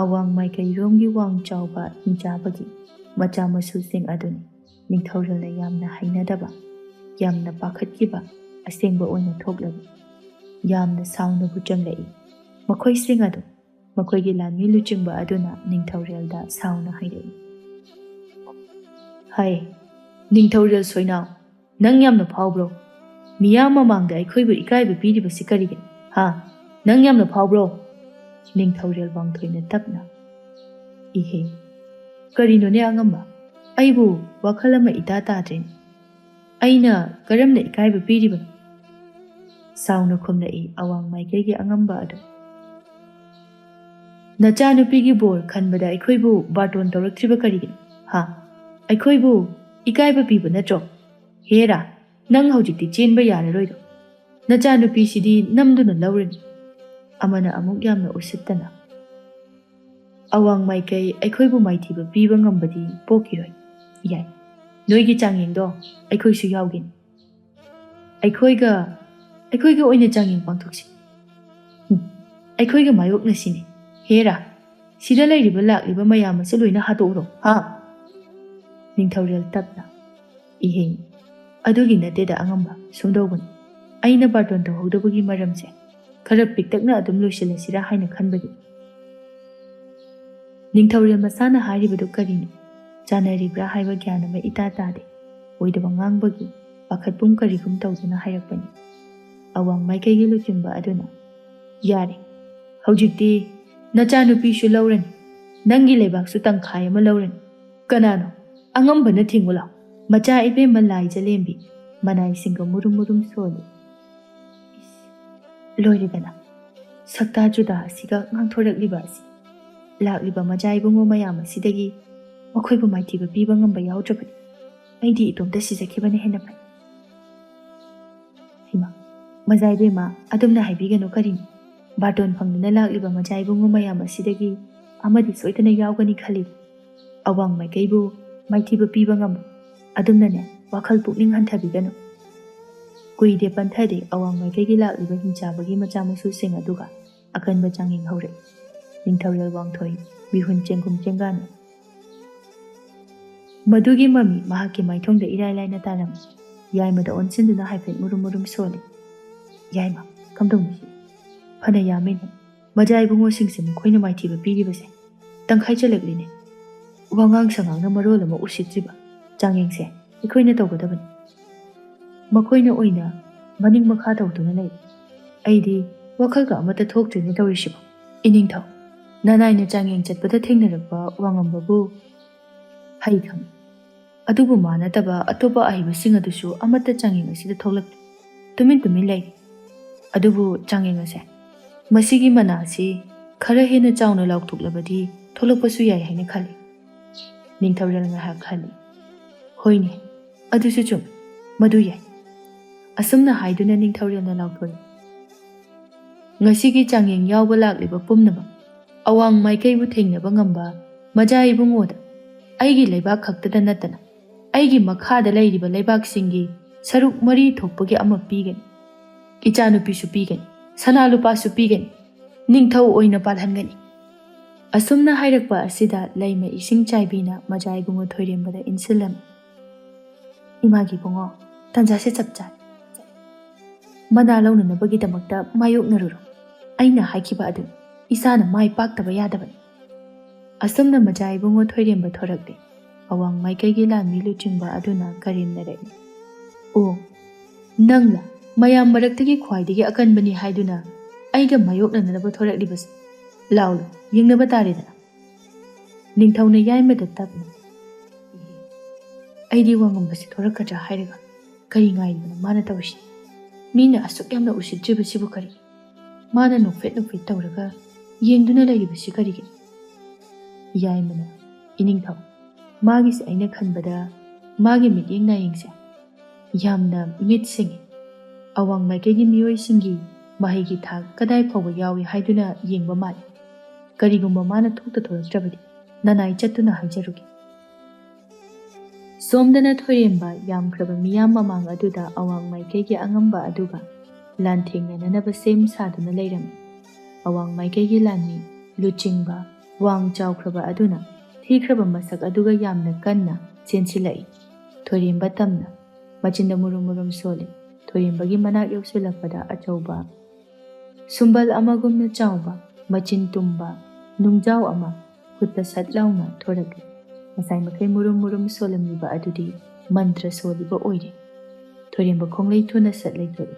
ꯑꯋꯥꯡ ꯃꯥꯏꯀꯩꯔꯣꯝꯒꯤ ꯋꯥꯡ ꯆꯥꯎꯕ ꯍꯤꯡꯆꯥꯕꯒꯤ ꯃꯆꯥ ꯃꯁꯨꯁꯤꯡ ꯑꯗꯨꯅꯤ ꯅꯤꯡꯊꯧꯔꯦꯜꯅ ꯌꯥꯝꯅ ꯍꯩꯅꯗꯕ ꯌꯥꯝꯅ ꯄꯥꯈꯠꯈꯤꯕ ꯑꯁꯦꯡꯕ ꯑꯣꯏꯅ ꯊꯣꯛꯂꯕꯤ ꯌꯥꯝꯅ ꯁꯥꯎꯅꯕꯨ ꯆꯪꯂꯛꯏ ꯃꯈꯣꯏꯁꯤꯡ ꯑꯗꯨ ꯃꯈꯣꯏꯒꯤ ꯂꯥꯟꯃꯤ ꯂꯨꯆꯤꯡꯕ ꯑꯗꯨꯅ ꯅꯤꯡꯊꯧꯔꯦꯜꯗ ꯁꯥꯎꯅ ꯍꯥꯏꯔꯛꯏ ꯍꯥꯏ ꯅꯤꯡꯊꯧꯔꯦꯜ ꯁꯣꯏꯅꯥꯎ ꯅꯪ ꯌꯥꯝꯅ ꯐꯥꯎꯕ꯭ꯔꯣ ꯃꯤꯌꯥꯝ ꯃꯃꯥꯡꯗ ꯑꯩꯈꯣꯏꯕꯨ ꯏꯀꯥꯏꯕ ꯄꯤꯔꯤꯕꯁꯤ ꯀꯔꯤꯒꯤꯅꯣ ꯅꯪ ꯌꯥꯝꯅ ꯐꯥꯎꯕ꯭ꯔꯣ ꯅꯤꯡꯊꯧꯔꯦꯜ ꯋꯥꯡꯊꯣꯏꯅ ꯇꯞꯅ ꯏꯍꯦ ꯀꯔꯤꯅꯣꯅꯦ ꯑꯉꯝꯕ ꯑꯩꯕꯨ ꯋꯥꯈꯜ ꯑꯃ ꯏꯇꯥ ꯇꯥꯗ꯭ꯔꯦꯅꯦ ꯑꯩꯅ ꯀꯔꯝꯅ ꯏꯀꯥꯏꯕ ꯄꯤꯔꯤꯕꯅꯣ ꯁꯥꯎꯅ ꯈꯨꯝꯂꯛꯏ ꯑꯋꯥꯡ ꯃꯥꯏꯀꯩꯒꯤ ꯑꯉꯝꯕ ꯑꯗꯨ ꯅꯆꯥꯅꯨꯄꯤꯒꯤ ꯕꯣꯔ ꯈꯟꯕꯗ ꯑꯩꯈꯣꯏꯕꯨ ꯕꯥꯔꯇꯣꯟ ꯇꯧꯔꯛꯇ꯭ꯔꯤꯕ ꯀꯔꯤꯒꯤꯅꯣ ꯑꯩꯈꯣꯏꯕꯨ ꯏꯀꯥꯏꯕ ꯄꯤꯕ ꯅꯠꯇ꯭ꯔꯣ ꯍꯦꯔꯥ ꯅꯪ ꯍꯧꯖꯤꯛꯇꯤ ꯆꯦꯟꯕ ꯌꯥꯔꯔꯣꯏꯗꯣ ꯅꯆꯥꯅꯨꯄꯤꯁꯤꯗꯤ ꯅꯝꯗꯨꯅ ꯂꯧꯔꯅꯤ ꯑꯃꯅ ꯑꯃꯨꯛ ꯌꯥꯝꯅ ꯎꯁꯤꯠꯇꯅ ꯑꯋꯥꯡ ꯃꯥꯏꯀꯩ ꯑꯩꯈꯣꯏꯕꯨ ꯃꯥꯏꯊꯤꯕ ꯄꯤꯕ ꯉꯝꯕꯗꯤ ꯄꯣꯛꯈꯤꯔꯣꯏ ꯌꯥꯏ ꯅꯣꯏꯒꯤ ꯆꯥꯡꯌꯦꯡꯗꯣ ꯑꯩꯈꯣꯏꯁꯨ ꯌꯥꯎꯒꯦꯅꯤ ꯑꯩꯈꯣꯏꯒ ꯑꯣꯏꯅ ꯆꯥꯡꯌꯦꯡ ꯄꯥꯡꯊꯣꯛꯁꯤ ꯑꯩꯈꯣꯏꯒ ꯃꯥꯌꯣꯛꯅꯁꯤꯅꯦ ꯍꯦꯔꯥ ꯁꯤꯗ ꯂꯩꯔꯤꯕ ꯂꯥꯛꯂꯤꯕ ꯃꯌꯥꯝ ꯑꯁꯤ ꯂꯣꯏꯅ ꯍꯥꯠꯇꯣꯛꯎꯔꯣ ꯅꯤꯡꯊꯧꯔꯦꯜ ꯇꯞꯅ ꯏꯍꯦ ꯑꯗꯨꯒꯤ ꯅꯠꯇꯦꯗ ꯑꯉꯝꯕ ꯁꯨꯝꯗꯧꯕꯅꯤ ꯑꯩꯅ ꯕꯥꯔꯇꯣꯟ ꯇꯧꯍꯧꯗꯕꯒꯤ ꯃꯔꯝꯁꯦ ꯈꯔ ꯄꯤꯛꯇꯛꯅ ꯑꯗꯨꯝ ꯂꯣꯏꯁꯤꯜꯂꯁꯤꯔꯥ ꯍꯥꯏꯅ ꯈꯟꯕꯒꯤ ꯅꯤꯡꯊꯧꯔꯦꯜ ꯃꯁꯥꯅ ꯍꯥꯏꯔꯤꯕꯗꯨ ꯀꯔꯤꯅꯣ ꯆꯥꯅꯔꯤꯕ꯭ꯔꯥ ꯍꯥꯏꯕ ꯒ꯭ꯌꯥꯟ ꯑꯃ ꯏꯇꯥ ꯇꯥꯗꯦ ꯑꯣꯏꯗꯕ ꯉꯥꯡꯕꯒꯤ ꯄꯥꯈꯠꯄꯨꯝ ꯀꯔꯤꯒꯨꯝ ꯇꯧꯗꯨꯅ ꯍꯥꯏꯔꯛꯄꯅꯤ ꯑꯋꯥꯡ ꯃꯥꯏꯀꯩꯒꯤ ꯂꯨꯆꯤꯡꯕ ꯑꯗꯨꯅ ꯌꯥꯔꯦ ꯍꯧꯖꯤꯛꯇꯤ ꯅꯆꯥꯅꯨꯄꯤꯁꯨ ꯂꯧꯔꯅꯤ ꯅꯪꯒꯤ ꯂꯩꯕꯥꯛꯁꯨ ꯇꯪꯈꯥꯏ ꯑꯃ ꯂꯧꯔꯅꯤ ꯀꯅꯥꯅꯣ ꯑꯉꯝꯕꯅ ꯊꯤꯡꯉꯨ ꯂꯥꯎ ꯃꯆꯥ ꯏꯕꯦꯝꯃ ꯂꯥꯏꯖꯂꯦꯝꯕꯤ ꯃꯅꯥꯏꯁꯤꯡꯒ ꯃꯨꯔꯨꯝ ꯃꯨꯔꯨꯝ ꯁꯣꯜꯂꯤ ꯂꯣꯏꯔꯦꯗꯅ ꯁꯛꯇꯥ ꯖꯨꯗꯥ ꯑꯁꯤꯒ ꯉꯥꯡꯊꯣꯔꯛꯂꯤꯕ ꯑꯁꯤ ꯂꯥꯛꯂꯤꯕ ꯃꯆꯥ ꯏꯕꯨꯡꯉꯣ ꯃꯌꯥꯝ ꯑꯁꯤꯗꯒꯤ ꯃꯈꯣꯏꯕꯨ ꯃꯥꯏꯊꯤꯕ ꯄꯤꯕ ꯉꯝꯕ ꯌꯥꯎꯗ꯭ꯔꯕꯗꯤ ꯑꯩꯗꯤ ꯏꯇꯣꯝꯇ ꯁꯤꯖꯈꯤꯕꯅ ꯍꯦꯟꯅ ꯐꯩ ꯍꯩꯃꯥ ꯃꯆꯥ ꯏꯕꯦꯝꯃ ꯑꯗꯨꯝꯅ ꯍꯥꯏꯕꯤꯒꯅꯨ ꯀꯔꯤꯅꯣ ꯕꯥꯔꯇꯣꯟ ꯐꯪꯗꯨꯅ ꯂꯥꯛꯂꯤꯕ ꯃꯆꯥ ꯏꯕꯨꯡꯉꯣ ꯃꯌꯥꯝ ꯑꯁꯤꯗꯒꯤ ꯑꯃꯗꯤ ꯁꯣꯏꯗꯅ ꯌꯥꯎꯒꯅꯤ ꯈꯜꯂꯤ ꯑꯋꯥꯡ ꯃꯥꯏꯀꯩꯕꯨ ꯃꯥꯏꯊꯤꯕ ꯄꯤꯕ ꯉꯝꯕ ꯑꯗꯨꯝꯅꯅꯦ ꯋꯥꯈꯜ ꯄꯨꯛꯅꯤꯡ ꯍꯟꯊꯕꯤꯒꯅꯨ ꯀꯨꯏꯗꯦ ꯄꯟꯊꯗꯦ ꯑꯋꯥꯡ ꯃꯥꯏꯀꯩꯒꯤ ꯂꯥꯛꯂꯤꯕ ꯍꯤꯡꯆꯥꯕꯒꯤ ꯃꯆꯥ ꯃꯁꯨꯁꯤꯡ ꯑꯗꯨꯒ ꯑꯀꯟꯕ ꯆꯥꯡꯌꯦꯡ ꯍꯧꯔꯛꯏ ꯅꯤꯡꯊꯧꯔꯦꯜ ꯋꯥꯡꯊꯣꯏ ꯃꯤꯍꯨꯟ ꯆꯦꯡꯒꯨꯝ ꯆꯦꯡꯒꯥꯅ ꯃꯗꯨꯒꯤ ꯃꯃꯤ ꯃꯍꯥꯛꯀꯤ ꯃꯥꯏꯊꯣꯡꯗ ꯏꯔꯥꯏ ꯂꯥꯏꯅ ꯇꯥꯔꯝꯃꯤ ꯌꯥꯏꯃꯗ ꯑꯣꯟꯁꯤꯟꯗꯨꯅ ꯍꯥꯏꯐꯦꯠ ꯃꯨꯔꯨꯝ ꯃꯨꯔꯨꯝ ꯁꯣꯜꯂꯤ ꯌꯥꯏꯃ ꯀꯝꯗꯧꯅꯤ ꯐꯅ ꯌꯥꯝꯃꯤꯅꯦ ꯃꯖꯥ ꯏꯕꯨꯡꯉꯣꯁꯤꯡꯁꯦ ꯃꯈꯣꯏꯅ ꯃꯥꯏꯊꯤꯕ ꯄꯤꯔꯤꯕꯁꯦ ꯇꯪꯈꯥꯏ ꯆꯜꯂꯛꯂꯤꯅꯦ ꯋꯥꯉꯥꯡ ꯁꯉꯥꯡꯅ ꯃꯔꯣꯜ ꯑꯃ ꯎꯁꯤꯠꯇ꯭ꯔꯤꯕ ꯆꯥꯡꯌꯦꯡꯁꯦ ꯑꯩꯈꯣꯏꯅ ꯇꯧꯒꯗꯕꯅꯤ ꯃꯈꯣꯏꯅ ꯑꯣꯏꯅ ꯃꯅꯤꯡ ꯃꯈꯥ ꯇꯧꯗꯨꯅ ꯂꯩ ꯑꯩꯗꯤ ꯋꯥꯈꯜꯒ ꯑꯃꯠꯇ ꯊꯣꯛꯇ꯭ꯔꯤꯅꯦ ꯇꯧꯔꯤꯁꯤꯕꯣ ꯏꯅꯤꯡꯊꯧ ꯅꯅꯥꯏꯅ ꯆꯥꯡꯌꯦꯡ ꯆꯠꯄꯗ ꯊꯦꯡꯅꯔꯛꯄ ꯋꯥꯉꯝꯕꯕꯨ ꯍꯩ ꯈꯪꯉꯤ ꯑꯗꯨꯕꯨ ꯃꯥꯟꯅꯗꯕ ꯑꯇꯣꯞꯄ ꯑꯍꯩꯕꯁꯤꯡ ꯑꯗꯨꯁꯨ ꯑꯃꯠꯇ ꯆꯥꯡꯌꯦꯡ ꯑꯁꯤꯗ ꯊꯣꯛꯂꯛꯇꯦ ꯇꯨꯃꯤꯟ ꯇꯨꯃꯤꯟ ꯂꯩꯔꯤ ꯑꯗꯨꯕꯨ ꯆꯥꯡꯌꯦꯡ ꯑꯁꯦ ꯃꯁꯤꯒꯤ ꯃꯅꯥꯁꯤ ꯈꯔ ꯍꯦꯟꯅ ꯆꯥꯎꯅ ꯂꯥꯎꯊꯣꯛꯂꯕꯗꯤ ꯊꯣꯛꯂꯛꯄꯁꯨ ꯌꯥꯏ ꯍꯥꯏꯅ ꯈꯜꯂꯤ ꯅꯤꯡꯊꯧꯔꯦꯜ ꯉꯥꯏꯍꯥꯛ ꯈꯜꯂꯤ ꯍꯣꯏꯅꯦ ꯑꯗꯨꯁꯨ ꯆꯨꯝꯃꯤ ꯃꯗꯨ ꯌꯥꯏ ꯑꯁꯨꯝꯅ ꯍꯥꯏꯗꯨꯅ ꯅꯤꯡꯊꯧꯔꯦꯜꯅ ꯂꯥꯎꯊꯣꯛꯏ ꯉꯁꯤꯒꯤ ꯆꯥꯡꯌꯦꯡ ꯌꯥꯎꯕ ꯂꯥꯛꯂꯤꯕ ꯄꯨꯝꯅꯃꯛ ꯑꯋꯥꯡ ꯃꯥꯏꯀꯩꯕꯨ ꯊꯦꯡꯅꯕ ꯉꯝꯕ ꯃꯖꯥ ꯏꯕꯨꯡꯉꯣꯗ ꯑꯩꯒꯤ ꯂꯩꯕꯥꯛ ꯈꯛꯇꯗ ꯅꯠꯇꯅ ꯑꯩꯒꯤ ꯃꯈꯥꯗ ꯂꯩꯔꯤꯕ ꯂꯩꯕꯥꯛꯁꯤꯡꯒꯤ ꯁꯔꯨꯛ 3 ꯊꯣꯛꯄꯒꯤ ꯑꯃ ꯄꯤꯒꯅꯤ ꯏꯆꯥꯅꯨꯄꯤꯁꯨ ꯄꯤꯒꯅꯤ ꯁꯅꯥ ꯂꯨꯄꯥꯁꯨ ꯄꯤꯒꯅꯤ ꯅꯤꯡꯊꯧ ꯑꯣꯏꯅ ꯄꯥꯜꯍꯟꯒꯅꯤ ꯑꯁꯨꯝꯅ ꯍꯥꯏꯔꯛꯄ ꯑꯁꯤꯗ ꯂꯩꯃ ꯏꯁꯤꯡ ꯆꯥꯏꯕꯤꯅ ꯃꯖꯥ ꯏꯕꯨꯡꯉꯣ ꯊꯣꯏꯔꯦꯝꯕꯗ ꯏꯟꯁꯤꯜꯂꯝꯃꯤ ꯏꯃꯥꯒꯤ ꯏꯕꯨꯡꯉꯣ ꯇꯟꯖꯥꯁꯦ ꯆꯞ ꯆꯥꯏ ꯃꯅꯥ ꯂꯧꯅꯅꯕꯒꯤꯗꯃꯛꯇ ꯃꯥꯌꯣꯛꯅꯔꯨꯔꯣ ꯑꯩꯅ ꯍꯥꯏꯈꯤꯕ ꯑꯗꯨ ꯏꯆꯥꯅ ꯃꯥꯏ ꯄꯥꯛꯇꯕ ꯌꯥꯗꯕꯅꯤ ꯑꯁꯨꯝꯅ ꯃꯖꯥ ꯏꯕꯨꯡꯉꯣ ꯊꯣꯏꯔꯦꯝꯕ ꯊꯣꯔꯛꯂꯦ ꯑꯋꯥꯡ ꯃꯥꯏꯀꯩꯒꯤ ꯂꯥꯟꯃꯤ ꯂꯨꯆꯤꯡꯕ ꯑꯗꯨꯅ ꯀꯔꯦꯝꯅꯔꯛꯏ ꯑꯣ ꯅꯪꯂ ꯃꯌꯥꯝ ꯃꯔꯛꯇꯒꯤ ꯈ꯭ꯋꯥꯏꯗꯒꯤ ꯑꯀꯟꯕꯅꯤ ꯍꯥꯏꯗꯨꯅ ꯑꯩꯒ ꯃꯥꯌꯣꯛꯅꯅꯕ ꯊꯣꯔꯛꯂꯤꯕꯁꯦ ꯂꯥꯎꯂ ꯌꯦꯡꯅꯕ ꯇꯥꯔꯦꯗꯅ ꯅꯤꯡꯊꯧꯅ ꯌꯥꯏꯃꯗ ꯇꯞꯅ ꯑꯩꯗꯤ ꯋꯥꯉꯝꯕꯁꯤ ꯊꯣꯔꯛꯀꯗ꯭ꯔꯥ ꯍꯥꯏꯔꯒ ꯀꯔꯤ ꯉꯥꯏꯔꯤꯕꯅꯣ ꯃꯥꯅ ꯇꯧꯔꯤꯁꯤ ꯃꯤꯅ ꯑꯁꯨꯛ ꯌꯥꯝꯅ ꯎꯁꯤꯠꯇ꯭ꯔꯤꯕꯁꯤꯕꯨ ꯀꯔꯤ ꯃꯥꯅ ꯅꯣꯛꯐꯦꯠ ꯅꯣꯛꯐꯦꯠ ꯇꯧꯔꯒ ꯌꯦꯡꯗꯨꯅ ꯂꯩꯔꯤꯕꯁꯤ ꯀꯔꯤꯒꯤ ꯌꯥꯏꯃꯅ ꯏꯅꯤꯡꯊꯧ ꯃꯥꯒꯤꯁꯦ ꯑꯩꯅ ꯈꯟꯕꯗ ꯃꯥꯒꯤ ꯃꯤꯠꯌꯦꯡ ꯅꯥꯌꯦꯡꯁꯦ ꯌꯥꯝꯅ ꯃꯤꯠ ꯁꯤꯡꯉꯤ ꯑꯋꯥꯡ ꯃꯥꯏꯀꯩꯒꯤ ꯃꯤꯑꯣꯏꯁꯤꯡꯒꯤ ꯃꯍꯩꯒꯤ ꯊꯥꯛ ꯀꯗꯥꯏ ꯐꯥꯎꯕ ꯌꯥꯎꯏ ꯍꯥꯏꯗꯨꯅ ꯌꯦꯡꯕ ꯃꯥꯜꯂꯤ ꯀꯔꯤꯒꯨꯝꯕ ꯃꯥꯅ ꯊꯣꯛꯇ꯭ꯔꯕꯗꯤ ꯅꯅꯥꯏ ꯆꯠꯇꯨꯅ ꯍꯥꯏꯖꯔꯨꯒꯦ ꯁꯣꯝꯗꯅ ꯊꯣꯏꯔꯦꯝꯕ ꯌꯥꯝꯈ꯭ꯔꯕ ꯃꯤꯌꯥꯝ ꯃꯃꯥꯡ ꯑꯗꯨꯗ ꯑꯋꯥꯡ ꯃꯥꯏꯀꯩꯒꯤ ꯑꯉꯝꯕ ꯑꯗꯨꯒ ꯂꯥꯟꯊꯦꯡꯅꯅꯕ ꯁꯦꯝ ꯁꯥꯗꯨꯅ ꯂꯩꯔꯝꯃꯤ ꯑꯋꯥꯡ ꯃꯥꯏꯀꯩꯒꯤ ꯂꯥꯟꯃꯤ ꯂꯨꯆꯤꯡꯕ ꯋꯥꯡ ꯆꯥꯎꯈ꯭ꯔꯕ ꯑꯗꯨꯅ ꯊꯤꯈ꯭ꯔꯕ ꯃꯁꯛ ꯑꯗꯨꯒ ꯌꯥꯝꯅ ꯀꯟꯅ ꯆꯦꯟꯁꯤꯜꯂꯛꯏ ꯊꯣꯏꯔꯦꯝꯕ ꯇꯝꯅ ꯃꯆꯤꯟꯗ ꯃꯨꯔꯨꯝ ꯃꯨꯔꯨꯝ ꯁꯣꯜꯂꯤ ꯊꯣꯏꯔꯦꯝꯕꯒꯤ ꯃꯅꯥꯛ ꯌꯧꯁꯤꯜꯂꯛꯄꯗ ꯑꯆꯧꯕ ꯁꯨꯝꯕꯜ ꯑꯃꯒꯨꯝꯅ ꯆꯥꯎꯕ ꯃꯆꯤꯟ ꯇꯨꯝꯕ ꯅꯨꯡꯖꯥꯎ ꯑꯃ ꯈꯨꯠꯇ ꯁꯠ ꯂꯥꯎꯅ ꯊꯣꯔꯛꯂꯤ ꯉꯁꯥꯏ ꯃꯈꯩ ꯃꯨꯔꯨꯝ ꯃꯨꯔꯨꯝ ꯁꯣꯜꯂꯝꯂꯤꯕ ꯑꯗꯨꯗꯤ ꯃꯟꯇ꯭ꯔ ꯁꯣꯜꯂꯤꯕ ꯑꯣꯏꯔꯦ ꯊꯣꯏꯔꯦꯝꯕ ꯈꯣꯡꯂꯩ ꯊꯨꯅ ꯁꯠ ꯂꯩꯊꯣꯛꯏ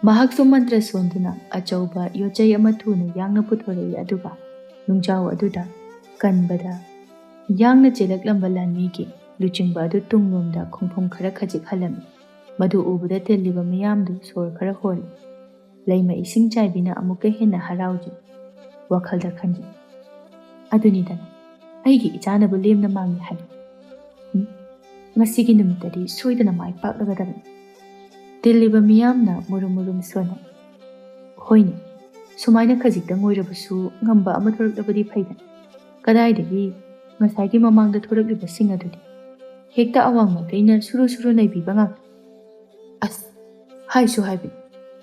ꯃꯍꯥꯛꯁꯨ ꯃꯟꯇ꯭ꯔ ꯁꯣꯟꯗꯨꯅ ꯑꯆꯧꯕ ꯌꯣꯠꯆꯩ ꯑꯃ ꯊꯨꯅ ꯌꯥꯡꯅ ꯄꯨꯊꯣꯔꯛꯏ ꯑꯗꯨꯒ ꯅꯨꯡꯖꯥꯎ ꯑꯗꯨꯗ ꯀꯟꯕꯗ ꯌꯥꯡꯅ ꯆꯦꯜꯂꯛꯂꯝꯕ ꯂꯥꯟꯃꯤꯒꯤ ꯂꯨꯆꯤꯡꯕ ꯑꯗꯨ ꯇꯨꯡꯂꯣꯝꯗ ꯈꯣꯡꯐꯝ ꯈꯔ ꯈꯖꯤꯛ ꯍꯜꯂꯝꯃꯤ ꯃꯗꯨ ꯎꯕꯗ ꯇꯤꯜꯂꯤꯕ ꯃꯤꯌꯥꯝꯗꯨ ꯁꯣꯔ ꯈꯔ ꯍꯣꯜꯂꯤ ꯂꯩꯃ ꯏꯁꯤꯡ ꯆꯥꯏꯕꯤꯅ ꯑꯃꯨꯛꯀ ꯍꯦꯟꯅ ꯍꯔꯥꯎꯖꯩ ꯋꯥꯈꯜꯗ ꯈꯟꯖꯩ ꯑꯗꯨꯅꯤꯗꯅ ꯑꯩꯒꯤ ꯏꯆꯥꯅꯕꯨ ꯂꯦꯝꯅ ꯃꯥꯡꯉꯤ ꯍꯥꯏꯕ ꯉꯁꯤꯒꯤ ꯅꯨꯃꯤꯠꯇꯗꯤ ꯁꯣꯏꯗꯅ ꯃꯥꯏ ꯄꯥꯛꯂꯒꯗꯕꯅꯤ ꯇꯤꯜꯂꯤꯕ ꯃꯤꯌꯥꯝꯅ ꯃꯨꯔꯨꯝ ꯃꯨꯔꯨꯝ ꯁꯣꯟꯅꯩ ꯍꯣꯏꯅꯦ ꯁꯨꯃꯥꯏꯅ ꯈꯖꯤꯛꯇꯪ ꯑꯣꯏꯔꯕꯁꯨ ꯉꯝꯕ ꯑꯃ ꯊꯣꯔꯛꯂꯕꯗꯤ ꯐꯩꯗꯅ ꯀꯗꯥꯏꯗꯒꯤ ꯉꯁꯥꯏꯒꯤ ꯃꯃꯥꯡꯗ ꯊꯣꯔꯛꯂꯤꯕꯁꯤꯡ ꯑꯗꯨꯗꯤ ꯍꯦꯛꯇ ꯑꯋꯥꯡ ꯃꯥꯏꯀꯩꯅ ꯁꯨꯔꯨ ꯁꯨꯔꯨ ꯅꯩꯕꯤꯕ ꯉꯥꯛꯇ ꯑꯁ ꯍꯥꯏꯁꯨ ꯍꯥꯏꯕꯅꯤ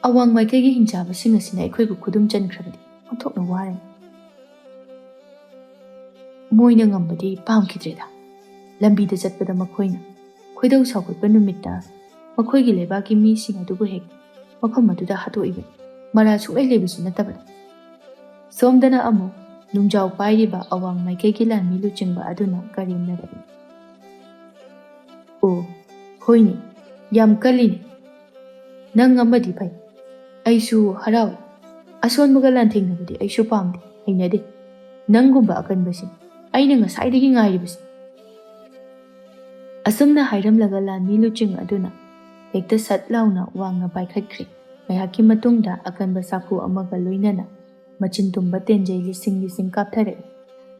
ꯑꯋꯥꯡ ꯃꯥꯏꯀꯩꯒꯤ ꯍꯤꯡꯆꯥꯕꯁꯤꯡ ꯑꯁꯤꯅ ꯑꯩꯈꯣꯏꯕꯨ ꯈꯨꯗꯨꯝ ꯆꯟꯈ꯭ꯔꯕꯗꯤ ꯑꯣꯟꯊꯣꯛꯅ ꯋꯥꯔꯅꯤ ꯃꯣꯏꯅ ꯉꯝꯕꯗꯤ ꯄꯥꯝꯈꯤꯗ꯭ꯔꯦꯗ ꯂꯝꯕꯤꯗ ꯆꯠꯄꯗ ꯃꯈꯣꯏꯅ ꯈꯣꯏꯗꯧ ꯁꯥꯎꯒꯠꯄ ꯅꯨꯃꯤꯠꯇ ꯃꯈꯣꯏꯒꯤ ꯂꯩꯕꯥꯛꯀꯤ ꯃꯤꯁꯤꯡ ꯑꯗꯨꯕꯨ ꯍꯦꯛ ꯃꯐꯝ ꯑꯗꯨꯗ ꯍꯥꯠꯇꯣꯛꯏꯕꯅꯤ ꯃꯔꯥ ꯁꯨꯡꯂꯩ ꯂꯩꯕꯁꯨ ꯅꯠꯇꯕꯅꯤ ꯁꯣꯝꯗꯅ ꯑꯃꯨꯛ ꯅꯨꯡꯖꯥꯎ ꯄꯥꯏꯔꯤꯕ ꯑꯋꯥꯡ ꯃꯥꯏꯀꯩꯒꯤ ꯂꯥꯟꯃꯤ ꯂꯨꯆꯤꯡꯕ ꯑꯗꯨꯅ ꯀꯔꯦꯝꯅꯔꯛꯏ ꯑꯣ ꯍꯣꯏꯅꯦ ꯌꯥꯝ ꯀꯜꯂꯤꯅꯦ ꯅꯪ ꯑꯃꯗꯤ ꯐꯩ ꯑꯩꯁꯨ ꯍꯔꯥꯎꯏ ꯑꯁꯣꯟꯕꯒ ꯂꯥꯟꯊꯦꯡꯅꯕꯗꯤ ꯑꯩꯁꯨ ꯄꯥꯝꯗꯦ ꯍꯩꯅꯗꯦ ꯅꯪꯒꯨꯝꯕ ꯑꯀꯟꯕꯁꯤꯡ ꯑꯩꯅ ꯉꯁꯥꯏꯗꯒꯤ ꯉꯥꯏꯔꯤꯕꯁꯤ ꯑꯁꯨꯝꯅ ꯍꯥꯏꯔꯝꯂꯒ ꯂꯥꯟꯃꯤ ꯂꯨꯆꯤꯡ ꯑꯗꯨꯅ ꯍꯦꯛꯇ ꯁꯠ ꯂꯥꯎꯅ ꯋꯥꯡꯅ ꯄꯥꯏꯈꯠꯈ꯭ꯔꯦ ꯉꯥꯏꯍꯥꯛꯀꯤ ꯃꯇꯨꯡꯗ ꯑꯀꯟꯕ ꯁꯥꯐꯨ ꯑꯃꯒ ꯂꯣꯏꯅꯅ ꯃꯆꯤꯟ ꯇꯨꯝꯕ ꯇꯦꯟꯖꯩ ꯂꯤꯁꯤꯡ ꯀꯥꯞꯊꯔꯛꯏ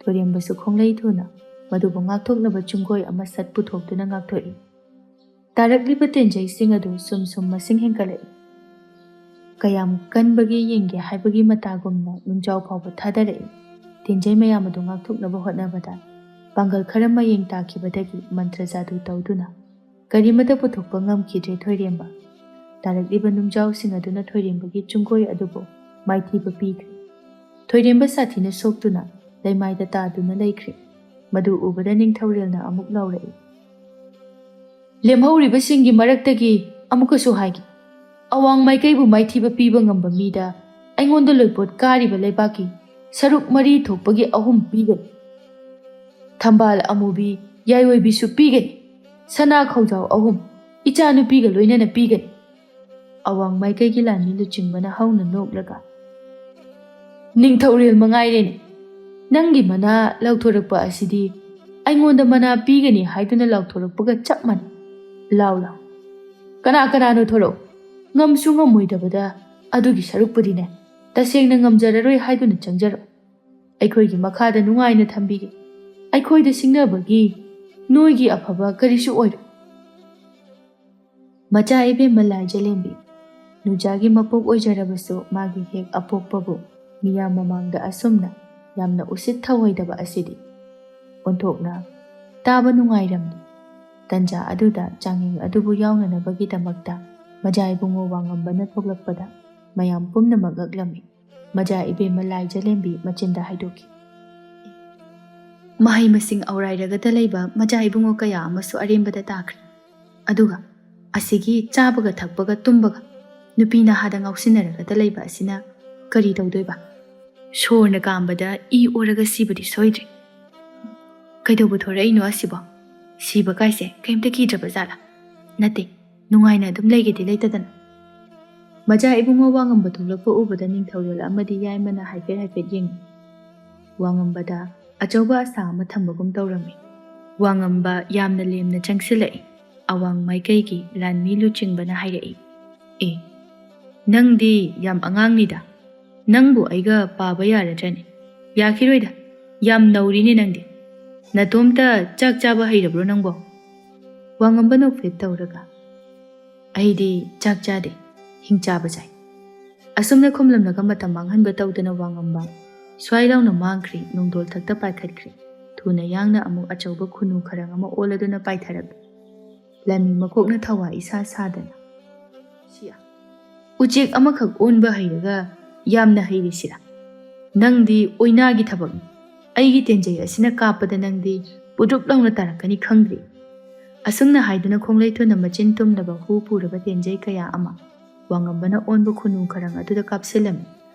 ꯊꯣꯏꯔꯦꯝꯕꯁꯨ ꯈꯣꯡꯂꯩ ꯊꯨꯅ ꯃꯗꯨꯕꯨ ꯉꯥꯛꯊꯣꯛꯅꯕ ꯆꯨꯡꯒꯣꯏ ꯑꯃ ꯁꯠ ꯄꯨꯊꯣꯛꯇꯨꯅ ꯉꯥꯛꯊꯣꯛꯏ ꯇꯥꯔꯛꯂꯤꯕ ꯇꯦꯟꯖꯩꯁꯤꯡ ꯑꯗꯨ ꯁꯨꯝ ꯁꯨꯝ ꯃꯁꯤꯡ ꯍꯦꯟꯒꯠꯂꯛꯏ ꯀꯌꯥꯝ ꯀꯟꯕꯒꯦ ꯌꯦꯡꯒꯦ ꯍꯥꯏꯕꯒꯤ ꯃꯇꯥꯒꯨꯝꯅ ꯅꯨꯡꯖꯥꯎ ꯐꯥꯎꯕ ꯊꯥꯗꯔꯛꯏ ꯇꯦꯟꯖꯩ ꯃꯌꯥꯝ ꯑꯗꯨ ꯉꯥꯛꯊꯣꯛꯅꯕ ꯍꯣꯠꯅꯕꯗ ꯄꯥꯡꯒꯜ ꯈꯔ ꯃꯌꯦꯡ ꯇꯥꯈꯤꯕꯗꯒꯤ ꯃꯟꯇ꯭ꯔ ꯖꯥꯗꯨ ꯇꯧꯗꯨꯅ ꯀꯔꯤꯃꯠꯇ ꯄꯨꯊꯣꯛꯄ ꯉꯝꯈꯤꯗ꯭ꯔꯦ ꯊꯣꯏꯔꯦꯝꯕ꯫ ꯇꯥꯔꯛꯂꯤꯕ ꯅꯨꯡꯖꯥꯎꯁꯤꯡ ꯑꯗꯨꯅ ꯊꯣꯏꯔꯦꯝꯕꯒꯤ ꯆꯨꯡꯒꯣꯏ ꯑꯗꯨꯕꯨ ꯃꯥꯏꯊꯤꯕ ꯄꯤꯈ꯭ꯔꯦ꯫ ꯊꯣꯏꯔꯦꯝꯕ ꯁꯥꯊꯤꯅ ꯁꯣꯛꯇꯨꯅ ꯂꯩꯃꯥꯏꯗ ꯇꯥꯗꯨꯅ ꯂꯩꯈ꯭ꯔꯦ꯫ ꯃꯗꯨ ꯎꯕꯗ ꯅꯤꯡꯊꯧꯔꯦꯜꯅ ꯑꯃꯨꯛ ꯂꯥꯎꯔꯛꯏ, ꯂꯦꯝꯍꯧꯔꯤꯕꯁꯤꯡꯒꯤ ꯃꯔꯛꯇꯒꯤ ꯑꯃꯨꯛꯀꯁꯨ ꯍꯥꯏꯒꯦ, ꯑꯋꯥꯡ ꯃꯥꯏꯀꯩꯕꯨ ꯃꯥꯏꯊꯤꯕ ꯄꯤꯕ ꯉꯝꯕ ꯃꯤꯗ ꯑꯩꯉꯣꯟꯗ ꯂꯣꯏꯄꯣꯠ ꯀꯥꯔꯤꯕ ꯂꯩꯕꯥꯛꯀꯤ ꯁꯔꯨꯛ 2 ꯊꯣꯛꯄꯒꯤ 3 ꯄꯤꯒꯅꯤ꯫ ꯊꯝꯕꯥꯜ ꯑꯃꯨꯕꯤ ꯌꯥꯏꯑꯣꯏꯕꯤꯁꯨ ꯄꯤꯒꯅꯤ꯫ ꯁꯅꯥ ꯈꯧꯖꯥꯎ 3 ꯏꯆꯥꯅꯨꯄꯤꯒ ꯂꯣꯏꯅꯅ ꯄꯤꯒꯅꯤ꯫ ꯑꯋꯥꯡ ꯃꯥꯏꯀꯩꯒꯤ ꯂꯥꯟꯃꯤ ꯂꯨꯆꯤꯡꯕꯅ ꯍꯧꯅ ꯅꯣꯛꯂꯒ, ꯅꯤꯡꯊꯧꯔꯦꯜ ꯃꯉꯥꯏꯔꯦꯅꯦ, ꯅꯪꯒꯤ ꯃꯅꯥ ꯂꯧꯊꯣꯔꯛꯄ ꯑꯁꯤꯗꯤ ꯑꯩꯉꯣꯟꯗ ꯃꯅꯥ ꯄꯤꯒꯅꯤ ꯍꯥꯏꯗꯨꯅ ꯂꯥꯎꯊꯣꯔꯛꯄꯒ ꯆꯞ ꯃꯥꯟꯅꯩ꯫ ꯂꯥꯎ ꯂꯥꯎ, ꯀꯅꯥ ꯀꯅꯥꯅꯣ ꯊꯣꯔꯛꯎ, ꯉꯝꯁꯨ ꯉꯝꯃꯣꯏꯗꯕꯗ ꯑꯗꯨꯒꯤ ꯁꯔꯨꯛꯄꯨꯗꯤꯅꯦ ꯇꯁꯦꯡꯅ ꯉꯝꯖꯔꯔꯣꯏ ꯍꯥꯏꯗꯨꯅ ꯆꯪꯖꯔꯛꯎ, ꯑꯩꯈꯣꯏꯒꯤ ꯃꯈꯥꯗ ꯅꯨꯡꯉꯥꯏꯅ ꯊꯝꯕꯤꯒꯦ, ꯑꯩꯈꯣꯏꯗ ꯁꯤꯡꯅꯕꯒꯤ ꯅꯣꯏꯒꯤ ꯑꯐꯕ ꯀꯔꯤꯁꯨ ꯑꯣꯏꯔꯣꯏ꯫ ꯃꯆꯥ ꯏꯕꯦꯝꯃ ꯂꯥꯏꯖꯂꯦꯝꯕꯤ, ꯅꯨꯡꯖꯥꯒꯤ ꯃꯄꯣꯛ ꯑꯣꯏꯖꯔꯕꯁꯨ ꯃꯥꯒꯤ ꯍꯦꯛ ꯑꯄꯣꯛꯄꯕꯨ ꯃꯤꯌꯥꯝ ꯃꯃꯥꯡꯗ ꯑꯁꯨꯝꯅ ꯌꯥꯝꯅ ꯎꯁꯤꯠ ꯊꯑꯣꯏꯗꯕ ꯑꯁꯤꯗꯤ ꯑꯣꯟꯊꯣꯛꯅ ꯇꯥꯕ ꯅꯨꯡꯉꯥꯏꯔꯝꯗꯦ꯫ ꯇꯟꯖꯥ ꯑꯗꯨꯗ ꯆꯥꯡꯌꯦꯡ ꯑꯗꯨꯕꯨ ꯌꯥꯎꯅꯅꯕꯒꯤꯗꯃꯛꯇ ꯃꯖꯥ ꯏꯕꯨꯡꯉꯣ ꯋꯥꯉꯝꯕꯅ ꯊꯣꯛꯂꯛꯄꯗ ꯃꯌꯥꯝ ꯄꯨꯝꯅꯃꯛ ꯉꯛꯂꯝꯃꯤ꯫ ꯃꯖꯥ ꯏꯕꯦꯝꯃ ꯂꯥꯏꯖꯂꯦꯝꯕꯤ ꯃꯆꯤꯟꯗ ꯍꯥꯏꯗꯣꯛꯈꯤ, ꯃꯍꯩ ꯃꯁꯤꯡ ꯑꯧꯔꯥꯏꯔꯒꯗ ꯂꯩꯕ ꯃꯆꯥ ꯏꯕꯨꯡꯉꯣ ꯀꯌꯥ ꯑꯃꯁꯨ ꯑꯔꯦꯝꯕꯗ ꯇꯥꯈ꯭ꯔꯦ꯫ ꯑꯗꯨꯒ ꯑꯁꯤꯒꯤ ꯆꯥꯕꯒ ꯊꯛꯄꯒ ꯇꯨꯝꯕꯒ ꯅꯨꯄꯤ ꯅꯍꯥꯗ ꯉꯥꯎꯁꯤꯟꯅꯔꯒꯗ ꯂꯩꯕ ꯑꯁꯤꯅ ꯀꯔꯤ ꯇꯧꯗꯣꯏꯕ? ꯁꯣꯔꯅ ꯀꯥꯝꯕꯗ ꯏ ꯑꯣꯔꯒ ꯁꯤꯕꯗꯤ ꯁꯣꯏꯗ꯭ꯔꯦ꯫ ꯀꯩꯗꯧꯕ ꯊꯣꯔꯛꯏꯅꯣ ꯑꯁꯤꯕꯣ? ꯁꯤꯕ ꯀꯥꯏꯁꯦ ꯀꯩꯝꯇ ꯀꯤꯗ꯭ꯔꯕ ꯖꯥꯠꯂꯥ? ꯅꯠꯇꯦ, ꯅꯨꯡꯉꯥꯏꯅ ꯑꯗꯨꯝ ꯂꯩꯒꯦꯗꯤ ꯂꯩꯇꯗꯅ꯫ ꯃꯆꯥ ꯏꯕꯨꯡꯉꯣ ꯋꯥꯉꯝꯕ ꯊꯣꯛꯂꯛꯄ ꯎꯕꯗ ꯅꯤꯡꯊꯧꯔꯦꯜ ꯑꯃꯗꯤ ꯌꯥꯏꯃꯅ ꯍꯥꯏꯐꯦꯠ ꯍꯥꯏꯐꯦꯠ ꯌꯦꯡꯉꯤ꯫ ꯋꯥꯉꯝꯕꯗ ꯑꯆꯧꯕ ꯑꯁꯥ ꯑꯃ ꯊꯝꯕꯒꯨꯝ ꯇꯧꯔꯝꯃꯤ꯫ ꯋꯥꯉꯝꯕ ꯌꯥꯝꯅ ꯂꯦꯝꯅ ꯆꯪꯁꯤꯜꯂꯛꯏ꯫ ꯑꯋꯥꯡ ꯃꯥꯏꯀꯩꯒꯤ ꯂꯥꯟꯃꯤ ꯂꯨꯆꯤꯡꯕꯅ ꯍꯥꯏꯔꯛꯏ, ꯑꯦ, ꯅꯪꯗꯤ ꯌꯥꯝ ꯑꯉꯥꯡꯅꯤꯗ, ꯅꯪꯕꯨ ꯑꯩꯒ ꯄꯥꯕ ꯌꯥꯔꯗ꯭ꯔꯅꯦ? ꯌꯥꯈꯤꯔꯣꯏꯗ, ꯌꯥꯝ ꯅꯧꯔꯤꯅꯦ ꯅꯪꯗꯤ, ꯅꯇꯣꯝꯇ ꯆꯥꯛ ꯆꯥꯕ ꯍꯩꯔꯕ꯭ꯔꯣ ꯅꯪꯕꯣ? ꯋꯥꯉꯝꯕ ꯅꯣꯛꯐꯦꯠ ꯇꯧꯔꯒ, ꯑꯩꯗꯤ ꯆꯥꯛ ꯆꯥꯗꯦ, ꯍꯤꯡꯆꯥꯕ ꯆꯥꯏ꯫ ꯑꯁꯨꯝꯅ ꯈꯨꯝꯂꯝꯂꯒ ꯃꯇꯝ ꯃꯥꯡꯍꯟꯕ ꯇꯧꯗꯅ ꯋꯥꯉꯝꯕ ꯁ꯭ꯋꯥꯏ ꯂꯥꯎꯅ ꯃꯥꯡꯈ꯭ꯔꯤ, ꯅꯣꯡꯗꯣꯜ ꯊꯛꯇ ꯄꯥꯏꯈꯠꯈ꯭ꯔꯤ꯫ ꯊꯨꯅ ꯌꯥꯡꯅ ꯑꯃꯨꯛ ꯑꯆꯧꯕ ꯈꯨꯅꯨ ꯈꯔꯪ ꯑꯃ ꯑꯣꯜꯂꯗꯨꯅ ꯄꯥꯏꯊꯔꯛꯏ꯫ ꯂꯥꯟꯃꯤ ꯃꯀꯣꯛꯅ ꯊꯋꯥꯏ ꯏꯁꯥ ꯁꯥꯗꯅ, ꯁꯤꯌꯥ, ꯎꯆꯦꯛ ꯑꯃꯈꯛ ꯑꯣꯟꯕ ꯍꯩꯔꯒ ꯌꯥꯝꯅ ꯍꯩꯔꯤꯁꯤꯔꯥ? ꯅꯪꯗꯤ ꯑꯣꯏꯅꯥꯒꯤ ꯊꯕꯛꯅꯤ, ꯑꯩꯒꯤ ꯇꯦꯟꯖꯩ ꯑꯁꯤꯅ ꯀꯥꯞꯄꯗ ꯅꯪꯗꯤ ꯄꯨꯗ꯭ꯔꯨꯞ ꯂꯥꯎꯅ ꯇꯥꯔꯛꯀꯅꯤ ꯈꯪꯗ꯭ꯔꯤ꯫ ꯑꯁꯨꯝꯅ ꯍꯥꯏꯗꯨꯅ ꯈꯣꯡꯂꯩ ꯊꯨꯅ ꯃꯆꯤꯟ ꯇꯨꯝꯂꯕ ꯍꯨ ꯄꯨꯔꯕ ꯇꯦꯟꯖꯩ ꯀꯌా ꯑꯃ ꯋꯥꯉꯝꯕꯅ ꯑꯣꯟꯕ ꯈꯨꯅꯨ ꯈꯔꯪ ꯑꯗꯨꯗ ꯀꯥꯞꯁꯤꯜꯂꯝꯃꯤ꯫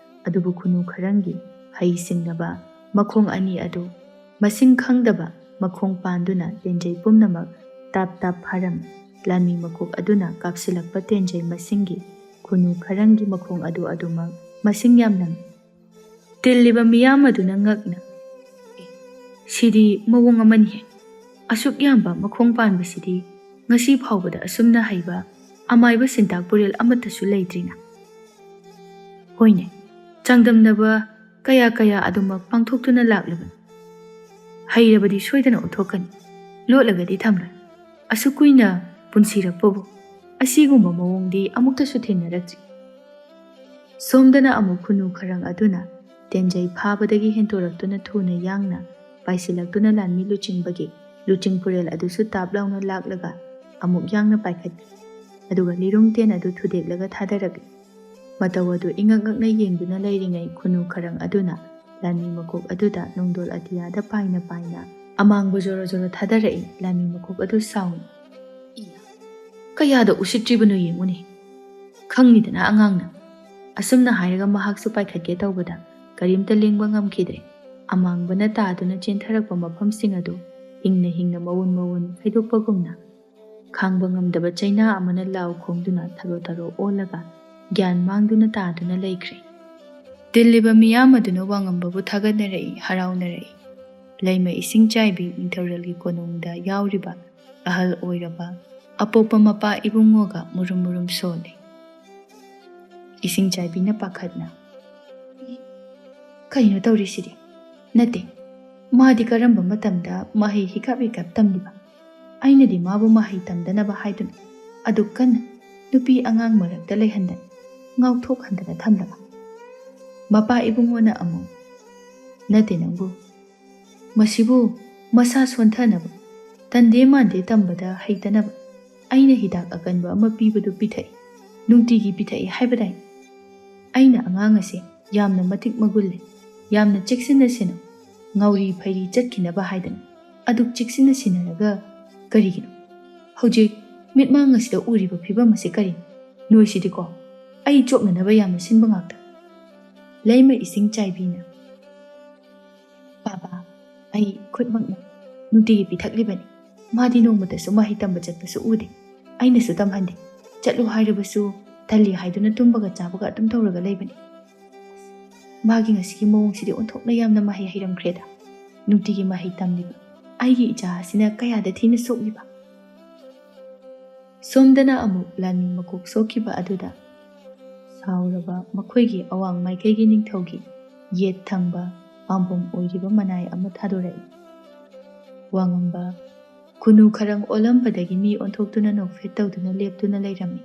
ꯑꯗꯨꯕꯨ ꯈꯨꯅꯨ ꯈꯔꯪꯒꯤ ꯍꯩ ꯁꯤꯡꯅꯕ ꯃꯈꯣꯡ 2 ꯑꯗꯨ ꯃꯁꯤꯡ ꯈꯪꯗꯕ ꯃꯈꯣꯡ ꯄꯥꯟꯗꯨꯅ ꯇꯦꯟꯖꯩ ꯄꯨꯝꯅꯃꯛ ꯇꯥꯞ ꯇꯥꯞ ꯐꯥꯔꯝꯃꯤ꯫ ꯂꯥꯟꯃꯤ ꯃꯀꯣꯛ ꯑꯗꯨꯅ ꯀꯥꯞꯁꯤꯜꯂꯛꯄ ꯇꯦꯟꯖꯩ ꯃꯁꯤꯡꯒꯤ ꯈꯨꯅꯨ ꯈꯔꯪꯒꯤ ꯃꯈꯣꯡ ꯑꯗꯨꯃꯛ ꯃꯁꯤꯡ ꯌꯥꯝꯂꯝꯃꯤ꯫ ꯇꯤꯜꯂꯤꯕ ꯃꯤꯌꯥꯝ ꯑꯗꯨꯅ ꯉꯛꯅ, ꯁꯤꯗꯤ ꯃꯑꯣꯡ ꯑꯃꯅꯤꯍꯦ, ꯑꯁꯨꯛ ꯌꯥꯝꯕ ꯃꯈꯣꯡ ꯄꯥꯟꯕꯁꯤꯗꯤ ꯉꯁꯤ ꯐꯥꯎꯕꯗ ꯑꯁꯨꯝꯅ ꯍꯩꯕ ꯑꯃꯥꯏꯕ ꯁꯤꯟꯇꯥꯛꯄꯨꯔꯦꯜ ꯑꯃꯠꯇꯁꯨ ꯂꯩꯇ꯭ꯔꯤꯅ꯫ ꯍꯣꯏꯅꯦ, ꯆꯥꯡꯗꯝꯅꯕ ꯀꯌꯥ ꯀꯌꯥ ꯑꯗꯨꯃꯛ ꯄꯥꯡꯊꯣꯛꯇꯨꯅ ꯂꯥꯛꯂꯕꯅꯤ꯫ ꯍꯩꯔꯕꯗꯤ ꯁꯣꯏꯗꯅ ꯎꯠꯊꯣꯛꯀꯅꯤ, ꯂꯣꯠꯂꯒꯗꯤ ꯊꯝꯂꯣꯏ꯫ ꯑꯁꯨꯛ ꯀꯨꯏꯅ ꯄꯨꯟꯁꯤꯔꯛꯄꯕꯨ ꯑꯁꯤꯒꯨꯝꯕ ꯃꯑꯣꯡꯗꯤ ꯑꯃꯨꯛꯇꯁꯨ ꯊꯦꯡꯅꯔꯛꯇ꯭ꯔꯤ꯫ ꯁꯣꯝꯗꯅ ꯑꯃꯨꯛ ꯈꯨꯅꯨ ꯈꯔꯪ ꯑꯗꯨꯅ ꯇꯦꯟꯖꯩ ꯐꯥꯕꯗꯒꯤ ꯍꯦꯟꯇꯣꯔꯛꯇꯨꯅ ꯊꯨꯅ ꯌꯥꯡꯅ ꯄꯥꯏꯁꯤꯜꯂꯛꯇꯨꯅ ꯂꯥꯟꯃꯤ ꯂꯨꯆꯤꯡꯕꯒꯤ ꯂꯨꯆꯤꯡꯄꯨꯔꯦꯜ ꯑꯗꯨꯁꯨ ꯇꯥꯞ ꯂꯥꯎꯅ ꯂꯥꯛꯂꯒ ꯑꯃꯨꯛ ꯌꯥꯡꯅ ꯄꯥꯏꯈꯠꯈꯤ꯫ ꯑꯗꯨꯒ ꯂꯤꯔꯨꯡ ꯇꯦꯟ ꯑꯗꯨ ꯊꯨꯗꯦꯛꯂꯒ ꯊꯥꯗꯔꯛꯏ꯫ ꯃꯇꯧ ꯑꯗꯨ ꯏꯉꯛ ꯉꯛꯅ ꯌꯦꯡꯗꯨꯅ ꯂꯩꯔꯤꯉꯩ ꯈꯨꯅꯨ ꯈꯔꯪ ꯑꯗꯨꯅ ꯂꯥꯟꯃꯤ ꯃꯀꯣꯛ ꯑꯗꯨꯗ ꯅꯣꯡꯗꯣꯜ ꯑꯇꯤꯌꯥꯗ ꯄꯥꯏꯅ ꯄꯥꯏꯅ ꯑꯃꯥꯡꯕ ꯖꯣꯔꯣ ꯖꯣꯔꯣ ꯊꯥꯗꯔꯛꯏ꯫ ꯂꯥꯟꯃꯤ ꯃꯀꯣꯛ ꯑꯗꯨ ꯁꯥꯎꯅ, ꯏꯌꯥ, ꯀꯌꯥꯗ ꯎꯁꯤꯠꯇ꯭ꯔꯤꯕꯅꯣ ꯌꯦꯡꯉꯨꯅꯦ, ꯈꯪꯅꯤꯗꯅ ꯑꯉꯥꯡꯅ꯫ ꯑꯁꯨꯝꯅ ꯍꯥꯏꯔꯒ ꯃꯍꯥꯛꯁꯨ ꯄꯥꯏꯈꯠꯀꯦ ꯇꯧꯕꯗ ꯀꯔꯤꯝꯇ ꯂꯦꯡꯕ ꯉꯝꯈꯤꯗ꯭ꯔꯦ꯫ ꯑꯃꯥꯡꯕꯅ ꯇꯥꯗꯨꯅ ꯆꯦꯟꯊꯔꯛꯄ ꯃꯐꯝꯁꯤꯡ ꯑꯗꯨ ꯍꯤꯡꯅ ꯍꯤꯡꯅ ꯃꯋꯨꯟ ꯃꯋꯨꯟ ꯈꯩꯗꯣꯛꯄꯒꯨꯝꯅ ꯈꯥꯡꯕ ꯉꯝꯗꯕ ꯆꯩꯅꯥ ꯑꯃꯅ ꯂꯥꯎ ꯈꯣꯡꯗꯨꯅ ꯊꯔꯣ ꯊꯔꯣ ꯑꯣꯜꯂꯒ ꯒ꯭ꯌꯥꯟ ꯃꯥꯡꯗꯨꯅ ꯇꯥꯗꯨꯅ ꯂꯩꯈ꯭ꯔꯦ꯫ ꯇꯤꯜꯂꯤꯕ ꯃꯤꯌꯥꯝ ꯑꯗꯨꯅ ꯋꯥꯉꯝꯕꯕꯨ ꯊꯥꯒꯠꯅꯔꯛꯏ, ꯍꯔꯥꯎꯅꯔꯛꯏ꯫ ꯂꯩꯃ ꯏꯁꯤꯡ ꯆꯥꯏꯕꯤ ꯅꯤꯡꯊꯧꯔꯦꯜꯒꯤ ꯀꯣꯅꯨꯡꯗ ꯌꯥꯎꯔꯤꯕ ꯑꯍꯜ ꯑꯣꯏꯔꯕ ꯑꯄꯣꯛꯄ ꯃꯄꯥ ꯏꯕꯨꯡꯉꯣꯒ ꯃꯨꯔꯨꯝ ꯃꯨꯔꯨꯝ ꯁꯣꯜꯂꯤ꯫ ꯏꯁꯤꯡ ꯆꯥꯏꯕꯤꯅ ꯄꯥꯈꯠꯅ, ꯀꯩꯅꯣ ꯇꯧꯔꯤꯁꯤꯗꯤ? ꯅꯠꯇꯦ, ꯃꯥꯗꯤ ꯀꯔꯝꯕ ꯃꯇꯝꯗ ꯃꯍꯩ ꯍꯤꯀꯞ ꯍꯤꯀꯞ ꯇꯝꯂꯤꯕ? ꯑꯩꯅꯗꯤ ꯃꯥꯕꯨ ꯃꯍꯩ ꯇꯝꯗꯅꯕ ꯍꯥꯏꯗꯨꯅ ꯑꯗꯨꯛ ꯀꯟꯅ ꯅꯨꯄꯤ ꯑꯉꯥꯡ ꯃꯔꯛꯇ ꯂꯩꯍꯟꯗꯅ ꯉꯥꯎꯊꯣꯛꯍꯟꯗꯅ ꯊꯝꯂꯕ? ꯃꯄꯥ ꯏꯕꯨꯡꯉꯣꯅ ꯑꯃꯨꯛ, ꯅꯠꯇꯦ ꯅꯪꯕꯨ, ꯃꯁꯤꯕꯨ ꯃꯁꯥ ꯁꯣꯟꯊꯅꯕ, ꯇꯟꯗꯦ ꯃꯥꯟꯗꯦ ꯇꯝꯕꯗ ꯍꯩꯇꯅꯕ ꯑꯩꯅ ꯍꯤꯗꯥꯛ ꯑꯀꯟꯕ ꯑꯃ ꯄꯤꯕꯗꯨ ꯄꯤꯊꯛꯏ, ꯅꯨꯡꯇꯤꯒꯤ ꯄꯤꯊꯛꯏ ꯍꯥꯏꯕꯗꯥꯏ꯫ ꯑꯩꯅ ꯑꯉꯥꯡ ꯑꯁꯦ ꯌꯥꯝꯅ ꯃꯇꯤꯛ ꯃꯒꯨꯟ ꯂꯩ, ꯌꯥꯝꯅ ꯆꯦꯛꯁꯤꯟꯅ ꯁꯦꯟꯅꯧ, ꯉꯥꯎꯔꯤ ꯐꯩꯔꯤ ꯆꯠꯈꯤꯅꯕ ꯍꯥꯏꯗꯅ ꯑꯗꯨꯛ ꯆꯦꯛꯁꯤꯟꯅ ꯁꯦꯟꯅꯔꯒ ꯀꯔꯤꯒꯤꯅꯣ ꯍꯧꯖꯤꯛ ꯃꯤꯠꯃꯥꯡ ꯑꯁꯤꯗ ꯎꯔꯤꯕ ꯐꯤꯕꯝ ꯑꯁꯤ ꯀꯔꯤꯅꯣ? ꯅꯣꯏꯁꯤꯗꯤꯀꯣ ꯑꯩ ꯆꯣꯞꯅꯅꯕ ꯌꯥꯝꯅ ꯁꯤꯟꯕ ꯉꯥꯛꯇ꯫ ꯂꯩꯃ ꯏꯁꯤꯡ ꯆꯥꯏꯕꯤꯅ "ꯕꯥꯕꯥ, ꯑꯩ ꯈꯨꯠꯃꯛꯅ ꯅꯨꯡꯇꯤꯒꯤ ꯄꯤꯊꯛꯂꯤꯕꯅꯤ꯫ ꯃꯥꯗꯤ ꯅꯣꯡꯃꯇꯁꯨ ꯃꯍꯩ ꯇꯝꯕ ꯆꯠꯄꯁꯨ ꯎꯗꯦ, ꯑꯩꯅꯁꯨ ꯇꯝꯍꯟꯗꯦ꯫ ꯆꯠꯂꯨ ꯍꯥꯏꯔꯕꯁꯨ ꯇꯜꯂꯤ ꯍꯥꯏꯗꯨꯅ ꯇꯨꯝꯕꯒ ꯆꯥꯕꯒ ꯑꯗꯨꯝ ꯇꯧꯔꯒ ꯂꯩꯕꯅꯤ꯫ ꯃꯥꯒꯤ ꯉꯁꯤꯒꯤ ꯃꯑꯣꯡꯁꯤꯗꯤ ꯑꯣꯟꯊꯣꯛꯅ ꯌꯥꯝꯅ ꯃꯍꯩ ꯍꯩꯔꯝꯈ꯭ꯔꯦꯗ꯫ ꯅꯨꯡꯇꯤꯒꯤ ꯃꯍꯩ ꯇꯝꯂꯤꯕ ꯑꯩꯒꯤ ꯏꯆꯥ ꯑꯁꯤꯅ ꯀꯌꯥꯗ ꯊꯤꯅ ꯁꯣꯛꯂꯤꯕ"꯫ ꯁꯣꯝꯗꯅ ꯑꯃꯨꯛ ꯂꯥꯟꯃꯤ ꯃꯀꯣꯛ ꯁꯣꯛꯈꯤꯕ ꯑꯗꯨꯗ ꯁꯥꯎꯔꯕ ꯃꯈꯣꯏꯒꯤ ꯑꯋꯥꯡ ꯃꯥꯏꯀꯩꯒꯤ ꯅꯤꯡꯊꯧꯒꯤ ꯌꯦꯠ ꯊꯪꯕ ꯄꯥꯝꯕꯣꯝ ꯑꯣꯏꯔꯤꯕ ꯃꯅꯥꯏ ꯑꯃ ꯊꯥꯗꯣꯔꯛꯏ꯫ ꯋꯥꯉꯝꯕ ꯈꯨꯅꯨ ꯈꯔꯪ ꯑꯣꯜꯂꯝꯕꯗꯒꯤ ꯃꯤ ꯑꯣꯟꯊꯣꯛꯇꯨꯅ ꯅꯣꯛꯐꯦꯠ ꯇꯧꯗꯨꯅ ꯂꯦꯞꯇꯨꯅ ꯂꯩꯔꯝꯃꯤ꯫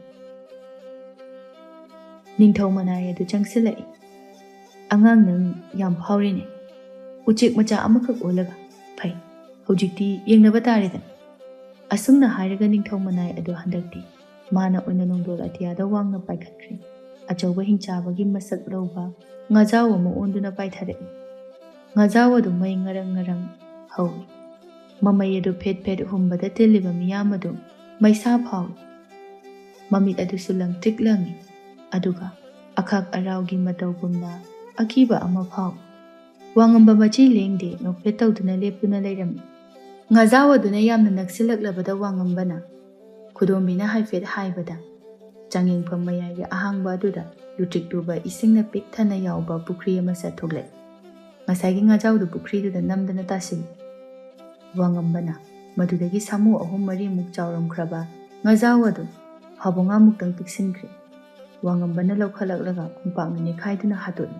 ꯅꯤꯡꯊꯧ ꯃꯅꯥꯏ ꯑꯗꯨ ꯆꯪꯁꯤꯜꯂꯛꯏ꯫ "ꯑꯉꯥꯡ ꯅꯪ ꯌꯥꯝ ꯐꯥꯎꯔꯦꯅꯦ, ꯎꯆꯦꯛ ꯃꯆꯥ ꯑꯃꯈꯛ ꯑꯣꯜꯂꯒ ꯐꯩ, ꯍꯧꯖꯤꯛꯇꯤ ꯌꯦꯡꯅꯕ ꯇꯥꯔꯦꯗꯅ"꯫ ꯑꯁꯨꯝꯅ ꯍꯥꯏꯔꯒ ꯅꯤꯡꯊꯧ ꯃꯅꯥꯏ ꯑꯗꯨ ꯍꯟꯗꯛꯇꯤ ꯃꯥꯅ ꯑꯣꯏꯅ ꯅꯣꯡꯗꯣꯜ ꯑꯇꯤꯌꯥꯗ ꯋꯥꯡꯅ ꯄꯥꯏꯈꯠꯈ꯭ꯔꯦ꯫ ꯑꯆꯧꯕ ꯍꯤꯡꯆꯥꯕꯒꯤ ꯃꯁꯛ ꯂꯧꯕ ꯉꯥꯖꯥꯎ ꯑꯃ ꯑꯣꯟꯗꯨꯅ ꯄꯥꯏꯊꯔꯛꯏ꯫ ꯉꯥꯖꯥꯎ ꯑꯗꯨ ꯃꯩ ꯉꯔꯪ ꯉꯔꯪ ꯍꯧꯏ꯫ ꯃꯃꯩ ꯑꯗꯨ ꯐꯦꯠ ꯐꯦꯠ ꯍꯨꯝꯕꯗ ꯇꯤꯜꯂꯤꯕ ꯃꯤꯌꯥꯝ ꯑꯗꯨ ꯃꯩꯁꯥ ꯐꯥꯎꯏ꯫ ꯃꯃꯤꯠ ꯑꯗꯨꯁꯨ ꯂꯪꯇ꯭ꯔꯤꯛ ꯂꯪꯏ, ꯑꯗꯨꯒ ꯑꯈꯥꯛ ꯑꯔꯥꯎꯒꯤ ꯃꯇꯧꯒꯨꯝꯅ ꯑꯀꯤꯕ ꯑꯃ ꯐꯥꯎꯏ꯫ ꯋꯥꯉꯝꯕ ꯃꯆꯤ ꯂꯦꯡꯗꯦ ꯅꯣꯛꯐꯦꯠ ꯇꯧꯗꯨꯅ ꯂꯦꯞꯇꯨꯅ ꯂꯩꯔꯝꯃꯤ꯫ ꯉꯥꯖꯥꯎ ꯑꯗꯨꯅ ꯌꯥꯝꯅ ꯅꯛꯁꯤꯜꯂꯛꯂꯕꯗ ꯋꯥꯉꯝꯕꯅ ꯈꯨꯗꯣꯝꯕꯤꯅ ꯍꯥꯏꯐꯦꯠ ꯍꯥꯏꯕꯗ ꯆꯥꯡꯌꯦꯡꯐꯝ ꯃꯌꯥꯏꯒꯤ ꯑꯍꯥꯡꯕ ꯑꯗꯨꯗ ꯂꯨꯇ꯭ꯔꯤꯛ ꯂꯨꯕ ꯏꯁꯤꯡꯅ ꯄꯤꯛ ꯊꯟꯅ ꯌꯥꯎꯕ ꯄꯨꯈ꯭ꯔꯤ ꯑꯃ ꯆꯠꯊꯣꯛꯂꯛꯏ꯫ ꯉꯁꯥꯏꯒꯤ ꯉꯥꯖꯥꯎꯗꯨ ꯄꯨꯈ꯭ꯔꯤꯗꯨꯗ ꯅꯝꯗꯅ ꯇꯥꯁꯤꯜꯂꯤ꯫ ꯋꯥꯉꯝꯕꯅ ꯃꯗꯨꯗꯒꯤ ꯁꯥꯃꯨ 3-4ꯃꯨꯛ ꯆꯥꯎꯔꯝꯈ꯭ꯔꯕ ꯉꯥꯖꯥꯎ ꯑꯗꯨ ꯐꯥꯕꯣꯉꯥꯃꯨꯛꯇꯪ ꯄꯤꯛꯁꯤꯟꯈ꯭ꯔꯦ꯫ ꯋꯥꯉꯝꯕꯅ ꯂꯧꯈꯠꯂꯛꯂꯒ ꯈꯣꯡꯄꯥꯛꯅ ꯅꯦꯠꯈꯥꯏꯗꯨꯅ ꯍꯥꯠꯇꯣꯛꯏ꯫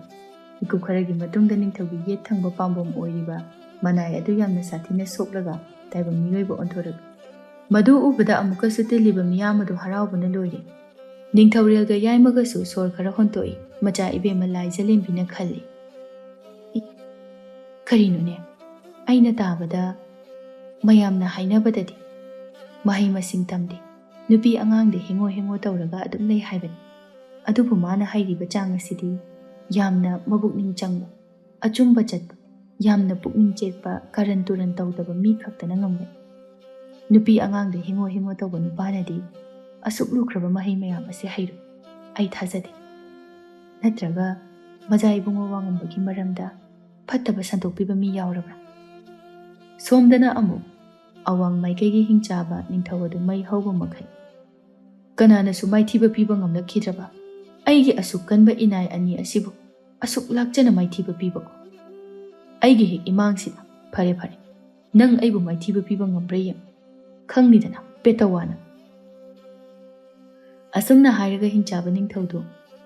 ꯃꯤꯀꯨꯞ ꯈꯔꯒꯤ ꯃꯇꯨꯡꯗ ꯅꯤꯡꯊꯧꯒꯤ ꯌꯦꯠ ꯊꯪꯕ ꯄꯥꯝꯕꯣꯝ ꯑꯣꯏꯔꯤꯕ ꯃꯅꯥꯏ ꯑꯗꯨ ꯌꯥꯝꯅ ꯁꯥꯊꯤꯅ ꯁꯣꯛꯂꯒ ꯇꯥꯏꯕꯪ ꯃꯤꯑꯣꯏꯕ ꯑꯣꯟꯊꯣꯔꯛꯏ꯫ ꯃꯗꯨ ꯎꯕꯗ ꯑꯃꯨꯛꯀꯁꯨ ꯇꯤꯜꯂꯤꯕ ꯃꯤꯌꯥꯝ ꯑꯗꯨ ꯍꯔꯥꯎꯕꯅ ꯂꯣꯏꯔꯦ꯫ ꯅꯤꯡꯊꯧꯔꯦꯜꯒ ꯌꯥꯏꯃꯒꯁꯨ ꯁꯣꯔ ꯈꯔ ꯍꯣꯟꯇꯣꯛꯏ꯫ ꯃꯆꯥ ꯏꯕꯦꯝꯃ ꯂꯥꯏꯖꯂꯦꯝꯕꯤꯅ ꯈꯜꯂꯤ, "ꯀꯔꯤꯅꯣꯅꯦ, ꯑꯩꯅ ꯇꯥꯕꯗ ꯃꯌꯥꯝꯅ ꯍꯥꯏꯅꯕꯗꯗꯤ ꯃꯍꯩ ꯃꯁꯤꯡ ꯇꯝꯗꯦ, ꯅꯨꯄꯤ ꯑꯉꯥꯡꯗ ꯍꯦꯡꯉꯣ ꯍꯦꯡꯉꯣ ꯇꯧꯔꯒ ꯑꯗꯨꯝ ꯂꯩ ꯍꯥꯏꯕꯅꯤ꯫ ꯑꯗꯨꯕꯨ ꯃꯥꯅ ꯍꯩꯔꯤꯕ ꯆꯥꯡ ꯑꯁꯤꯗꯤ ꯌꯥꯝꯅ ꯃꯕꯨꯛꯅꯤꯡ ꯆꯪꯕ, ꯑꯆꯨꯝꯕ ꯆꯠꯄ, ꯌꯥꯝꯅ ꯄꯨꯛꯅꯤꯡ ꯆꯦꯠꯄ, ꯀꯥꯔꯟ ꯇꯨꯔꯟ ꯇꯧꯗꯕ ꯃꯤ ꯈꯛꯇꯅ ꯉꯝꯒꯅꯤ꯫ ꯅꯨꯄꯤ ꯑꯉꯥꯡꯗ ꯍꯦꯡꯉꯣ ꯍꯦꯡꯉꯣ ꯇꯧꯕ ꯅꯨꯄꯥꯅꯗꯤ ꯑꯁꯨꯛ ꯂꯨꯈ꯭ꯔꯕ ꯃꯍꯩ ꯃꯌꯥꯝ ꯑꯁꯤ ꯍꯩꯔꯣꯏ, ꯑꯩ ꯊꯥꯖꯗꯦ꯫ ꯅꯠꯇ꯭ꯔꯒ ꯃꯖꯥ ꯏꯕꯨꯡꯉꯣ ꯋꯥꯉꯝꯕꯒꯤ ꯃꯔꯝꯗ ꯐꯠꯇꯕ ꯁꯟꯗꯣꯛꯄꯤꯕ ꯃꯤ ꯌꯥꯎꯔꯕ꯭ꯔꯥ"꯫ ꯁꯣꯝꯗꯅ ꯑꯃꯨꯛ ꯑꯋꯥꯡ ꯃꯥꯏꯀꯩꯒꯤ ꯍꯤꯡꯆꯥꯕ ꯅꯤꯡꯊꯧ ꯑꯗꯨ ꯃꯩ ꯍꯧꯕ ꯃꯈꯩ "ꯀꯅꯥꯅꯁꯨ ꯃꯥꯏꯊꯤꯕ ꯄꯤꯕ ꯉꯝꯂꯛꯈꯤꯗ꯭ꯔꯕ ꯑꯩꯒꯤ ꯑꯁꯨꯛ ꯀꯟꯕ ꯏꯅꯥꯏ ꯑꯅꯤ ꯑꯁꯤꯕꯨ ꯑꯁꯨꯛ ꯂꯥꯛꯆꯅ ꯃꯥꯏꯊꯤꯕ ꯄꯤꯕꯀꯣ? ꯑꯩꯒꯤ ꯍꯦꯛ ꯏꯃꯥꯡꯁꯤꯗ ꯐꯔꯦ ꯐꯔꯦ, ꯅꯪ ꯑꯩꯕꯨ ꯃꯥꯏꯊꯤꯕ ꯄꯤꯕ ꯉꯝꯕ꯭ꯔꯥ ꯌꯦꯡꯉꯨ, ꯈꯪꯅꯤꯗꯅ ꯄꯦꯇꯋꯥꯅ"꯫ ꯑꯁꯨꯝꯅ ꯍꯥꯏꯔꯒ ꯍꯤꯡꯆꯥꯕ ꯅꯤꯡꯊꯧꯗꯨ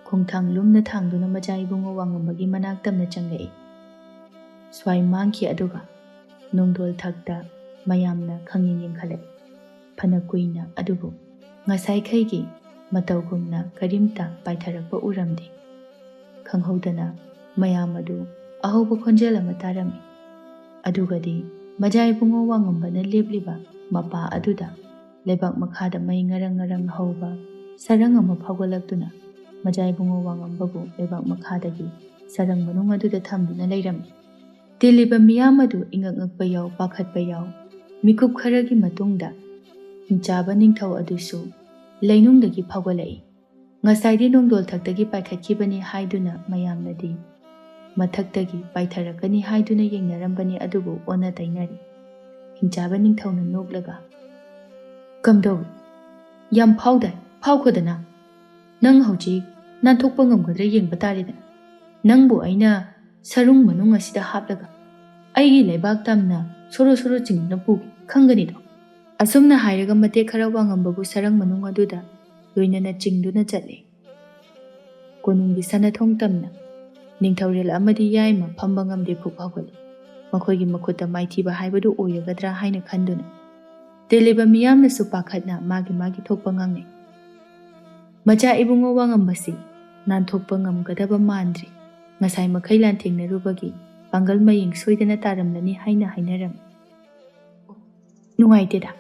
ꯈꯣꯡꯊꯥꯡ ꯂꯨꯝꯅ ꯊꯥꯡꯗꯨꯅ ꯃꯆꯥ ꯏꯕꯨꯡꯉꯣ ꯋꯥꯉꯝꯕꯒꯤ ꯃꯅꯥꯛ ꯇꯝꯅ ꯆꯪꯂꯛꯏ꯫ ꯁ꯭ꯋꯥꯏ ꯃꯥꯡꯈꯤ, ꯑꯗꯨꯒ ꯅꯣꯡꯗꯣꯜ ꯊꯛꯇ ꯃꯌꯥꯝꯅ ꯈꯪꯌꯦꯡ ꯌꯦꯡꯈꯠꯂꯛꯏ꯫ ꯐꯅ ꯀꯨꯏꯅ, ꯑꯗꯨꯕꯨ ꯉꯁꯥꯏꯈꯩꯒꯤ ꯃꯇꯧꯒꯨꯝꯅ ꯀꯔꯤꯝꯇ ꯄꯥꯏꯊꯔꯛꯄ ꯎꯔꯝꯗꯦ꯫ ꯈꯪꯍꯧꯗꯅ ꯃꯌꯥꯝ ꯑꯗꯨ ꯑꯍꯧꯕ ꯈꯣꯟꯖꯦꯜ ꯑꯃ ꯇꯥꯔꯝꯃꯤ꯫ ꯑꯗꯨꯒꯗꯤ ꯃꯆꯥ ꯏꯕꯨꯡꯉꯣ ꯋꯥꯉꯝꯕꯅ ꯂꯦꯞꯂꯤꯕ ꯃꯄꯥ ꯑꯗꯨꯗ ꯂꯩꯕꯥꯛ ꯃꯈꯥꯗ ꯃꯩ ꯉꯔꯪ ꯉꯔꯪ ꯍꯧꯕ ꯁꯔꯪ ꯑꯃ ꯐꯥꯎꯒꯠꯂꯛꯇꯨꯅ ꯃꯆꯥ ꯏꯕꯨꯡꯉꯣ ꯋꯥꯉꯝꯕꯕꯨ ꯂꯩꯕꯥꯛ ꯃꯈꯥꯗꯒꯤ ꯁꯔꯪ ꯃꯅꯨꯡ ꯑꯗꯨꯗ ꯊꯝꯗꯨꯅ ꯂꯩꯔꯝꯃꯤ꯫ ꯇꯤꯜꯂꯤꯕ ꯃꯤꯌꯥꯝ ꯑꯗꯨ ꯏꯉꯛ ꯉꯛꯄ ꯌꯥꯎ, ꯄꯥꯈꯠꯄ ꯌꯥꯎ꯫ ꯃꯤꯀꯨꯞ ꯈꯔꯒꯤ ꯃꯇꯨꯡꯗ ꯍꯤꯡꯆꯥꯕ ꯅꯤꯡꯊꯧ ꯑꯗꯨꯁꯨ ꯂꯩꯅꯨꯡꯗꯒꯤ ꯐꯥꯎꯒꯠꯂꯛꯏ꯫ ꯉꯁꯥꯏꯗꯤ ꯅꯣꯡꯗꯣꯜ ꯊꯛꯇꯒꯤ ꯄꯥꯏꯈꯠꯈꯤꯕꯅꯤ ꯍꯥꯏꯗꯨꯅ ꯃꯌꯥꯝꯅꯗꯤ ꯃꯊꯛꯇꯒꯤ ꯄꯥꯏꯊꯔꯛꯀꯅꯤ ꯍꯥꯏꯗꯨꯅ ꯌꯦꯡꯅꯔꯝꯕꯅꯤ, ꯑꯗꯨꯕꯨ ꯑꯣꯟꯅ ꯇꯩꯅꯔꯤ꯫ ꯍꯤꯡꯆꯥꯕ ꯅꯤꯡꯊꯧꯅ ꯅꯣꯛꯂꯒ "ꯀꯝꯗꯧꯏ, ꯌꯥꯝ ꯐꯥꯎꯗꯥꯏ, ꯐꯥꯎꯈꯣꯗꯅ! ꯅꯪ ꯍꯧꯖꯤꯛ ꯅꯥꯟꯊꯣꯛꯄ ꯉꯝꯒꯗ꯭ꯔꯥ ꯌꯦꯡꯕ ꯇꯥꯔꯦꯗꯅ꯫ ꯅꯪꯕꯨ ꯑꯩꯅ ꯁꯔꯨꯡ ꯃꯅꯨꯡ ꯑꯁꯤꯗ ꯍꯥꯞꯂꯒ ꯑꯩꯒꯤ ꯂꯩꯕꯥꯛ ꯇꯝꯅ ꯁꯣꯔꯣ ꯁꯣꯔꯣ ꯆꯤꯡꯗꯨꯅ ꯄꯨꯒꯦ, ꯈꯪꯒꯅꯤꯗꯣ"꯫ ꯑꯁꯨꯝꯅ ꯍꯥꯏꯔꯒ ꯃꯇꯦꯛ ꯈꯔ ꯋꯥꯉꯝꯕꯕꯨ ꯁꯔꯪ ꯃꯅꯨꯡ ꯑꯗꯨꯗ ꯂꯣꯏꯅꯅ ꯆꯤꯡꯗꯨꯅ ꯆꯠꯂꯤ꯫ ꯀꯣꯅꯨꯡꯒꯤ ꯁꯅꯊꯣꯡ ꯇꯝꯅ ꯅꯤꯡꯊꯧꯔꯦꯜ ꯑꯃꯗꯤ ꯌꯥꯏꯃ ꯐꯝꯕ ꯉꯝꯗꯦ ꯐꯨꯛ ꯍꯧꯒꯠꯂꯤ꯫ ꯃꯈꯣꯏꯒꯤ ꯃꯈꯨꯠꯇ ꯃꯥꯏꯊꯤꯕ ꯍꯥꯏꯕꯗꯨ ꯑꯣꯏꯔꯒꯗ꯭ꯔꯥ ꯍꯥꯏꯅ ꯈꯟꯗꯨꯅ ꯇꯤꯜꯂꯤꯕ ꯃꯤꯌꯥꯝꯅꯁꯨ ꯄꯥꯈꯠꯅ ꯃꯥꯒꯤ ꯃꯥꯒꯤ ꯊꯣꯛꯄ ꯉꯥꯡꯅꯩ꯫ ꯃꯆꯥ ꯏꯕꯨꯡꯉꯣ ꯋꯥꯉꯝꯕꯁꯤ ꯅꯥꯟꯊꯣꯛꯄ ꯉꯝꯒꯗꯕ ꯃꯥꯟꯗ꯭ꯔꯤ, ꯉꯁꯥꯏ ꯃꯈꯩ ꯂꯥꯟꯊꯦꯡꯅꯔꯨꯕꯒꯤ ꯄꯥꯡꯒꯜ ꯃꯌꯦꯡ ꯁꯣꯏꯗꯅ ꯇꯥꯔꯝꯂꯅꯤ ꯍꯥꯏꯅ ꯍꯥꯏꯅꯔꯝꯃꯤ꯫ ꯅꯨꯡꯉꯥꯏꯇꯦꯗ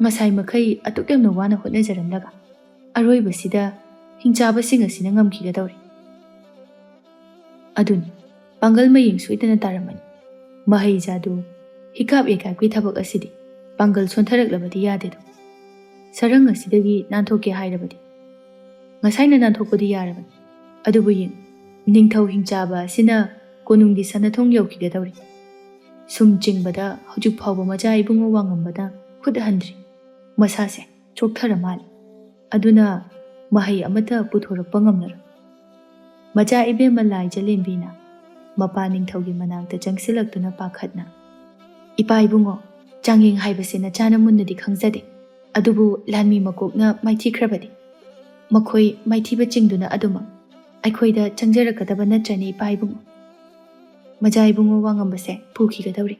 ꯉꯁꯥꯏ ꯃꯈꯩ ꯑꯗꯨꯛ ꯌꯥꯝꯅ ꯋꯥꯅ ꯍꯣꯠꯅꯖꯔꯝꯂꯒ ꯑꯔꯣꯏꯕꯁꯤꯗ ꯍꯤꯡꯆꯥꯕꯁꯤꯡ ꯑꯁꯤꯅ ꯉꯝꯈꯤꯒꯗꯧꯔꯤ꯫ ꯑꯗꯨꯅꯤ ꯄꯥꯡꯒꯜ ꯃꯌꯦꯡ ꯁꯣꯏꯗꯅ ꯇꯥꯔꯝꯃꯅꯤ꯫ ꯃꯍꯩꯖꯥꯗꯨ ꯍꯤꯀꯥꯞ ꯏꯀꯥꯏꯕꯒꯤ ꯊꯕꯛ ꯑꯁꯤꯗꯤ ꯄꯥꯡꯒꯜ ꯁꯣꯟꯊꯔꯛꯂꯕꯗꯤ ꯌꯥꯗꯦꯗꯣ꯫ ꯁꯔꯪ ꯑꯁꯤꯗꯒꯤ ꯅꯥꯟꯊꯣꯛꯀꯦ ꯍꯥꯏꯔꯕꯗꯤ ꯉꯁꯥꯏꯅ ꯅꯥꯟꯊꯣꯛꯄꯗꯤ ꯌꯥꯔꯕꯅꯤ꯫ ꯑꯗꯨꯕꯨ ꯌꯦꯡ ꯅꯤꯡꯊꯧ ꯍꯤꯡꯆꯥꯕ ꯑꯁꯤꯅ ꯀꯣꯅꯨꯡꯒꯤ ꯁꯅꯊꯣꯡ ꯌꯧꯈꯤꯒꯗꯧꯔꯤ꯫ ꯁꯨꯝ ꯆꯤꯡꯕꯗ ꯍꯧꯖꯤꯛ ꯐꯥꯎꯕ ꯃꯆꯥ ꯏꯕꯨꯡꯉꯣ ꯋꯥꯉꯝꯕꯅ ꯈꯨꯠ ꯍꯟꯗ꯭ꯔꯤ꯫ ꯃꯁꯥꯁꯦ ꯆꯣꯛꯊꯔ ꯃꯥꯜꯂꯤ꯫ ꯑꯗꯨꯅ ꯃꯍꯩ ꯑꯃꯠꯇ ꯄꯨꯊꯣꯔꯛꯄ ꯉꯝꯂꯔꯣꯏ꯫ ꯃꯆꯥ ꯏꯕꯦꯝꯃ ꯂꯥꯏ ꯖꯂꯦꯝꯕꯤꯅ ꯃꯄꯥ ꯅꯤꯡꯊꯧꯒꯤ ꯃꯅꯥꯛꯇ ꯆꯪꯁꯤꯜꯂꯛꯇꯨꯅ ꯄꯥꯈꯠꯅ "ꯏꯄꯥ ꯏꯕꯨꯡꯉꯣ, ꯆꯥꯡꯌꯦꯡ ꯍꯥꯏꯕꯁꯤ ꯅꯆꯥꯅ ꯃꯨꯟꯅꯗꯤ ꯈꯪꯖꯗꯦ꯫ ꯑꯗꯨꯕꯨ ꯂꯥꯟꯃꯤ ꯃꯀꯣꯛꯅ ꯃꯥꯏꯊꯤꯈ꯭ꯔꯕꯗꯤ ꯃꯈꯣꯏ ꯃꯥꯏꯊꯤꯕ ꯆꯤꯡꯗꯨꯅ ꯑꯗꯨꯃꯛ ꯑꯩꯈꯣꯏꯗ ꯆꯪꯖꯔꯛꯀꯗꯕ ꯅꯠꯇ꯭ꯔꯅꯤ ꯏꯄꯥ ꯏꯕꯨꯡꯉꯣ? ꯃꯆꯥ ꯏꯕꯨꯡꯉꯣ ꯋꯥꯉꯝꯕꯁꯦ ꯄꯨꯈꯤꯒꯗꯧꯔꯤ꯫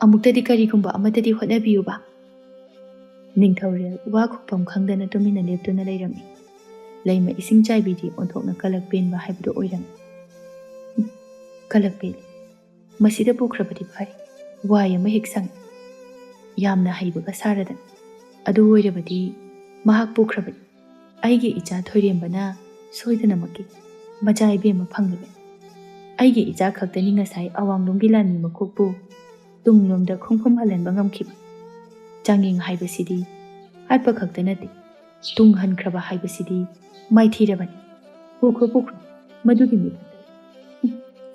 ꯑꯃꯨꯛꯇꯗꯤ ꯀꯔꯤꯒꯨꯝꯕ ꯑꯃꯠꯇꯗꯤ ꯍꯣꯠꯅꯕꯤꯌꯨꯕ." ꯅꯤꯡꯊꯧꯔꯦꯜ ꯋꯥ ꯈꯨꯐꯝ ꯈꯪꯗꯅ ꯇꯨꯃꯤꯟꯅ ꯂꯦꯞꯇꯨꯅ ꯂꯩꯔꯝꯃꯤ꯫ ꯂꯩꯃ ꯏꯁꯤꯡ ꯆꯥꯏꯕꯤꯗꯤ ꯑꯣꯟꯊꯣꯛꯅ ꯀꯂꯛ ꯄꯦꯟꯕ ꯍꯥꯏꯕꯗꯨ ꯑꯣꯏꯔꯝꯃꯤ꯫ ꯀꯂꯛ ꯄꯦꯜꯂꯤ, ꯃꯁꯤꯗ ꯄꯨꯈ꯭ꯔꯕꯗꯤ ꯐꯔꯤ, ꯋꯥꯏ ꯑꯃ ꯍꯦꯛ ꯁꯪꯏ꯫ ꯌꯥꯝꯅ ꯍꯩꯕꯒ ꯁꯥꯔꯗꯅ ꯑꯗꯨ ꯑꯣꯏꯔꯕꯗꯤ ꯃꯍꯥꯛ ꯄꯨꯈ꯭ꯔꯕꯗꯤ ꯑꯩꯒꯤ ꯏꯆꯥ ꯊꯣꯏꯔꯦꯝꯕꯅ ꯁꯣꯏꯗꯅꯃꯛꯀꯤ ꯃꯆꯥ ꯏꯕꯦꯝꯃ ꯐꯪꯂꯒꯅꯤ꯫ ꯑꯩꯒꯤ ꯏꯆꯥ ꯈꯛꯇꯅꯤ ꯉꯁꯥꯏ ꯑꯋꯥꯡꯂꯣꯝꯒꯤ ꯂꯥꯟꯃꯤ ꯃꯀꯣꯛꯄꯨ ꯇꯨꯡꯂꯣꯝꯗ ꯈꯣꯡꯐꯝ ꯍꯜꯍꯟꯕ ꯉꯝꯈꯤꯕ꯫ ꯆꯥꯡꯌꯦꯡ ꯍꯥꯏꯕꯁꯤꯗꯤ ꯍꯥꯠꯄ ꯈꯛꯇ ꯅꯠꯇꯦ, ꯇꯨꯡ ꯍꯟꯈ꯭ꯔꯕ ꯍꯥꯏꯕꯁꯤꯗꯤ ꯃꯥꯏꯊꯤꯔꯕꯅꯤ꯫ ꯄꯨꯈ꯭ꯔꯣ ꯃꯗꯨꯒꯤ ꯃꯤꯐꯝꯗ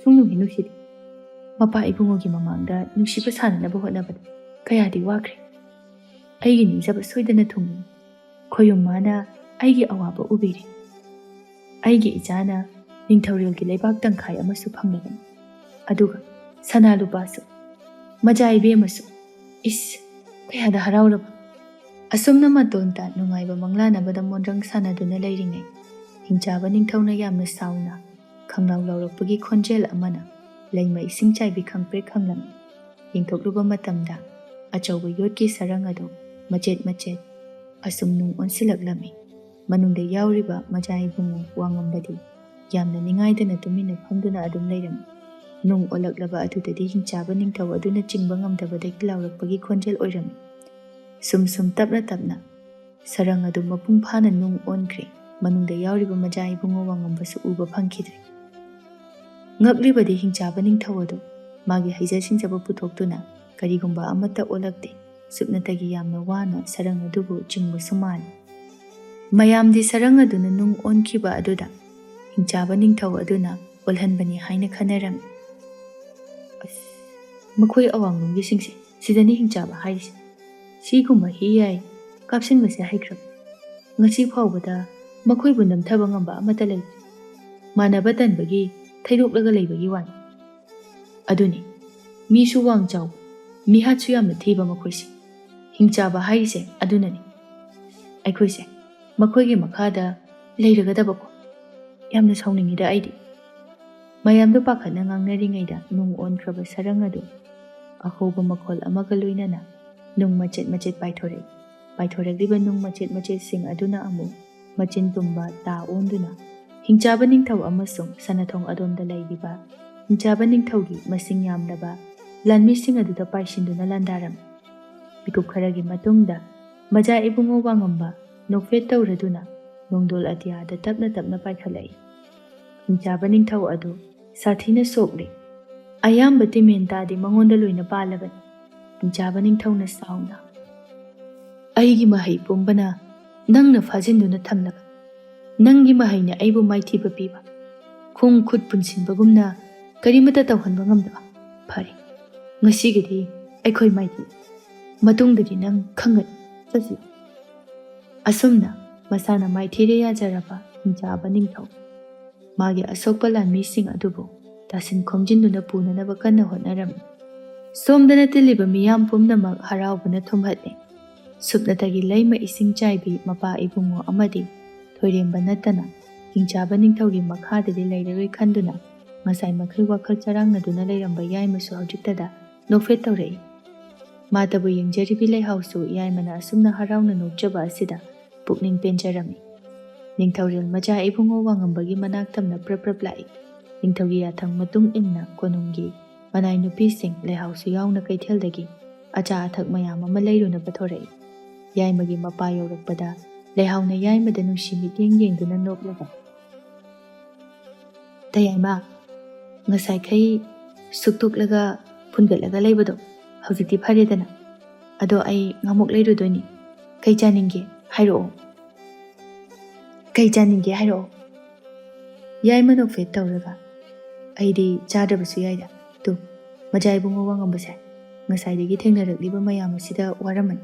ꯁꯨꯡꯅꯨꯡꯍꯦ ꯅꯨꯡꯁꯤꯗꯦ꯫ ꯃꯄꯥ ꯏꯕꯨꯡꯉꯣꯒꯤ ꯃꯃꯥꯡꯗ ꯅꯨꯡꯁꯤꯕ ꯁꯥꯟꯅꯅꯕ ꯍꯣꯠꯅꯕꯗ ꯀꯌꯥꯗꯤ ꯋꯥꯈ꯭ꯔꯦ꯫ ꯑꯩꯒꯤ ꯅꯤꯡꯖꯕ ꯁꯣꯏꯗꯅ ꯊꯨꯡꯂꯅꯤ꯫ ꯈꯣꯌꯨꯝ ꯃꯥꯅ ꯑꯩꯒꯤ ꯑꯋꯥꯕ ꯎꯕꯤꯔꯤ꯫ ꯑꯩꯒꯤ ꯏꯆꯥꯅ ꯅꯤꯡꯊꯧꯔꯦꯜꯒꯤ ꯂꯩꯕꯥꯛ ꯇꯪꯈꯥꯏ ꯑꯃꯁꯨ ꯐꯪꯂꯒꯅꯤ꯫ ꯑꯗꯨꯒ ꯁꯅꯥ ꯂꯨꯄꯥꯁꯨ, ꯃꯆꯥ ꯏꯕꯦꯝꯃꯁꯨ꯫ ꯏꯁ, ꯀꯌꯥꯗ ꯍꯔꯥꯎꯔꯕ! ꯑꯁꯨꯝꯅ ꯃꯇꯣꯟꯇ ꯅꯨꯡꯉꯥꯏꯕ ꯃꯪꯂꯥꯅꯕꯗ ꯃꯣꯟꯗ꯭ꯔꯪ ꯁꯥꯟꯅꯗꯨꯅ ꯂꯩꯔꯤꯉꯩ ꯍꯤꯡꯆꯥꯕ ꯅꯤꯡꯊꯧꯅ ꯌꯥꯝꯅ ꯁꯥꯎꯅ ꯈꯪꯂꯥꯎ ꯂꯥꯎꯔꯛꯄꯒꯤ ꯈꯣꯟꯖꯦꯜ ꯑꯃꯅ ꯂꯩꯃ ꯏꯁꯤꯡ ꯆꯥꯏꯕꯤ ꯈꯪꯄ꯭ꯔꯦꯛ ꯈꯪꯂꯝꯃꯤ꯫ ꯌꯦꯡꯊꯣꯛꯂꯨꯕ ꯃꯇꯝꯗ ꯑꯆꯧꯕ ꯌꯣꯠꯀꯤ ꯁꯔꯪ ꯑꯗꯨ ꯃꯆꯦꯠ ꯃꯆꯦꯠ ꯑꯁꯨꯝ ꯅꯨꯡ ꯑꯣꯟꯁꯤꯜꯂꯛꯂꯝꯃꯤ꯫ ꯃꯅꯨꯡꯗ ꯌꯥꯎꯔꯤꯕ ꯃꯆꯥ ꯏꯕꯨꯡꯉꯣ ꯋꯥꯉꯝꯕꯗꯤ ꯌꯥꯝꯅ ꯅꯤꯡꯉꯥꯏꯗꯅ ꯇꯨꯃꯤꯟꯅ ꯐꯝꯗꯨꯅ ꯑꯗꯨꯝ ꯂꯩꯔꯝꯃꯤ꯫ ꯅꯨꯡ ꯑꯣꯜꯂꯛꯂꯕ ꯑꯗꯨꯗꯗꯤ ꯍꯤꯡꯆꯥꯕ ꯅꯤꯡꯊꯧ ꯑꯗꯨꯅ ꯆꯤꯡꯕ ꯉꯝꯗꯕꯗꯒꯤ ꯂꯥꯎꯔꯛꯄꯒꯤ ꯈꯣꯟꯖꯦꯜ ꯑꯣꯏꯔꯝꯃꯤ꯫ ꯁꯨꯝ ꯇꯞꯅ ꯇꯞꯅ ꯁꯔꯪ ꯑꯗꯨ ꯃꯄꯨꯡ ꯐꯥꯅ ꯅꯨꯡ ꯑꯣꯟꯈ꯭ꯔꯦ꯫ ꯃꯅꯨꯡꯗ ꯌꯥꯎꯔꯤꯕ ꯃꯆꯥ ꯏꯕꯨꯡꯉꯣ ꯋꯥꯉꯝꯕꯁꯨ ꯎꯕ ꯐꯪꯈꯤꯗ꯭ꯔꯦ꯫ ꯉꯛꯂꯤꯕꯗꯤ ꯍꯤꯡꯆꯥꯕ ꯅꯤꯡꯊꯧ ꯑꯗꯨ ꯃꯥꯒꯤ ꯍꯩꯖ ꯁꯤꯡꯖꯕ ꯄꯨꯊꯣꯛꯇꯨꯅ ꯀꯔꯤꯒꯨꯝꯕ ꯑꯃꯠꯇ ꯑꯣꯜꯂꯛꯇꯦ꯫ ꯁꯨꯞꯅꯇꯒꯤ ꯌꯥꯝꯅ ꯋꯥꯅ ꯁꯔꯪ ꯑꯗꯨꯕꯨ ꯆꯤꯡꯕꯁꯨ ꯃꯥꯜꯂꯤ꯫ ꯃꯌꯥꯝꯗꯤ ꯁꯔꯪ ꯑꯗꯨꯅ ꯅꯨꯡ ꯑꯣꯟꯈꯤꯕ ꯑꯗꯨꯗ ꯍꯤꯡꯆꯥꯕ ꯅꯤꯡꯊꯧ ꯑꯗꯨꯅ ꯑꯣꯜꯍꯟꯕꯅꯤ ꯍꯥꯏꯅ ꯈꯟꯅꯔꯝꯃꯤ꯫ ꯑꯁ, ꯃꯈꯣꯏ ꯑꯋꯥꯡꯂꯣꯝꯒꯤꯁꯤꯡꯁꯦ ꯁꯤꯗꯅꯤ ꯍꯤꯡꯆꯥꯕ ꯍꯥꯏꯔꯤꯁꯦ꯫ ꯁꯤꯒꯨꯝꯕ ꯍꯤ ꯌꯥꯏ ꯀꯥꯞꯁꯤꯟꯕꯁꯦ ꯍꯩꯈ꯭ꯔꯕ꯫ ꯉꯁꯤ ꯐꯥꯎꯕꯗ ꯃꯈꯣꯏꯕꯨ ꯅꯝꯊꯕ ꯉꯝꯕ ꯑꯃꯠꯇ ꯂꯩꯇꯦ꯫ ꯃꯥꯟꯅꯕ ꯇꯟꯕꯒꯤ ꯊꯩꯗꯣꯛꯂꯒ ꯂꯩꯕꯒꯤ ꯋꯥꯅꯤ꯫ ꯑꯗꯨꯅꯤ, ꯃꯤꯁꯨ ꯋꯥꯡ ꯆꯥꯎꯕ, ꯃꯤꯍꯥꯠꯁꯨ ꯌꯥꯝꯅ ꯊꯤꯕ ꯃꯈꯣꯏꯁꯦ꯫ ꯍꯤꯡꯆꯥꯕ ꯍꯥꯏꯔꯤꯁꯦ ꯑꯗꯨꯅꯅꯤ꯫ ꯑꯩꯈꯣꯏꯁꯦ ꯃꯈꯣꯏꯒꯤ ꯃꯈꯥꯗ ꯂꯩꯔꯒꯗꯕꯀꯣ꯫ ꯌꯥꯝꯅ ꯁꯥꯎꯅꯤꯡꯉꯤꯗ ꯑꯩꯗꯤ꯫ ꯃꯌꯥꯝꯗꯣ ꯄꯥꯈꯠꯅ ꯉꯥꯡꯅꯔꯤꯉꯩꯗ ꯅꯨꯡ ꯑꯣꯟꯈ꯭ꯔꯕ ꯁꯔꯪ ꯑꯗꯨ ꯑꯍꯧꯕ ꯃꯈꯣꯜ ꯑꯃꯒ ꯂꯣꯏꯅꯅ ꯅꯨꯡ ꯃꯆꯦꯠ ꯃꯆꯦꯠ ꯄꯥꯏꯊꯣꯔꯛꯏ꯫ ꯄꯥꯏꯊꯣꯔꯛꯂꯤꯕ ꯅꯨꯡ ꯃꯆꯦꯠ ꯃꯆꯦꯠꯁꯤꯡ ꯑꯗꯨꯅ ꯑꯃꯨꯛ ꯃꯆꯤꯟ ꯇꯨꯝꯕ ꯇꯥ ꯑꯣꯟꯗꯨꯅ ꯍꯤꯡꯆꯥꯕ ꯅꯤꯡꯊꯧ ꯑꯃꯁꯨꯡ ꯁꯅꯊꯣꯡ ꯑꯗꯣꯝꯗ ꯂꯩꯔꯤꯕ ꯍꯤꯡꯆꯥꯕ ꯅꯤꯡꯊꯧꯒꯤ ꯃꯁꯤꯡ ꯌꯥꯝꯂꯕ ꯂꯥꯟꯃꯤꯁꯤꯡ ꯑꯗꯨꯗ ꯄꯥꯏꯁꯤꯟꯗꯨꯅ ꯂꯥꯟꯗꯥꯔꯝꯃꯤ꯫ ꯃꯤꯀꯨꯞ ꯈꯔꯒꯤ ꯃꯇꯨꯡꯗ ꯃꯆꯥ ꯏꯕꯨꯡꯉꯣ ꯋꯥꯉꯝꯕ ꯅꯣꯛꯐꯦꯠ ꯇꯧꯔꯗꯨꯅ ꯅꯣꯡꯗꯣꯜ ꯑꯇꯤꯌꯥꯗ ꯇꯞꯅ ꯇꯞꯅ ꯄꯥꯏꯈꯠꯂꯛꯏ꯫ ꯍꯤꯡꯆꯥꯕ ꯅꯤꯡꯊꯧ ꯑꯗꯨ ꯁꯥꯊꯤꯅ ꯁꯣꯛꯂꯤ꯫ ꯑꯌꯥꯝꯕ ꯇꯤꯃꯦꯟ ꯇꯥꯗꯤ ꯃꯉꯣꯟꯗ ꯂꯣꯏꯅ ꯄꯥꯜꯂꯕꯅꯤ꯫ ꯍꯤꯡꯆꯥꯕ ꯅꯤꯡꯊꯧꯅ ꯁꯥꯎꯅ "ꯑꯩꯒꯤ ꯃꯍꯩ ꯄꯨꯝꯕꯅ ꯅꯪꯅ ꯐꯥꯖꯤꯟꯗꯨꯅ ꯊꯝꯂꯒ ꯅꯪꯒꯤ ꯃꯍꯩꯅ ꯑꯩꯕꯨ ꯃꯥꯏꯊꯤꯕ ꯄꯤꯕ, ꯈꯣꯡ ꯈꯨꯠ ꯄꯨꯟꯁꯤꯟꯕꯒꯨꯝꯅ ꯀꯔꯤꯃꯠꯇ ꯇꯧꯍꯟꯕ ꯉꯝꯗꯕ꯫ ꯐꯔꯦ, ꯉꯁꯤꯒꯤꯗꯤ ꯑꯩꯈꯣꯏ ꯃꯥꯏꯊꯤ, ꯃꯇꯨꯡꯗꯗꯤ ꯅꯪ ꯈꯪꯒꯅꯤ꯫ ꯆꯠꯁꯤ." ꯑꯁꯨꯝꯅ ꯃꯁꯥꯅ ꯃꯥꯏꯊꯤꯔꯦ ꯌꯥꯖꯔꯕ ꯍꯤꯡꯆꯥꯕ ꯅꯤꯡꯊꯧ ꯃꯥꯒꯤ ꯑꯁꯣꯛꯄ ꯂꯥꯟꯃꯤꯁꯤꯡ ꯑꯗꯨꯕꯨ ꯇꯥꯁꯤꯟ ꯈꯣꯝꯖꯤꯟꯗꯨꯅ ꯄꯨꯅꯅꯕ ꯀꯟꯅ ꯍꯣꯠꯅꯔꯝꯃꯤ꯫ ꯁꯣꯝꯗꯅ ꯇꯤꯜꯂꯤꯕ ꯃꯤꯌꯥꯝ ꯄꯨꯝꯅꯃꯛ ꯍꯔꯥꯎꯕꯅ ꯊꯨꯝꯍꯠꯂꯦ꯫ ꯁꯨꯞꯅꯇꯒꯤ ꯂꯩꯃ ꯏꯁꯤꯡ ꯆꯥꯏꯕꯤ ꯃꯄꯥ ꯏꯕꯨꯡꯉꯣ ꯑꯃꯗꯤ ꯊꯣꯏꯔꯦꯝꯕ ꯅꯠꯇꯅ ꯍꯤꯡꯆꯥꯕ ꯅꯤꯡꯊꯧꯒꯤ ꯃꯈꯥꯗꯗꯤ ꯂꯩꯔꯔꯣꯏ ꯈꯟꯗꯨꯅ ꯉꯁꯥꯏ ꯃꯈꯩ ꯋꯥꯈꯜ ꯆꯔꯥꯡꯅꯗꯨꯅ ꯂꯩꯔꯝꯕ ꯌꯥꯏꯃꯁꯨ ꯍꯧꯖꯤꯛꯇꯗ ꯅꯣꯛꯐꯦꯠ ꯇꯧꯔꯛꯏ꯫ ꯃꯥꯇꯕꯨ ꯌꯦꯡꯖꯔꯤꯕꯤ ꯂꯩꯍꯥꯎꯁꯨ ꯌꯥꯏꯃꯅ ꯑꯁꯨꯝꯅ ꯍꯔꯥꯎꯅ ꯅꯣꯛꯆꯕ ꯑꯁꯤꯗ ꯄꯨꯛꯅꯤꯡ ꯄꯦꯟꯖꯔꯝꯃꯤ꯫ ꯅꯤꯡꯊꯧꯔꯦꯜ ꯃꯆꯥ ꯏꯕꯨꯡꯉꯣ ꯋꯥꯉꯝꯕꯒꯤ ꯃꯅꯥꯛ ꯊꯝꯅ ꯄ꯭ꯔꯞ ꯂꯥꯛꯏ꯫ ꯅꯤꯡꯊꯧꯒꯤ ꯌꯥꯊꯪ ꯃꯇꯨꯡ ꯏꯟꯅ ꯀꯣꯅꯨꯡꯒꯤ ꯃꯅꯥꯏ ꯅꯨꯄꯤꯁꯤꯡ ꯂꯩꯍꯥꯎꯁꯨ ꯌꯥꯎꯅ ꯀꯩꯊꯦꯜꯗꯒꯤ ꯑꯆꯥ ꯑꯊꯛ ꯃꯌꯥꯝ ꯑꯃ ꯂꯩꯔꯨꯅ ꯄꯨꯊꯣꯔꯛꯏ꯫ ꯌꯥꯏꯃꯒꯤ ꯃꯄꯥ ꯌꯧꯔꯛꯄꯗ ꯂꯩꯍꯥꯎꯅ ꯌꯥꯏꯃꯗ ꯅꯨꯡꯁꯤ ꯃꯤꯠꯌꯦꯡ ꯌꯦꯡꯗꯨꯅ ꯅꯣꯛꯂꯒ, "ꯇꯌꯥꯏꯃ, ꯉꯁꯥꯏꯈꯩ ꯁꯨꯛꯇꯣꯛꯂꯒ ꯐꯨꯟꯒꯠꯂꯒ ꯂꯩꯕꯗꯣ ꯍꯧꯖꯤꯛꯇꯤ ꯐꯔꯦꯗꯅ? ꯑꯗꯣ ꯑꯩ ꯉꯥꯃꯨꯛ ꯂꯩꯔꯨꯗꯣꯏꯅꯤ꯫ ꯀꯩ ꯆꯥꯅꯤꯡꯒꯦ ꯍꯥꯏꯔꯛꯑꯣ." "ꯀꯩ ꯆꯥꯅꯤꯡꯒꯦ ꯍꯥꯏꯔꯛꯑꯣ?" ꯌꯥꯏꯃ ꯅꯣꯛꯐꯦꯠ ꯇꯧꯔꯒ, "ꯑꯩꯗꯤ ꯆꯥꯗ꯭ꯔꯕꯁꯨ ꯌꯥꯏꯗ꯫ ꯇꯨ, ꯃꯆꯥ ꯏꯕꯨꯡꯉꯣ ꯋꯥꯉꯝꯕꯁꯦ ꯉꯁꯥꯏꯗꯒꯤ ꯊꯦꯡꯅꯔꯛꯂꯤꯕ ꯃꯌꯥꯝ ꯑꯁꯤꯗ ꯋꯥꯔꯝꯃꯅꯤ꯫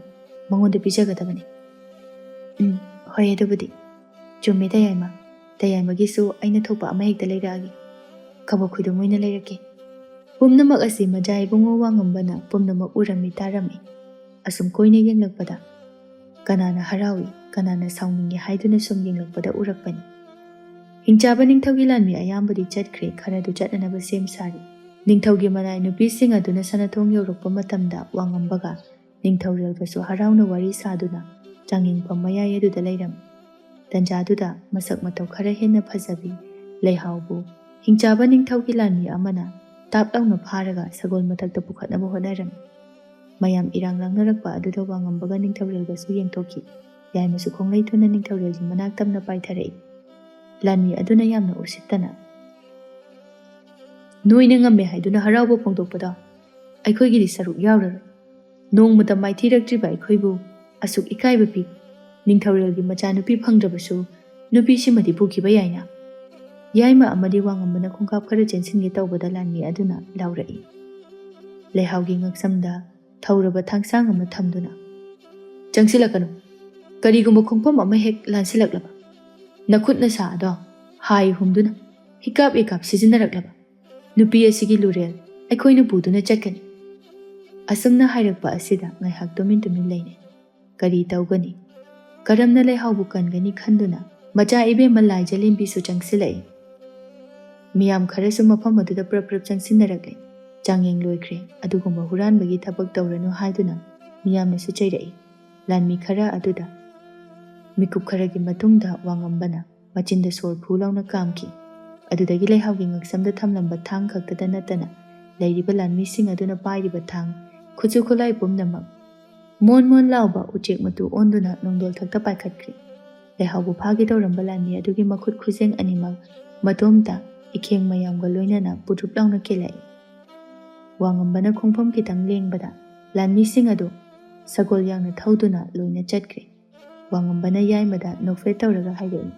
ꯃꯉꯣꯟꯗ ꯄꯤꯖꯒꯗꯕꯅꯤ." "ꯍꯣꯏ ꯑꯗꯨꯕꯨꯗꯤ ꯆꯨꯝꯃꯦ ꯇꯌꯥꯏꯃ. ꯇꯌꯥꯏꯃꯒꯤꯁꯨ ꯑꯩꯅ ꯊꯣꯛꯄ ꯑꯃ ꯍꯦꯛꯇ ꯂꯩꯔꯛꯑꯒꯦ꯫ ꯀꯕꯣꯛ ꯈꯨꯏꯗꯨꯝ ꯑꯣꯏꯅ ꯂꯩꯔꯛꯀꯦ." ꯄꯨꯝꯅꯃꯛ ꯑꯁꯤ ꯃꯆꯥ ꯏꯕꯨꯡꯉꯣ ꯋꯥꯉꯝꯕꯅ ꯄꯨꯝꯅꯃꯛ ꯎꯔꯝꯃꯤ ꯇꯥꯔꯝꯃꯤ꯫ ꯑꯁꯨꯝ ꯀꯣꯏꯅ ꯌꯦꯡꯂꯛꯄꯗ ꯀꯅꯥꯅ ꯍꯔꯥꯎꯏ, ꯀꯅꯥꯅ ꯁꯥꯎꯅꯤꯡꯉꯤ ꯍꯥꯏꯗꯨꯅ ꯁꯨꯝ ꯌꯦꯡꯂꯛꯄꯗ ꯎꯔꯛꯄꯅꯤ꯫ ꯍꯤꯡꯆꯥꯕ ꯅꯤꯡꯊꯧꯒꯤ ꯂꯥꯟꯃꯤ ꯑꯌꯥꯝꯕꯗꯤ ꯆꯠꯈ꯭ꯔꯦ, ꯈꯔꯗꯨ ꯆꯠꯅꯅꯕ ꯁꯦꯝ ꯁꯥꯔꯤ꯫ ꯅꯤꯡꯊꯧꯒꯤ ꯃꯅꯥꯏ ꯅꯨꯄꯤꯁꯤꯡ ꯑꯗꯨꯅ ꯁꯅꯊꯣꯡ ꯌꯧꯔꯛꯄ ꯃꯇꯝꯗ ꯋꯥꯉꯝꯕꯒ ꯅꯤꯡꯊꯧꯔꯦꯜꯒꯁꯨ ꯍꯔꯥꯎꯅ ꯋꯥꯔꯤ ꯁꯥꯗꯨꯅ ꯆꯥꯡꯌꯦꯡꯐꯝ ꯃꯌꯥꯏ ꯑꯗꯨꯗ ꯂꯩꯔꯝꯃꯤ꯫ ꯇꯟꯖꯥꯗꯨꯗ ꯃꯁꯛ ꯃꯇꯧ ꯈꯔ ꯍꯦꯟꯅ ꯐꯖꯕꯤ ꯂꯩꯍꯥꯎꯕꯨ ꯍꯤꯡꯆꯥꯕ ꯅꯤꯡꯊꯧꯒꯤ ꯂꯥꯟꯃꯤ ꯑꯃꯅ ꯇꯥꯞ ꯂꯥꯎꯅ ꯐꯥꯔꯒ ꯁꯒꯣꯜ ꯃꯊꯛꯇ ꯄꯨꯈꯠꯅꯕ ꯍꯣꯠꯅꯔꯝꯃꯤ꯫ ꯃꯌꯥꯝ ꯏꯔꯥꯡ ꯂꯥꯡꯅꯔꯛꯄ ꯑꯗꯨꯗ ꯋꯥꯉꯝꯕꯒ ꯅꯤꯡꯊꯧꯔꯦꯜꯒꯁꯨ ꯌꯦꯡꯊꯣꯛꯈꯤ꯫ ꯌꯥꯏꯃꯁꯨ ꯈꯣꯡꯂꯩ ꯊꯨꯅ ꯅꯤꯡꯊꯧꯔꯦꯜꯒꯤ ꯃꯅꯥꯛ ꯇꯝꯅ ꯄꯥꯏꯊꯔꯛꯏ꯫ ꯂꯥꯟꯃꯤ ꯑꯗꯨꯅ ꯌꯥꯝꯅ ꯎꯁꯤꯠꯇꯅ, "ꯅꯣꯏꯅ ꯉꯝꯃꯦ ꯍꯥꯏꯗꯨꯅ ꯍꯔꯥꯎꯕ ꯐꯣꯡꯗꯣꯛꯄꯗꯣ ꯑꯩꯈꯣꯏꯒꯤꯗꯤ ꯁꯔꯨꯛ ꯌꯥꯎꯔꯔꯣꯏ꯫ ꯅꯣꯡꯃꯇ ꯃꯥꯏꯊꯤꯔꯛꯇ꯭ꯔꯤꯕ ꯑꯩꯈꯣꯏꯕꯨ ꯑꯁꯨꯛ ꯏꯀꯥꯏꯕ ꯄꯤ꯫ ꯅꯤꯡꯊꯧꯔꯦꯜꯒꯤ ꯃꯆꯥꯅꯨꯄꯤ ꯐꯪꯗ꯭ꯔꯕꯁꯨ ꯅꯨꯄꯤꯁꯤꯃꯗꯤ ꯄꯨꯈꯤꯕ ꯌꯥꯏꯅ." ꯌꯥꯏꯃ ꯑꯃꯗꯤ ꯋꯥꯉꯝꯕꯅ ꯈꯣꯡꯀꯥꯞ ꯈꯔ ꯆꯦꯟꯁꯤꯟꯒꯦ ꯇꯧꯕꯗ ꯂꯥꯟꯃꯤ ꯑꯗꯨꯅ ꯂꯥꯎꯔꯛꯏ꯫ ꯂꯩꯍꯥꯎꯒꯤ ꯉꯛꯁꯝꯗ ꯊꯧꯔꯕ ꯊꯥꯡꯁꯥꯡ ꯑꯃ ꯊꯝꯗꯨꯅ, "ꯆꯪꯁꯤꯜꯂꯛꯀꯅꯨ꯫ ꯀꯔꯤꯒꯨꯝꯕ ꯈꯣꯡꯐꯝ ꯑꯃ ꯍꯦꯛ ꯂꯥꯟꯁꯤꯜꯂꯛꯂꯕ, ꯅꯈꯨꯠ ꯅꯁꯥ ꯑꯗꯣ ꯍꯥꯏ ꯍꯨꯝꯗꯨꯅ ꯍꯤꯀꯥꯞ ꯏꯀꯥꯞ ꯁꯤꯖꯤꯟꯅꯔꯛꯂꯕ, ꯅꯨꯄꯤ ꯑꯁꯤꯒꯤ ꯂꯨꯔꯦꯜ ꯑꯩꯈꯣꯏꯅ ꯄꯨꯗꯨꯅ ꯆꯠꯀꯅꯤ." ꯑꯁꯨꯝꯅ ꯍꯥꯏꯔꯛꯄ ꯑꯁꯤꯗ ꯉꯥꯏꯍꯥꯛ ꯇꯨꯃꯤꯟ ꯇꯨꯃꯤꯟ ꯂꯩꯅꯩ꯫ ꯀꯔꯤ ꯇꯧꯒꯅꯤ, ꯀꯔꯝꯅ ꯂꯩꯍꯥꯎꯕꯨ ꯀꯟꯒꯅꯤ ꯈꯟꯗꯨꯅ ꯃꯆꯥ ꯏꯕꯦꯝꯃ ꯂꯥꯏꯖꯂꯦꯝꯕꯤꯁꯨ ꯆꯪꯁꯤꯜꯂꯛꯏ꯫ ꯃꯤꯌꯥꯝ ꯈꯔꯁꯨ ꯃꯐꯝ ꯑꯗꯨꯗ ꯄ꯭ꯔꯞ ꯄ꯭ꯔꯞ ꯆꯪꯁꯤꯟꯅꯔꯛꯂꯦ꯫ ꯆꯥꯡꯌꯦꯡ ꯂꯣꯏꯈ꯭ꯔꯦ, ꯑꯗꯨꯒꯨꯝꯕ ꯍꯨꯔꯥꯟꯕꯒꯤ ꯊꯕꯛ ꯇꯧꯔꯅꯨ ꯍꯥꯏꯗꯨꯅ ꯃꯤꯌꯥꯝꯅꯁꯨ ꯆꯩꯔꯛꯏ꯫ ꯂꯥꯟꯃꯤ ꯈꯔ ꯑꯗꯨꯗ ꯃꯤꯀꯨꯞ ꯈꯔꯒꯤ ꯃꯇꯨꯡꯗ ꯋꯥꯉꯝꯕꯅ ꯃꯆꯤꯟꯗ ꯁꯣꯔ ꯐꯨ ꯂꯥꯎꯅ ꯀꯥꯝꯈꯤ꯫ ꯑꯗꯨꯗꯒꯤ ꯂꯩꯍꯥꯎꯒꯤ ꯉꯛꯁꯝꯗ ꯊꯝꯂꯝꯕ ꯊꯥꯡ ꯈꯛꯇꯗ ꯅꯠꯇꯅ ꯂꯩꯔꯤꯕ ꯂꯥꯟꯃꯤꯁꯤꯡ ꯑꯗꯨꯅ ꯄꯥꯏꯔꯤꯕ ꯊꯥꯡ, ꯈꯨꯠꯁꯨ ꯈꯨꯠꯂꯥꯏ ꯄꯨꯝꯅꯃꯛ ꯃꯣꯟ ꯃꯣꯟ ꯂꯥꯎꯕ ꯎꯆꯦꯛ ꯃꯇꯨ ꯑꯣꯟꯗꯨꯅ ꯅꯣꯡꯗꯣꯜ ꯊꯛꯇ ꯄꯥꯏꯈꯠꯈ꯭ꯔꯦ꯫ ꯂꯩꯍꯥꯎꯕꯨ ꯐꯥꯒꯦ ꯇꯧꯔꯝꯕ ꯂꯥꯟꯃꯤ ꯑꯗꯨꯒꯤ ꯃꯈꯨꯠ ꯈꯨꯖꯦꯡ ꯑꯅꯤꯃꯛ ꯃꯇꯣꯝꯇ ꯏꯈꯦꯡ ꯃꯌꯥꯝꯒ ꯂꯣꯏꯅꯅ ꯄꯨꯗ꯭ꯔꯨꯞ ꯂꯥꯎꯅ ꯀꯦꯜꯂꯛꯏ꯫ ꯋꯥꯉꯝꯕꯅ ꯈꯣꯡꯐꯝ ꯈꯤꯇꯪ ꯂꯦꯡꯕꯗ ꯂꯥꯟꯃꯤꯁꯤꯡ ꯑꯗꯨ ꯁꯒꯣꯜ ꯌꯥꯡꯅ ꯊꯧꯗꯨꯅ ꯂꯣꯏꯅ ꯆꯠꯈ꯭ꯔꯦ꯫ ꯋꯥꯉꯝꯕꯅ ꯌꯥꯏꯃꯗ ꯅꯣꯛꯐꯦꯠ ꯇꯧꯔꯒ ꯍꯥꯏꯔꯛꯏ,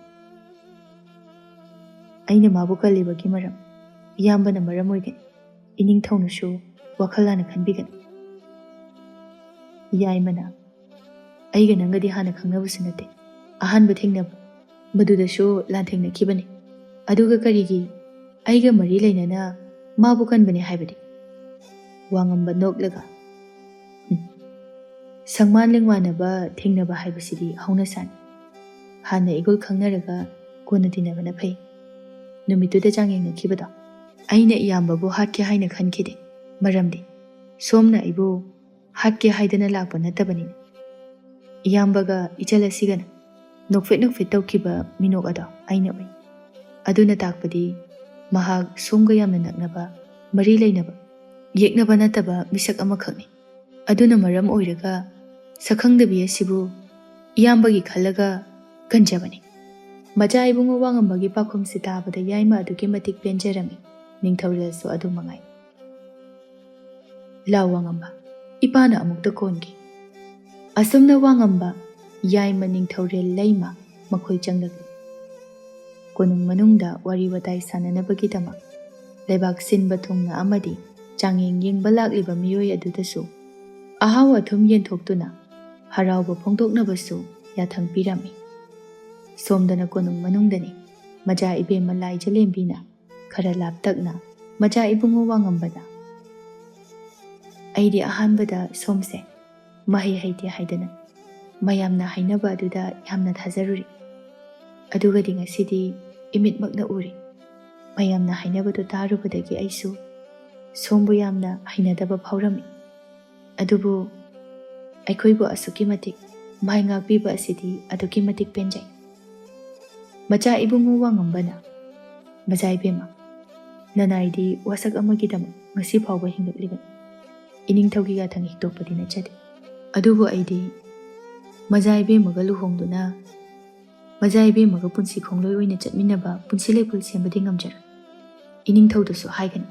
"ꯑꯩꯅ ꯃꯥꯕꯨ ꯀꯜꯂꯤꯕꯒꯤ ꯃꯔꯝ ꯏꯌꯥꯝꯕꯅ ꯃꯔꯝ ꯑꯣꯏꯒꯅꯤ꯫ ꯏꯅꯤꯡꯊꯧꯅꯁꯨ ꯋꯥꯈꯜ ꯂꯥꯟꯅ ꯈꯟꯕꯤꯒꯅꯨ." ꯌꯥꯏꯃꯅ, "ꯑꯩꯒ ꯅꯪꯒꯗꯤ ꯍꯥꯟꯅ ꯈꯪꯅꯕꯁꯨ ꯅꯠꯇꯦ, ꯑꯍꯥꯟꯕ ꯊꯦꯡꯅꯕ ꯃꯗꯨꯗꯁꯨ ꯂꯥꯟꯊꯦꯡꯅꯈꯤꯕꯅꯤ꯫ ꯑꯗꯨꯒ ꯀꯔꯤꯒꯤ ꯑꯩꯒ ꯃꯔꯤ ꯂꯩꯅꯅ ꯃꯥꯕꯨ ꯀꯟꯕꯅꯤ ꯍꯥꯏꯕꯗꯤ?" ꯋꯥꯉꯝꯕ ꯅꯣꯛꯂꯒ, "ꯁꯪꯃꯥꯟ ꯂꯦꯡꯃꯥꯟꯅꯕ ꯊꯦꯡꯅꯕ ꯍꯥꯏꯕꯁꯤꯗꯤ ꯍꯧꯅꯁꯥꯅꯤ꯫ ꯍꯥꯟꯅ ꯏꯒꯨꯜ ꯈꯪꯅꯔꯒ ꯀꯣꯟꯅ ꯇꯤꯟꯅꯕꯅ ꯐꯩ꯫ ꯅꯨꯃꯤꯠꯇꯨꯗ ꯆꯥꯡꯌꯦꯡꯅꯈꯤꯕꯗꯣ ꯑꯩꯅ ꯏꯌꯥꯝꯕꯕꯨ ꯍꯥꯠꯀꯦ ꯍꯥꯏꯅ ꯈꯟꯈꯤꯗꯦ, ꯃꯔꯝꯗꯤ ꯁꯣꯝꯅ ꯑꯩꯕꯨ ꯍꯥꯠꯀꯦ ꯍꯥꯏꯗꯅ ꯂꯥꯛꯄ ꯅꯠꯇꯕꯅꯤꯅ꯫ ꯏꯌꯥꯝꯕꯒ ꯏꯆꯜ ꯑꯁꯤꯒꯅ ꯅꯣꯛꯐꯦꯠ ꯅꯣꯛꯐꯦꯠ ꯇꯧꯈꯤꯕ ꯃꯤꯅꯣꯛ ꯑꯗꯣ ꯑꯩꯅ ꯎꯏ꯫ ꯑꯗꯨꯅ ꯇꯥꯛꯄꯗꯤ ꯃꯍꯥꯛ ꯁꯣꯝꯒ ꯌꯥꯝꯅ ꯅꯛꯅꯕ, ꯃꯔꯤ ꯂꯩꯅꯕ, ꯌꯦꯛꯅꯕ ꯅꯠꯇꯕ ꯃꯤꯁꯛ ꯑꯃꯈꯛꯅꯤ꯫ ꯑꯗꯨꯅ ꯃꯔꯝ ꯑꯣꯏꯔꯒ ꯁꯛꯈꯪꯗꯕꯤ ꯑꯁꯤꯕꯨ ꯏꯌꯥꯝꯕꯒꯤ ꯈꯜꯂꯒ ꯀꯟꯖꯕꯅꯤ." ꯃꯆꯥ ꯏꯕꯨꯡꯉꯣ ꯋꯥꯉꯝꯕꯒꯤ ꯄꯥꯎꯈꯨꯝꯁꯤ ꯇꯥꯕꯗ ꯌꯥꯏꯃ ꯑꯗꯨꯛꯀꯤ ꯃꯇꯤꯛ ꯄꯦꯟꯖꯔꯝꯃꯤ꯫ ꯅꯤꯡꯊꯧꯔꯦꯜꯁꯨ ꯑꯗꯨ ꯃꯉꯥꯏ꯫ "ꯂꯥꯎ ꯋꯥꯉꯝꯕ, ꯏꯄꯥꯅ ꯑꯃꯨꯛꯇ ꯀꯣꯟꯈꯤ." ꯑꯁꯨꯝꯅ ꯋꯥꯉꯝꯕ, ꯌꯥꯏꯃ, ꯅꯤꯡꯊꯧꯔꯦꯜ ꯂꯩꯃ ꯃꯈꯣꯏ ꯆꯪꯂꯛꯂꯤ꯫ ꯀꯣꯅꯨꯡ ꯃꯅꯨꯡꯗ ꯋꯥꯔꯤ ꯋꯥꯇꯥꯏ ꯁꯥꯅꯅꯕꯒꯤꯗꯃꯛ ꯂꯩꯕꯥꯛ ꯁꯤꯟꯕ ꯊꯨꯡꯅ ꯑꯃꯗꯤ ꯆꯥꯡꯌꯦꯡ ꯌꯦꯡꯕ ꯂꯥꯛꯂꯤꯕ ꯃꯤꯑꯣꯏ ꯑꯗꯨꯗꯁꯨ ꯑꯍꯥꯎ ꯑꯊꯨꯝ ꯌꯦꯟꯊꯣꯛꯇꯨꯅ ꯍꯔꯥꯎꯕ ꯐꯣꯡꯗꯣꯛꯅꯕꯁꯨ ꯌꯥꯊꯪ ꯄꯤꯔꯝꯃꯤ꯫ ꯁꯣꯝꯗꯅ ꯀꯣꯅꯨꯡ ꯃꯅꯨꯡꯗꯅꯤ ꯃꯆꯥ ꯏꯕꯦꯝꯃ ꯂꯥꯏꯖꯂꯦꯝꯕꯤꯅ ꯈꯔ ꯂꯥꯞꯇꯛꯅ ꯃꯆꯥ ꯏꯕꯨꯡꯉꯣ ꯋꯥꯉꯝꯕꯗ, "ꯑꯩꯗꯤ ꯑꯍꯥꯟꯕꯗ ꯁꯣꯝꯁꯦ ꯃꯍꯩ ꯍꯩꯇꯦ ꯍꯥꯏꯗꯅ ꯃꯌꯥꯝꯅ ꯍꯥꯏꯅꯕ ꯑꯗꯨꯗ ꯌꯥꯝꯅ ꯊꯥꯖꯔꯨꯔꯤ꯫ ꯑꯗꯨꯒꯗꯤ ꯉꯁꯤꯗꯤ ꯏꯃꯤꯠꯃꯛꯅ ꯎꯔꯤ꯫ ꯃꯌꯥꯝꯅ ꯍꯥꯏꯅꯕꯗꯨ ꯇꯥꯔꯨꯕꯗꯒꯤ ꯑꯩꯁꯨ ꯁꯣꯝꯕꯨ ꯌꯥꯝꯅ ꯍꯩꯅꯗꯕ ꯐꯥꯎꯔꯝꯃꯤ꯫ ꯑꯗꯨꯕꯨ ꯑꯩꯈꯣꯏꯕꯨ ꯑꯁꯨꯛꯀꯤ ꯃꯇꯤꯛ ꯃꯥꯏ ꯉꯥꯛꯄꯤꯕ ꯑꯁꯤꯗꯤ ꯑꯗꯨꯛꯀꯤ ꯃꯇꯤꯛ ꯄꯦꯟꯖꯩ." ꯃꯆꯥ ꯏꯕꯨꯡꯉꯣ ꯋꯥꯉꯝꯕꯅ, "ꯃꯆꯥ ꯏꯕꯦꯝꯃ, ꯅꯅꯥꯏꯗꯤ ꯋꯥꯁꯛ ꯑꯃꯒꯤꯗꯃꯛ ꯉꯁꯤ ꯐꯥꯎꯕ ꯍꯤꯡꯂꯛꯂꯤꯕꯅꯤ꯫ ꯏꯅꯤꯡꯊꯧꯒꯤ ꯌꯥꯊꯪ ꯍꯤꯛꯇꯣꯛꯄꯗꯤ ꯅꯠꯆꯗꯦ꯫ ꯑꯗꯨꯕꯨ ꯑꯩꯗꯤ ꯃꯖꯥ ꯏꯕꯦꯝꯃꯒ ꯂꯨꯍꯣꯡꯗꯨꯅ ꯃꯖꯥ ꯏꯕꯦꯝꯃꯒ ꯄꯨꯟꯁꯤ ꯈꯣꯡꯂꯣꯏ ꯑꯣꯏꯅ ꯆꯠꯃꯤꯟꯅꯕ ꯄꯨꯟꯁꯤ ꯂꯩꯄꯨꯟ ꯁꯦꯝꯕꯗꯤ ꯉꯝꯖꯔꯣꯏ꯫ ꯏꯅꯤꯡꯊꯧꯗꯁꯨ ꯍꯥꯏꯒꯅꯤ,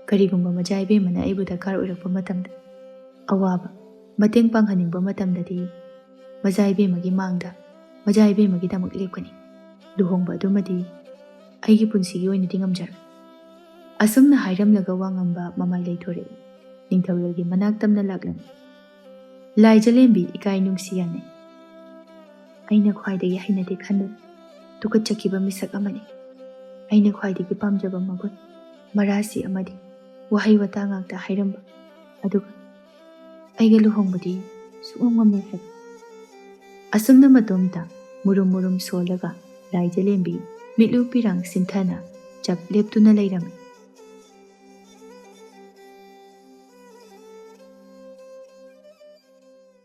ꯀꯔꯤꯒꯨꯝꯕ ꯃꯖꯥ ꯏꯕꯦꯝꯃꯅ ꯑꯩꯕꯨ ꯗꯔꯀꯥꯔ ꯑꯣꯏꯔꯛꯄ ꯃꯇꯝꯗ, ꯑꯋꯥꯕ ꯃꯇꯦꯡ ꯄꯥꯡꯍꯟꯅꯤꯡꯕ ꯃꯇꯝꯗꯗꯤ ꯃꯖꯥ ꯏꯕꯦꯝꯃꯒꯤ ꯃꯥꯡꯗ ꯃꯖꯥ ꯏꯕꯦꯝꯃꯒꯤꯗꯃꯛ ꯂꯦꯞꯀꯅꯤ꯫ ꯂꯨꯍꯣꯡꯕ ꯑꯗꯨꯃꯗꯤ ꯑꯩꯒꯤ ꯄꯨꯟꯁꯤꯒꯤ ꯑꯣꯏꯅꯗꯤ ꯉꯝꯖꯔꯣꯏ꯫ ꯑꯁꯨꯝꯅ ꯍꯥꯏꯔꯝꯂꯒ ꯋꯥ ꯉꯝꯕ ꯃꯃꯥꯏ ꯂꯩꯊꯣꯔꯛꯏ꯫ ꯅꯤꯡꯊꯧꯔꯦꯜꯒꯤ ꯃꯅꯥꯛ ꯇꯝꯅ ꯂꯥꯛꯂꯝꯃꯤ꯫ ꯂꯥꯏꯖꯂꯦꯝꯕꯤ ꯏꯀꯥꯏ ꯅꯨꯡꯁꯤ ꯌꯥꯅꯩ꯫ ꯑꯩꯅ ꯈ꯭ꯋꯥꯏꯗꯒꯤ ꯍꯩꯅꯗꯦ ꯈꯟꯗꯨꯅ ꯇꯨꯀꯠꯆꯈꯤꯕ ꯃꯤꯁꯛ ꯑꯃꯅꯤ꯫ ꯑꯩꯅ ꯈ꯭ꯋꯥꯏꯗꯒꯤ ꯄꯥꯝꯖꯕ ꯃꯒꯨꯟ ꯃꯔꯥꯁꯤ ꯑꯃꯗꯤ ꯋꯥꯍꯩ ꯋꯥꯇꯥ ꯉꯥꯛꯇ ꯍꯥꯏꯔꯝꯕ, ꯑꯗꯨꯒ ꯑꯩꯒ ꯂꯨꯍꯣꯡꯕꯗꯤ ꯁꯨꯡꯉꯝ ꯉꯝꯂꯣꯏ ꯍꯥꯏꯕ꯫ ꯑꯁꯨꯝꯅ ꯃꯇꯣꯝꯇ ꯃꯨꯔꯨꯝ ꯃꯨꯔꯨꯝ ꯁꯣꯜꯂꯒ ꯂꯥꯏꯖꯂꯦꯝꯕꯤ ꯃꯤꯠꯂꯨ ꯄꯤꯔꯥꯡ ꯁꯤꯟꯊꯅ ꯆꯞ ꯂꯦꯞꯇꯨꯅ ꯂꯩꯔꯝꯃꯤ꯫